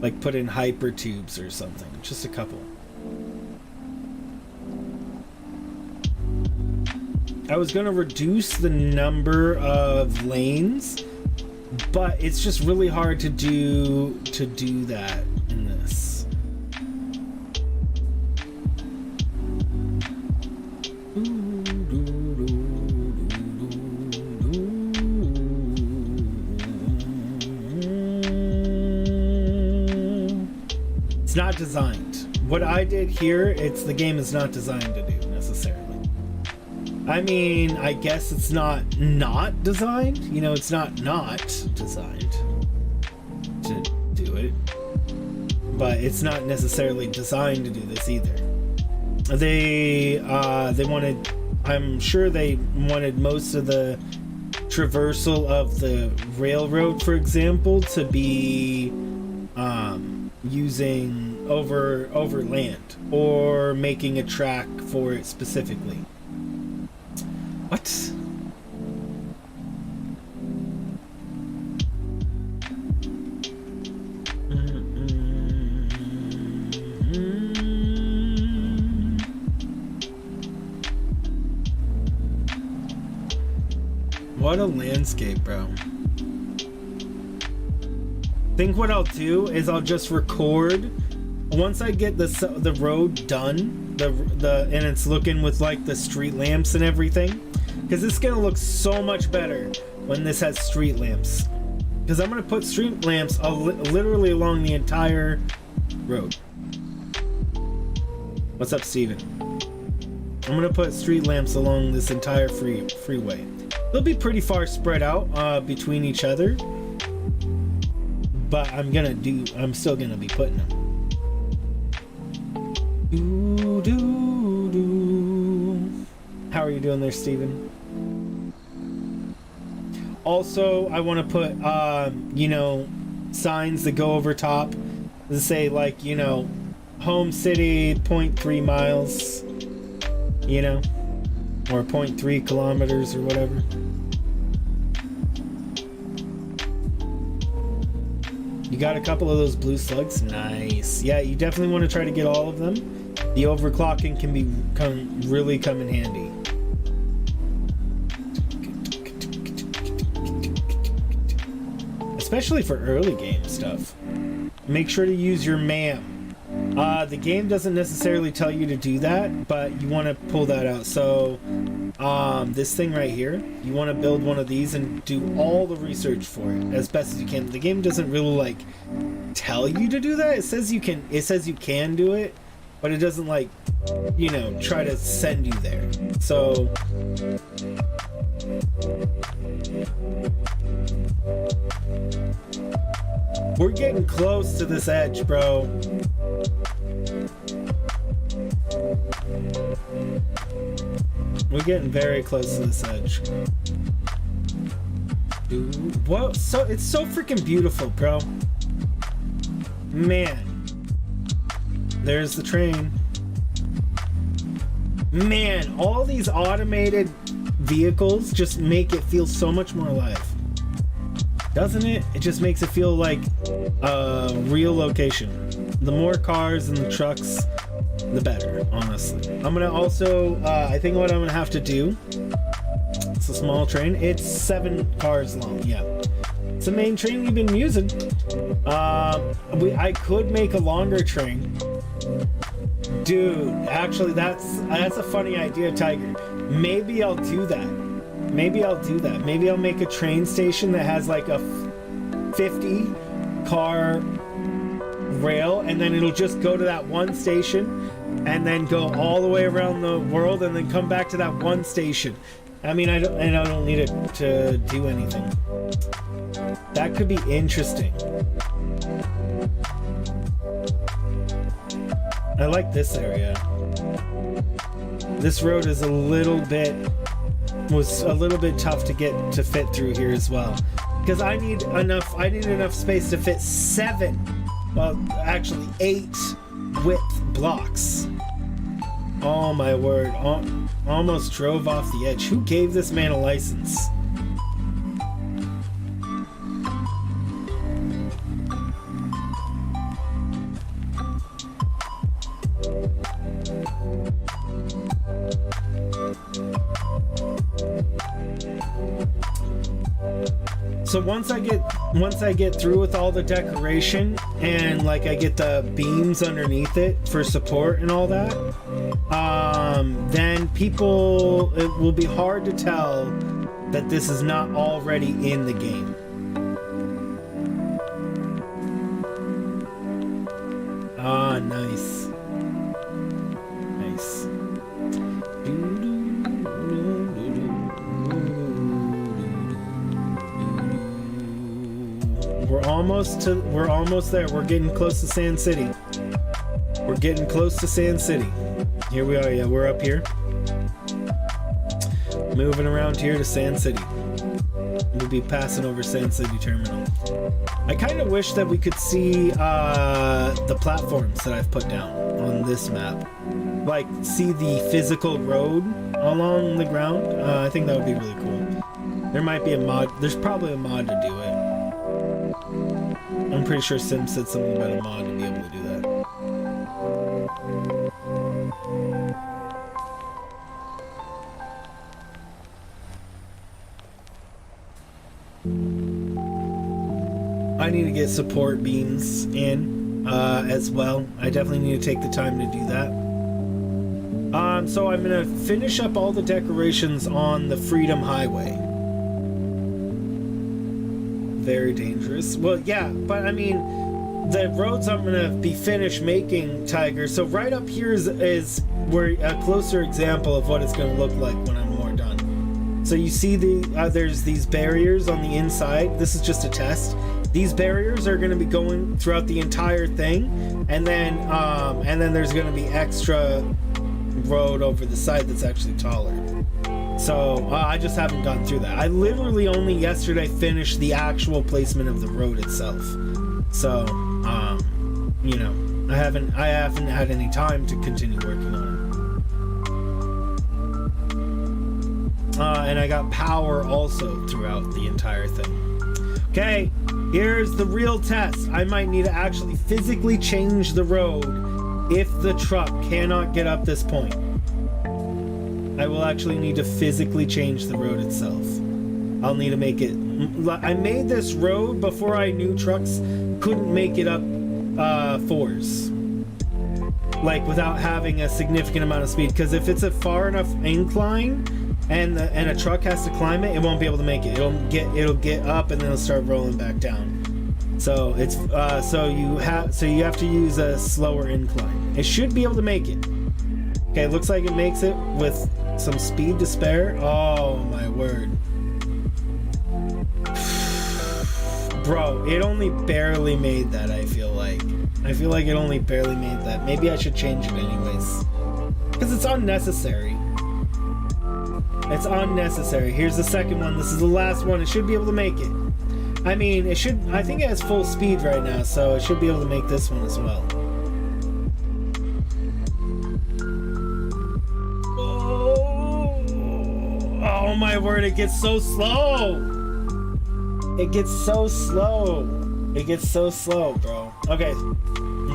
Like put in hyper tubes or something. Just a couple. I was going to reduce the number of lanes, but it's just really hard to do that in this. It's not designed. What I did here, the game is not designed to do necessarily. I mean, I guess it's not designed. You know, it's not designed to do it. But it's not necessarily designed to do this either. They wanted, I'm sure they wanted most of the traversal of the railroad, for example, to be using over land or making a track for it specifically. What? What a landscape, bro. Think what I'll do is I'll just record once I get the road done, and it's looking with like the street lamps and everything, because it's gonna look so much better when this has street lamps. Because I'm gonna put street lamps literally along the entire road. What's up, Steven? I'm gonna put street lamps along this entire freeway. They'll be pretty far spread out between each other, but I'm still gonna be putting them. How are you doing there, Steven? Also, I want to put, you know, signs that go over top that say, like, you know, home city, 0.3 miles, you know, or 0.3 kilometers or whatever. You got a couple of those blue slugs? Nice. Yeah, you definitely want to try to get all of them. The overclocking can really come in handy. Especially for early game stuff. Make sure to use your MAM. The game doesn't necessarily tell you to do that, but you want to pull that out. So, this thing right here, you want to build one of these and do all the research for it as best as you can. The game doesn't really like tell you to do that. It says you can do it, but it doesn't, like, you know, try to send you there. So we're getting close to this edge, bro. We're getting very close to this edge. Dude, what? So it's so freaking beautiful, bro. Man. There's the train. Man, all these automated vehicles just make it feel so much more alive. Doesn't it? It just makes it feel like a real location. The more cars and the trucks, the better, honestly. I'm gonna also, I think what I'm gonna have to do, it's a small train. It's 7 cars long, yeah. It's the main train we've been using. I could make a longer train. Dude, actually, that's a funny idea, Tiger. Maybe I'll do that. Maybe I'll make a train station that has like a 50 car rail, and then it'll just go to that one station and then go all the way around the world and then come back to that one station. I mean, I don't need it to do anything. That could be interesting. I like this area. This road is was a little bit tough to fit through here as well, because I need enough space to fit 7, well, actually 8 width blocks. Oh my word, almost drove off the edge. Who gave this man a license? So once I get through with all the decoration and like I get the beams underneath it for support and all that, then it will be hard to tell that this is not already in the game. Ah, nice. Nice. We're almost there. We're getting close to Sand City. Here we are. Yeah, we're up here. Moving around here to Sand City. We'll be passing over Sand City Terminal. I kind of wish that we could see the platforms that I've put down on this map. Like, see the physical road along the ground. I think that would be really cool. There might be a mod. There's probably a mod to do it. I'm pretty sure Sim said something about a mod to be able to do that. I need to get support beams in as well. I definitely need to take the time to do that. So I'm gonna finish up all the decorations on the Freedom Highway. Very dangerous. Well, yeah, but I mean, the roads I'm gonna be finished making, Tiger. So right up here is where a closer example of what it's gonna look like when I'm more done. So you see there's these barriers on the inside. This is just a test. These barriers are gonna be going throughout the entire thing, and then there's gonna be extra road over the side that's actually taller. So I just haven't gone through that. I literally only yesterday finished the actual placement of the road itself. So you know, I haven't had any time to continue working on it. And I got power also throughout the entire thing. Okay, here's the real test. I might need to actually physically change the road if the truck cannot get up this point. I will actually need to physically change the road itself. I'll need to make it... I made this road before I knew trucks couldn't make it up 4s. Like, without having a significant amount of speed. Because if it's a far enough incline and a truck has to climb it, it won't be able to make it. It'll get up and then it'll start rolling back down. So it's so you have to use a slower incline. It should be able to make it. Okay, it looks like it makes it with some speed to spare. Oh my word. Bro, it only barely made that, I feel like. it only barely made that. Maybe I should change it anyways. Because it's unnecessary. It's unnecessary. Here's the second one. This is the last one. It should be able to make it. I mean, it should... I think it has full speed right now, so it should be able to make this one as well. Oh my word, it gets so slow! It gets so slow. It gets so slow, bro. Okay,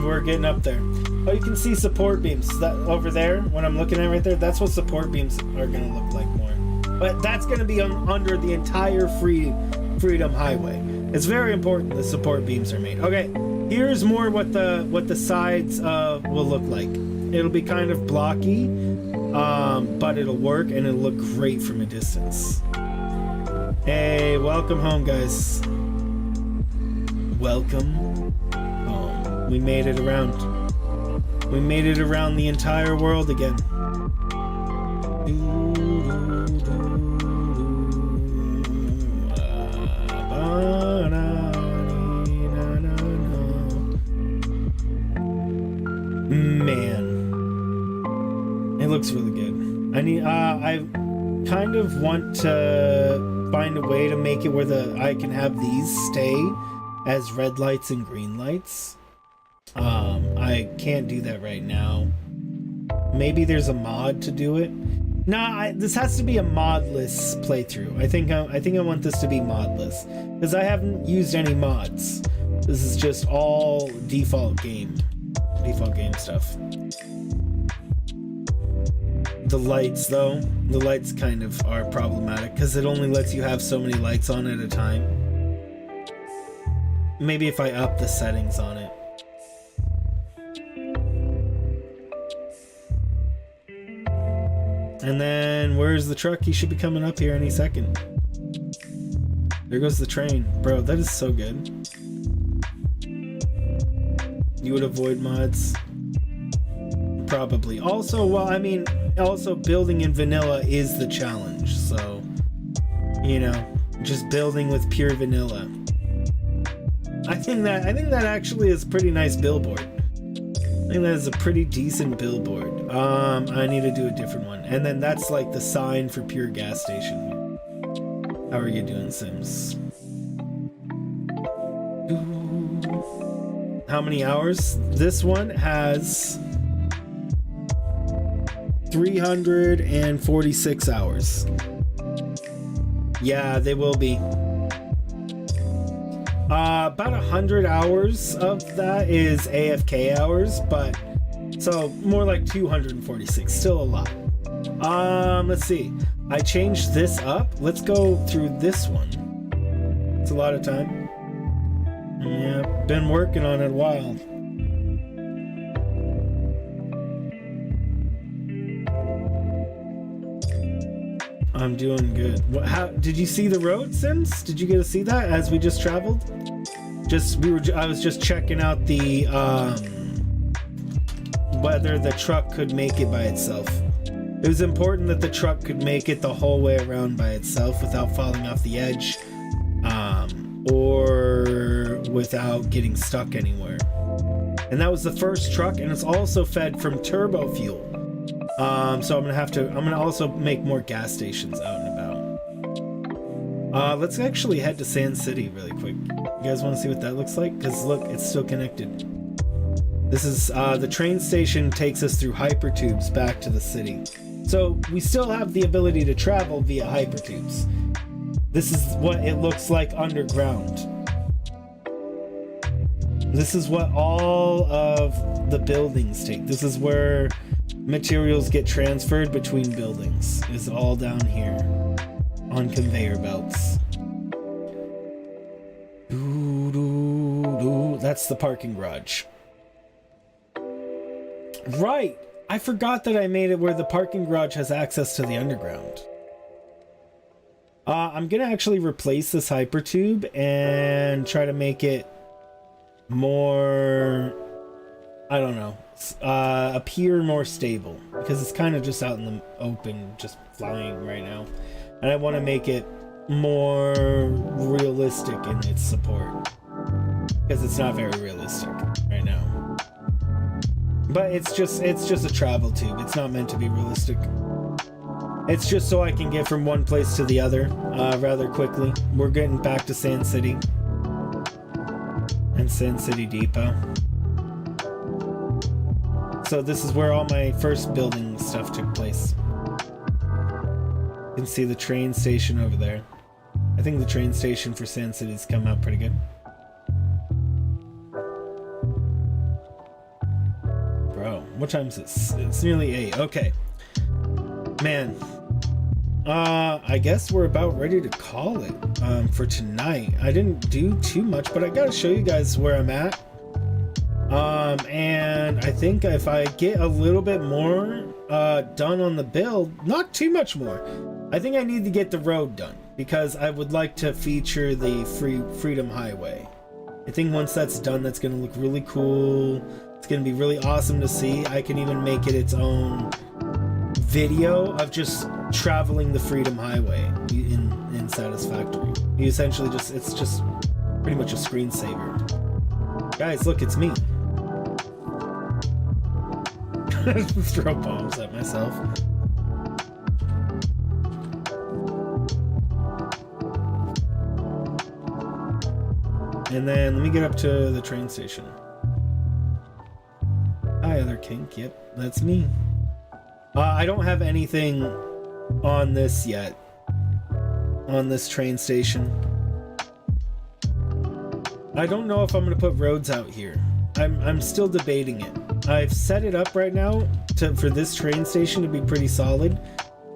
we're getting up there. Oh, you can see support beams. That over there, when I'm looking at right there, that's what support beams are gonna look like more. But that's gonna be under the entire Freedom Highway. It's very important the support beams are made. Okay, here's more what the sides will look like. It'll be kind of blocky, but it'll work and it'll look great from a distance. Hey, welcome home, guys. Welcome home. We made it around. We made it around the entire world again. Man, it looks really good. I kind of want to find a way to make it where I can have these stay as red lights and green lights. I can't do that right now. Maybe there's a mod to do it. Nah, this has to be a modless playthrough. I think I want this to be modless because I haven't used any mods. This is just all default game stuff. The lights, though, the lights kind of are problematic because it only lets you have so many lights on at a time. Maybe if I up the settings on it. And then where's the truck? He should be coming up here any second. There goes the train. Bro, that is so good. You would avoid mods? Probably. Also, well, I mean, also building in vanilla is the challenge, so, you know, just building with pure vanilla. I think that actually is a pretty nice billboard. I think that is a pretty decent billboard. I need to do a different one. And then that's like the sign for pure gas station. How are you doing, Sims? How many hours? This one has 346 hours. Yeah, they will be. About 100 hours of that is AFK hours, but so more like 246. Still a lot. Let's see. I changed this up. Let's go through this one. It's a lot of time. I've been working on it a while. I'm doing good. How did you see the road since? Did you get to see that as we just traveled? I was just checking out the whether the truck could make it by itself. It was important that the truck could make it the whole way around by itself without falling off the edge, or without getting stuck anywhere. And that was the first truck, and it's also fed from turbo fuel. So I'm gonna also make more gas stations out and about. Let's actually head to Sand City really quick. You guys want to see what that looks like? Because look, it's still connected. This is the train station takes us through hypertubes back to the city. So we still have the ability to travel via hypertubes. This is what it looks like underground. This is what all of the buildings take. This is where materials get transferred between buildings. Is all down here on conveyor belts. That's the parking garage. Right! I forgot that I made it where the parking garage has access to the underground. I'm gonna actually replace this hypertube and try to make it more, I don't know, appear more stable, because it's kind of just out in the open, just flying right now, and I want to make it more realistic in its support, because it's not very realistic right now. But it's just a travel tube. It's not meant to be realistic. It's just so I can get from one place to the other rather quickly. We're getting back to Sand City and Sand City Depot. So this is where all my first building stuff took place. You can see the train station over there. I think the train station for Sand City's come out pretty good. Bro, what time is it? It's nearly 8. Okay. Man. I guess we're about ready to call it for tonight. I didn't do too much, but I gotta show you guys where I'm at. And I think if I get a little bit more done on the build, not too much more, I think I need to get the road done, because I would like to feature the Freedom Highway. I think once that's done, that's gonna look really cool. It's gonna be really awesome to see. I can even make it its own video of just traveling the Freedom Highway in Satisfactory. You essentially it's just pretty much a screensaver. Guys, look, it's me. Throw bombs at myself. And then let me get up to the train station. Hi, other Kynk. Yep, that's me. I don't have anything on this yet. On this train station. I don't know if I'm going to put roads out here. I'm still debating it. I've set it up right now for this train station to be pretty solid.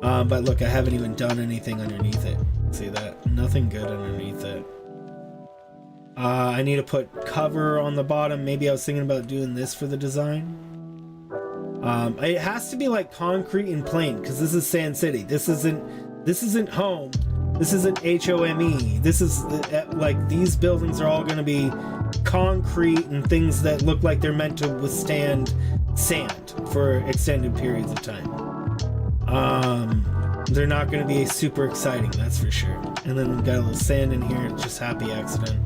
But look, I haven't even done anything underneath it. See that? Nothing good underneath it. I need to put cover on the bottom. Maybe I was thinking about doing this for the design. It has to be like concrete and plain, because this is Sand City. This isn't home. This isn't HOME. This is like, these buildings are all going to be concrete and things that look like they're meant to withstand sand for extended periods of time. They're not going to be super exciting, that's for sure. And then we've got a little sand in here, just happy accident.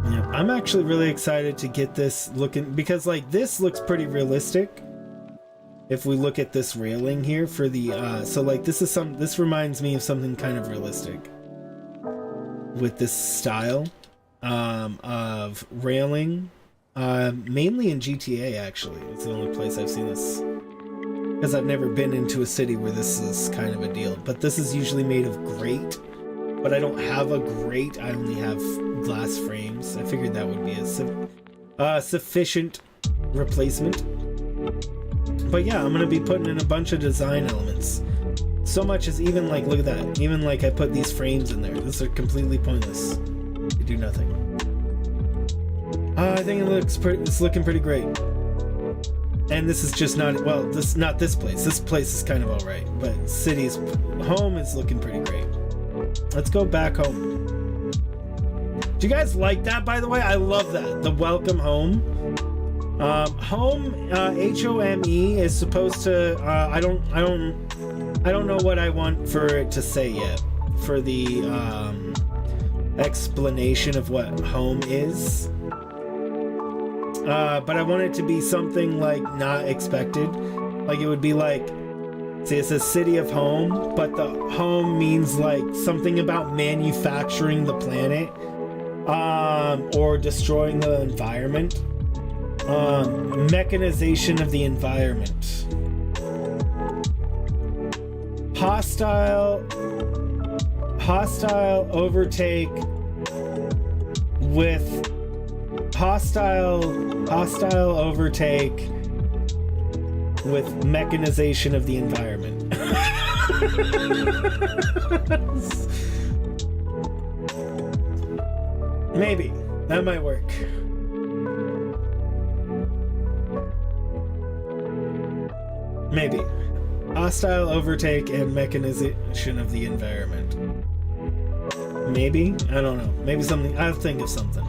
Yeah, I'm actually really excited to get this looking, because like this looks pretty realistic. If we look at this railing here for the so like this reminds me of something kind of realistic with this style of railing, mainly in GTA. Actually, it's the only place I've seen this, because I've never been into a city where this is kind of a deal. But this is usually made of grate, but I don't have a grate. I only have glass frames. I figured that would be a sufficient replacement. But yeah, I'm going to be putting in a bunch of design elements. so much as even like, look at that. Even like I put these frames in there. These are completely pointless. They do nothing. I think it's looking pretty great. And this is just not, well, not this place. This place is kind of all right, but city's home is looking pretty great. Let's go back home. Do you guys like that, by the way? I love that. The welcome home. Home, H-O-M-E is supposed to, I don't know what I want for it to say yet. For the, explanation of what home is. But I want it to be something like not expected. Like it would be like, see, it says city of home, but the home means like something about manufacturing the planet, or destroying the environment. Mechanization of the environment. Hostile overtake with hostile overtake with mechanization of the environment. Maybe that might work. Maybe hostile overtake and mechanization of the environment. Maybe, I don't know. Maybe something. I'll think of something.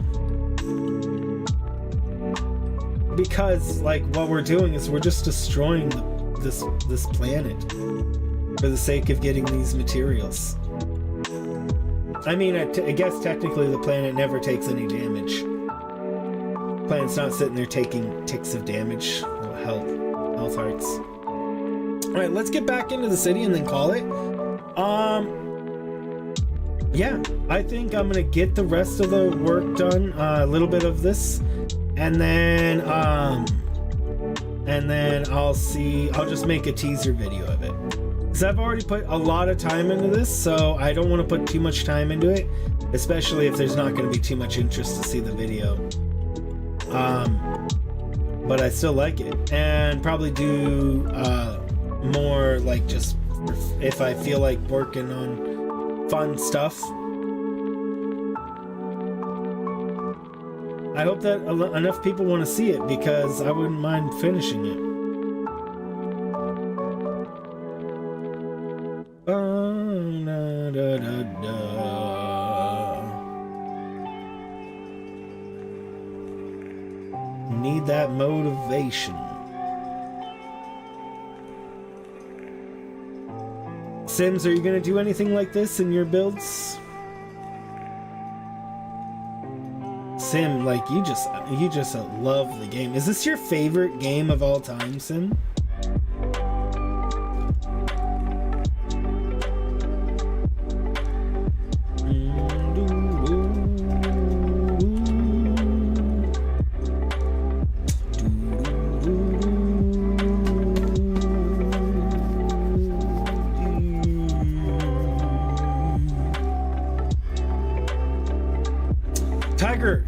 Because like what we're doing is we're just destroying this planet for the sake of getting these materials. I mean, I guess technically the planet never takes any damage. The planet's not sitting there taking ticks of damage. Health hearts. Alright, let's get back into the city and then call it. Yeah, I think I'm gonna get the rest of the work done, a little bit of this, and then I'll just make a teaser video of it. Because I've already put a lot of time into this, so I don't want to put too much time into it, especially if there's not going to be too much interest to see the video. But I still like it, and probably do more like just if I feel like working on fun stuff. I hope that enough people want to see it, because I wouldn't mind finishing it. Need that motivation. Sims, are you gonna do anything like this in your builds? Sim, like you just love the game. Is this your favorite game of all time, Sim? Tiger,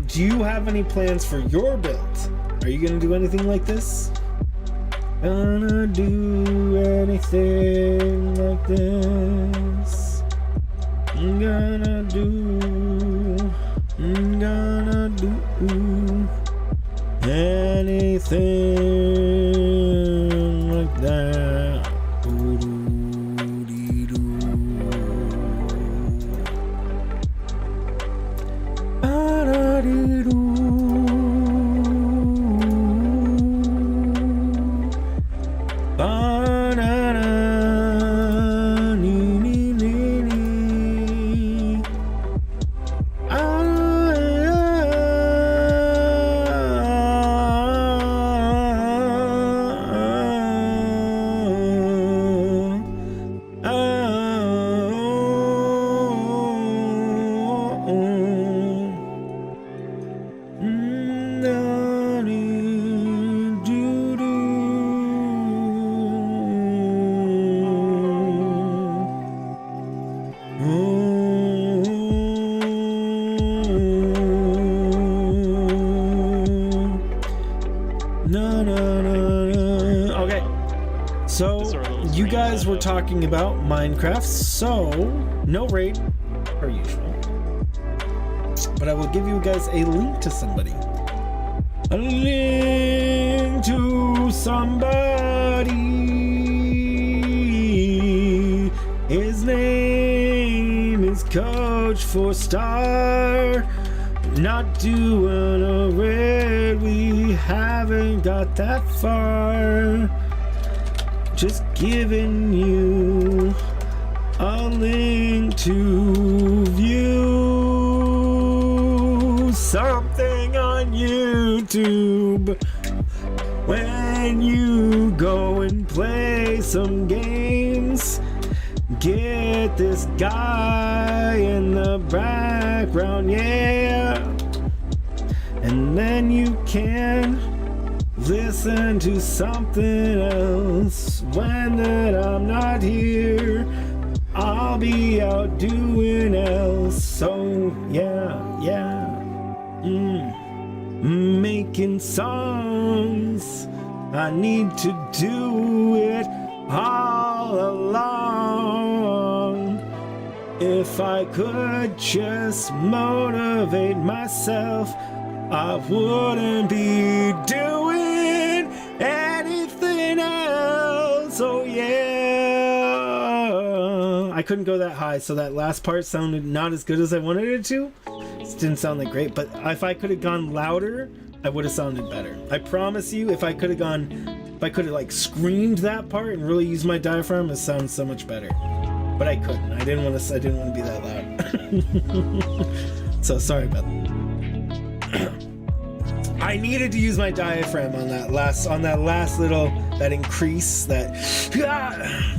do you have any plans for your build? Are you gonna do anything like this? Gonna do anything like this? I'm gonna do anything like that. guys were talking about Minecraft, so no raid per usual. But I will give you guys a link to somebody. A link to somebody. His name is Coach 4-Star. Not doing a raid, we haven't got that far. Just giving you a link to view something on YouTube. When you go and play some games, get this guy in the background, yeah. And then you can listen to something else. When that I'm not here, I'll be out doing else. So yeah, making songs. I need to do it all along. If I could just motivate myself, I wouldn't be doing anything else. Oh yeah. I couldn't go that high, so that last part sounded not as good as I wanted it to. It didn't sound that great, but if I could have gone louder, I would have sounded better. I promise you, if I could have like screamed that part and really used my diaphragm, it sounds so much better. But I couldn't. I didn't want to be that loud. So sorry about that. I needed to use my diaphragm on that last little, that increase, that,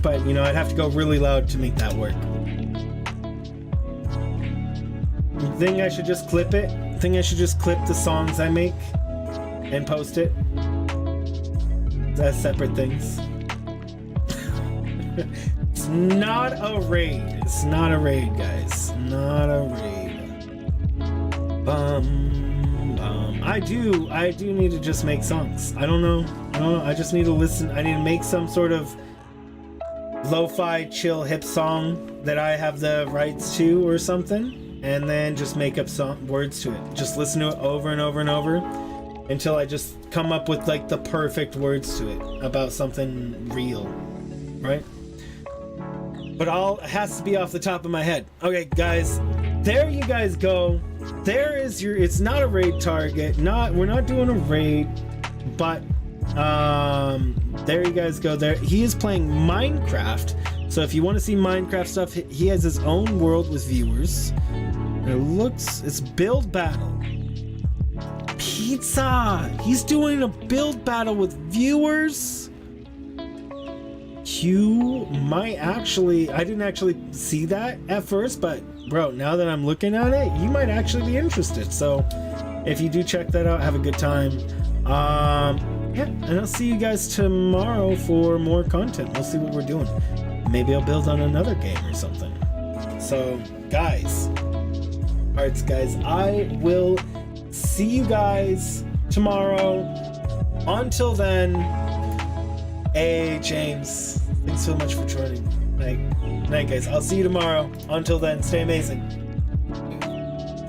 but you know, I'd have to go really loud to make that work. Think I should just clip it? Think I should just clip the songs I make and post it? That's separate things. It's not a raid. It's not a raid, guys. Not a raid. I do need to just make songs. I don't know. I just need to listen. I need to make some sort of lo-fi chill hip song that I have the rights to or something, and then just make up some words to it. Just listen to it over and over and over until I just come up with like the perfect words to it about something real, right? But it has to be off the top of my head. Okay, guys, there you guys go. There is your, it's not a raid target, we're not doing a raid, but there you guys go. There he is playing Minecraft, so if you want to see Minecraft stuff, he has his own world with viewers. It's build battle pizza. He's doing a build battle with viewers. You might actually, I didn't actually see that at first, but bro, now that I'm looking at it, you might actually be interested. So if you do check that out, have a good time. Yeah, and I'll see you guys tomorrow for more content. We'll see what we're doing. Maybe I'll build on another game or something. So guys, alright guys, I will see you guys tomorrow. Until then, hey James, thanks so much for joining. Night guys, I'll see you tomorrow. Until then, stay amazing.